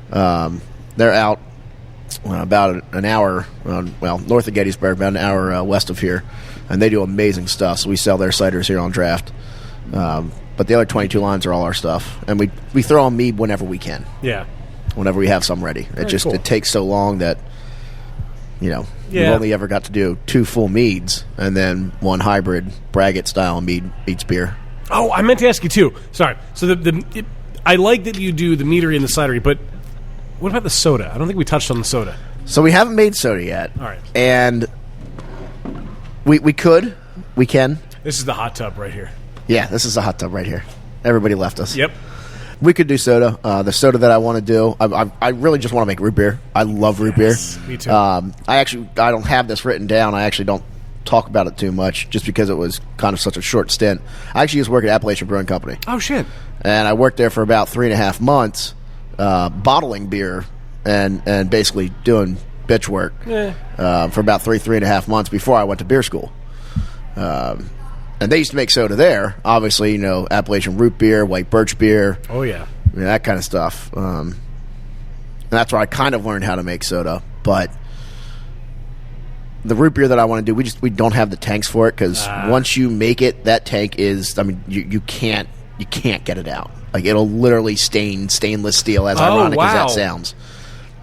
C: They're out about an hour, north of Gettysburg, about an hour west of here, and they do amazing stuff. So we sell their ciders here on draft. But the other 22 lines are all our stuff, and we throw on mead whenever we can,
B: Yeah.
C: whenever we have some ready.
B: Cool.
C: It takes so long that we've
B: Yeah.
C: only ever got to do 2 full meads and then 1 hybrid braggot style mead beats beer.
B: Oh, I meant to ask you too. Sorry. So I like that you do the meadery and the cidery, but what about the soda? I don't think we touched on the soda.
C: So we haven't made soda yet.
B: All right.
C: And we can.
B: This is the hot tub right here.
C: Yeah, this is a hot tub right here. Everybody left us.
B: Yep.
C: We could do soda. The soda that I want to do, I really just want to make root beer. I love root beer.
B: Me too.
C: I don't have this written down. I actually don't talk about it too much just because it was kind of such a short stint. I actually used to work at Appalachian Brewing Company.
B: Oh, shit.
C: And I worked there for about 3.5 months, bottling beer and basically doing bitch work for about 3.5 months before I went to beer school. And they used to make soda there. Obviously, Appalachian root beer, white birch beer.
B: Oh, yeah.
C: That kind of stuff. And that's where I kind of learned how to make soda. But the root beer that I want to do, we don't have the tanks for it because once you make it, that tank is, you can't get it out. Like, it'll literally stain stainless steel, as ironic as that sounds.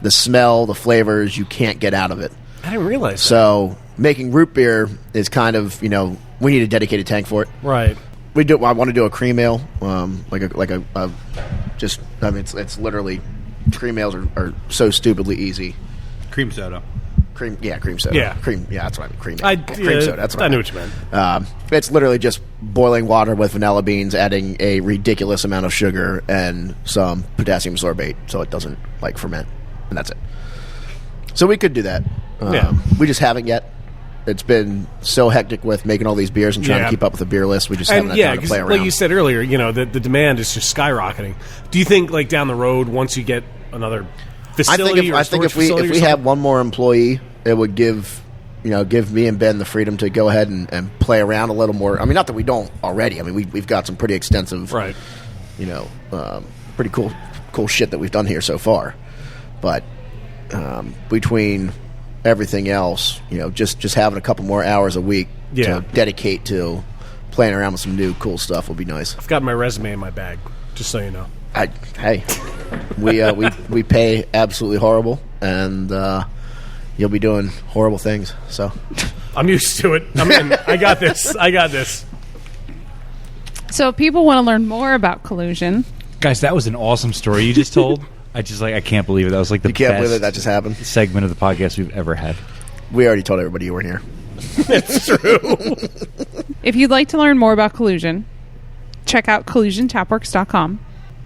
C: The smell, the flavors, you can't get out of it.
B: I didn't realize that.
C: So making root beer is kind of, we need a dedicated tank for it.
B: Right.
C: I want to do a cream ale, it's literally, cream ales are so stupidly easy.
G: Cream soda.
C: Cream soda.
B: Yeah.
C: Cream. Yeah, that's what I mean. Cream
B: yeah,
C: soda. That's what
B: I knew what you meant.
C: It's literally just boiling water with vanilla beans, adding a ridiculous amount of sugar and some potassium sorbate, so it doesn't ferment, and that's it. So we could do that. We just haven't yet. It's been so hectic with making all these beers and trying to keep up with the beer list. We just haven't had time to play around.
B: Like you said earlier, the demand is just skyrocketing. Do you think down the road, once you get another facility,
C: I think if we had one more employee, it would give me and Ben the freedom to go ahead and play around a little more. I mean, not that we don't already. I mean, we've got some pretty extensive, pretty cool shit that we've done here so far. But between everything else, just having a couple more hours a week to dedicate to playing around with some new cool stuff would be nice.
B: I've got my resume in my bag, just so you know.
C: We pay absolutely horrible, and you'll be doing horrible things. So
B: I'm used to it. I got this.
E: So if people want to learn more about Collusion,
F: guys, that was an awesome story you just told. I can't believe it. That was the
C: you can't
F: best
C: believe that just happened.
F: Segment of the podcast we've ever had.
C: We already told everybody you weren't here.
B: It's true.
E: If you'd like to learn more about Collusion, check out collusiontapworks.com.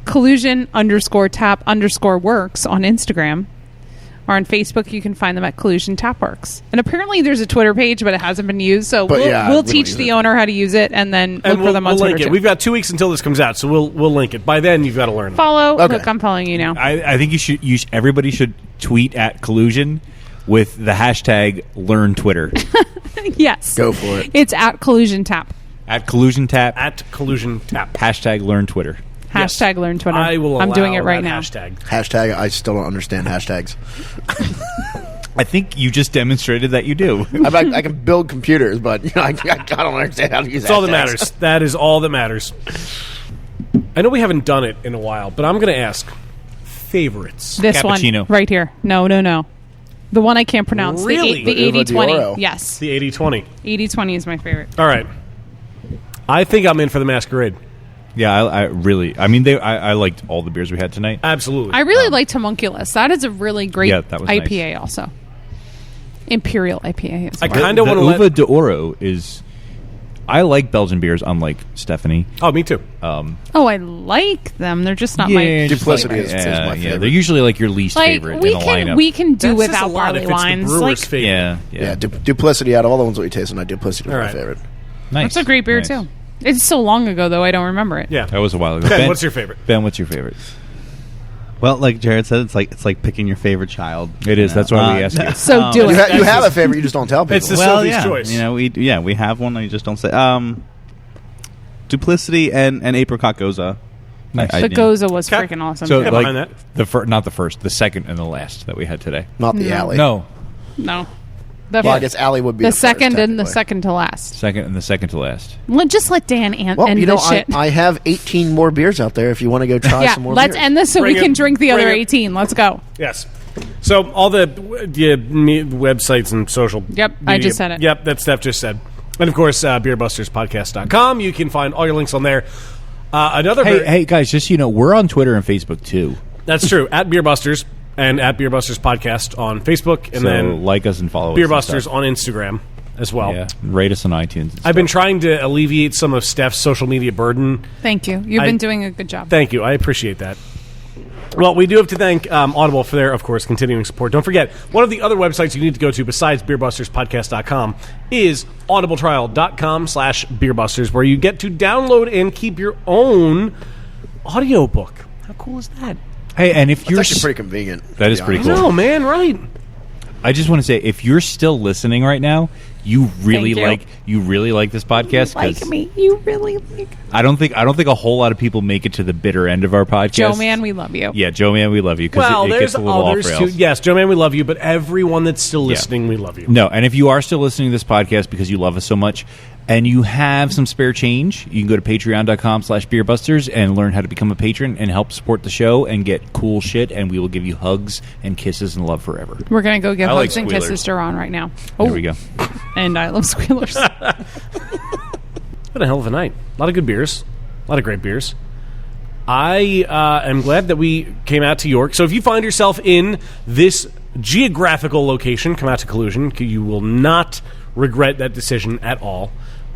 E: Collusion_tap_works on Instagram. Or on Facebook, you can find them at Collusion Tapworks. And apparently there's a Twitter page, but it hasn't been used. So we'll teach the owner how to use it and then look for them on Twitter.
B: Link it. We've got 2 weeks until this comes out, so we'll link it. By then, you've got to learn it.
E: Follow. Okay. Look, I'm following you now.
F: I think everybody should tweet at Collusion with the hashtag Learn Twitter.
E: Yes.
C: Go for it.
E: It's at Collusion Tap.
F: At Collusion Tap.
B: At Collusion Tap.
F: Hashtag Learn Twitter.
E: Hashtag Learn Twitter.
B: I'm
E: doing it right now.
C: Hashtag. I still don't understand hashtags.
F: I think you just demonstrated that you do.
C: I can build computers, but I don't understand how to use hashtags.
B: That's all that matters. That is all that matters. I know we haven't done it in a while, but I'm going to ask favorites.
E: This
F: Cappuccino.
E: One right here. No. The one I can't pronounce.
B: Really?
E: The 80-20. Yes.
B: The 80-20.
E: 80-20 is my favorite.
B: All right. I think I'm in for the Masquerade.
F: Yeah, I liked all the beers we had tonight.
B: Absolutely.
E: I really like Homunculus. That is a really great
F: that was
E: IPA
F: nice.
E: also. Imperial IPA as
B: I
E: well.
B: kind of want to
F: Uva de Oro is... I like Belgian beers, unlike Stephanie.
B: Oh, me too.
E: I like them. They're just not my
C: Duplicity is
E: favorite.
C: my favorite.
F: They're usually your least favorite in the lineup.
E: We can do
B: That says
E: without
B: a lot
E: barley
B: if it's the
E: wines.
B: brewer's favorite.
F: Yeah.
C: Duplicity, out of all the ones that we tasted tonight, Duplicity was
B: All
C: my
B: right.
C: favorite.
F: Nice.
E: That's a great beer
F: Nice.
E: too. It's so long ago though, I don't remember it.
B: Yeah.
F: That was a while ago.
B: Ben, what's your favorite?
F: Ben, what's your favorite?
G: Well, like Jared said, it's like picking your favorite child.
F: It is. That's why we asked you.
E: So do it.
C: You have a favorite, you just don't tell people.
B: It's the Sophie's choice.
G: We have one. You just don't say. Duplicity and apricot goza.
F: Nice.
E: The Goza was freaking awesome.
F: So,
B: Yeah,
F: like,
B: behind
F: not the first, the second and the last that we had today.
C: Not the alley.
F: No.
E: No.
C: Well, I guess alley would be
E: the
C: the
E: second
C: first,
E: and the
C: technically.
E: second to last.
F: Second and the second to last.
E: Just let Dan end
C: Well,
E: this shit.
C: I have 18 more beers out there if you want to go try some more
E: let's
C: beers.
E: end this so
B: Bring
E: we can
B: it.
E: drink the
B: Bring
E: other
B: it.
E: 18. Let's go.
B: Yes. So all the websites and social
E: Yep, I
B: media-
E: just said it.
B: Yep, that Steph just said. And, of course, beerbusterspodcast.com. You can find all your links on there.
F: Hey, guys, just so you know, we're on Twitter and Facebook, too.
B: That's true. At Beerbusters and at Beerbusters Podcast on Facebook. And
F: So
B: then
F: like us and follow us.
B: Beerbusters on Instagram as well.
F: Yeah, rate us on iTunes.
B: I've been trying to alleviate some of Steph's social media burden.
E: Thank you. You've been doing a good job.
B: Thank you. I appreciate that. Well, we do have to thank Audible for their, of course, continuing support. Don't forget, one of the other websites you need to go to besides beerbusterspodcast.com is audibletrial.com/beerbusters, where you get to download and keep your own audiobook. How cool is that?
F: Hey, and if you're...
C: That's actually pretty convenient.
F: That is pretty cool.
B: No, man, right?
F: I just want to say, if you're still listening right now, you really
E: Thank
F: like this podcast. 'cause
E: me. You really like
F: I don't think a whole lot of people make it to the bitter end of our podcast.
E: Joe Man, we love you.
F: Yeah, Joe Man, we love you.
B: Well,
F: it
B: there's
F: gets a little off
B: others too.
F: rails.
B: Yes, Joe Man, we love you, but everyone that's still listening, we love you.
F: No, and if you are still listening to this podcast because you love us so much and you have some spare change, you can go to patreon.com/beerbusters and learn how to become a patron and help support the show and get cool shit, and we will give you hugs and kisses and love forever.
E: We're going to go give
F: I like
E: hugs and
F: squealers.
E: kisses to Ron right now.
F: There we go.
E: And I love squealers.
B: What a hell of a night. A lot of good beers. A lot of great beers. I am glad that we came out to York. So if you find yourself in this geographical location. Come out to Collusion. You will not regret that decision at all.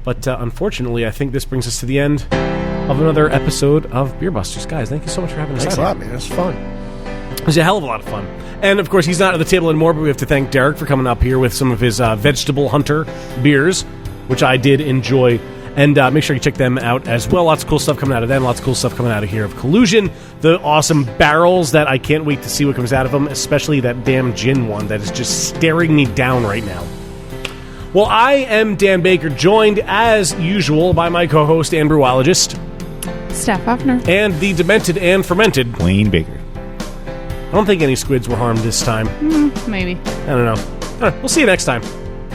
B: But unfortunately, I think this brings us to the end of another episode of Beer Busters. Guys, thank you so much for having us
C: Thanks
B: out.
C: a lot, man. It was fun.
B: It was a hell of a lot of fun. And, of course, he's not at the table anymore, but we have to thank Derek for coming up here with some of his Vegetable Hunter beers, which I did enjoy. And make sure you check them out as well. Lots of cool stuff coming out of them. Lots of cool stuff coming out of here of Collusion. The awesome barrels that I can't wait to see what comes out of them, especially that damn gin one that is just staring me down right now. Well, I am Dan Baker, joined, as usual, by my co-host and brewologist,
E: Steph Hoffner.
B: and the demented and fermented
F: Wayne Baker.
B: I don't think any squids were harmed this time.
E: Maybe.
B: I don't know. All right, we'll see you next time.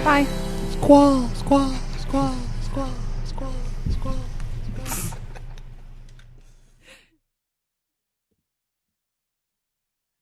E: Bye.
H: Squall, squall, squall, squall.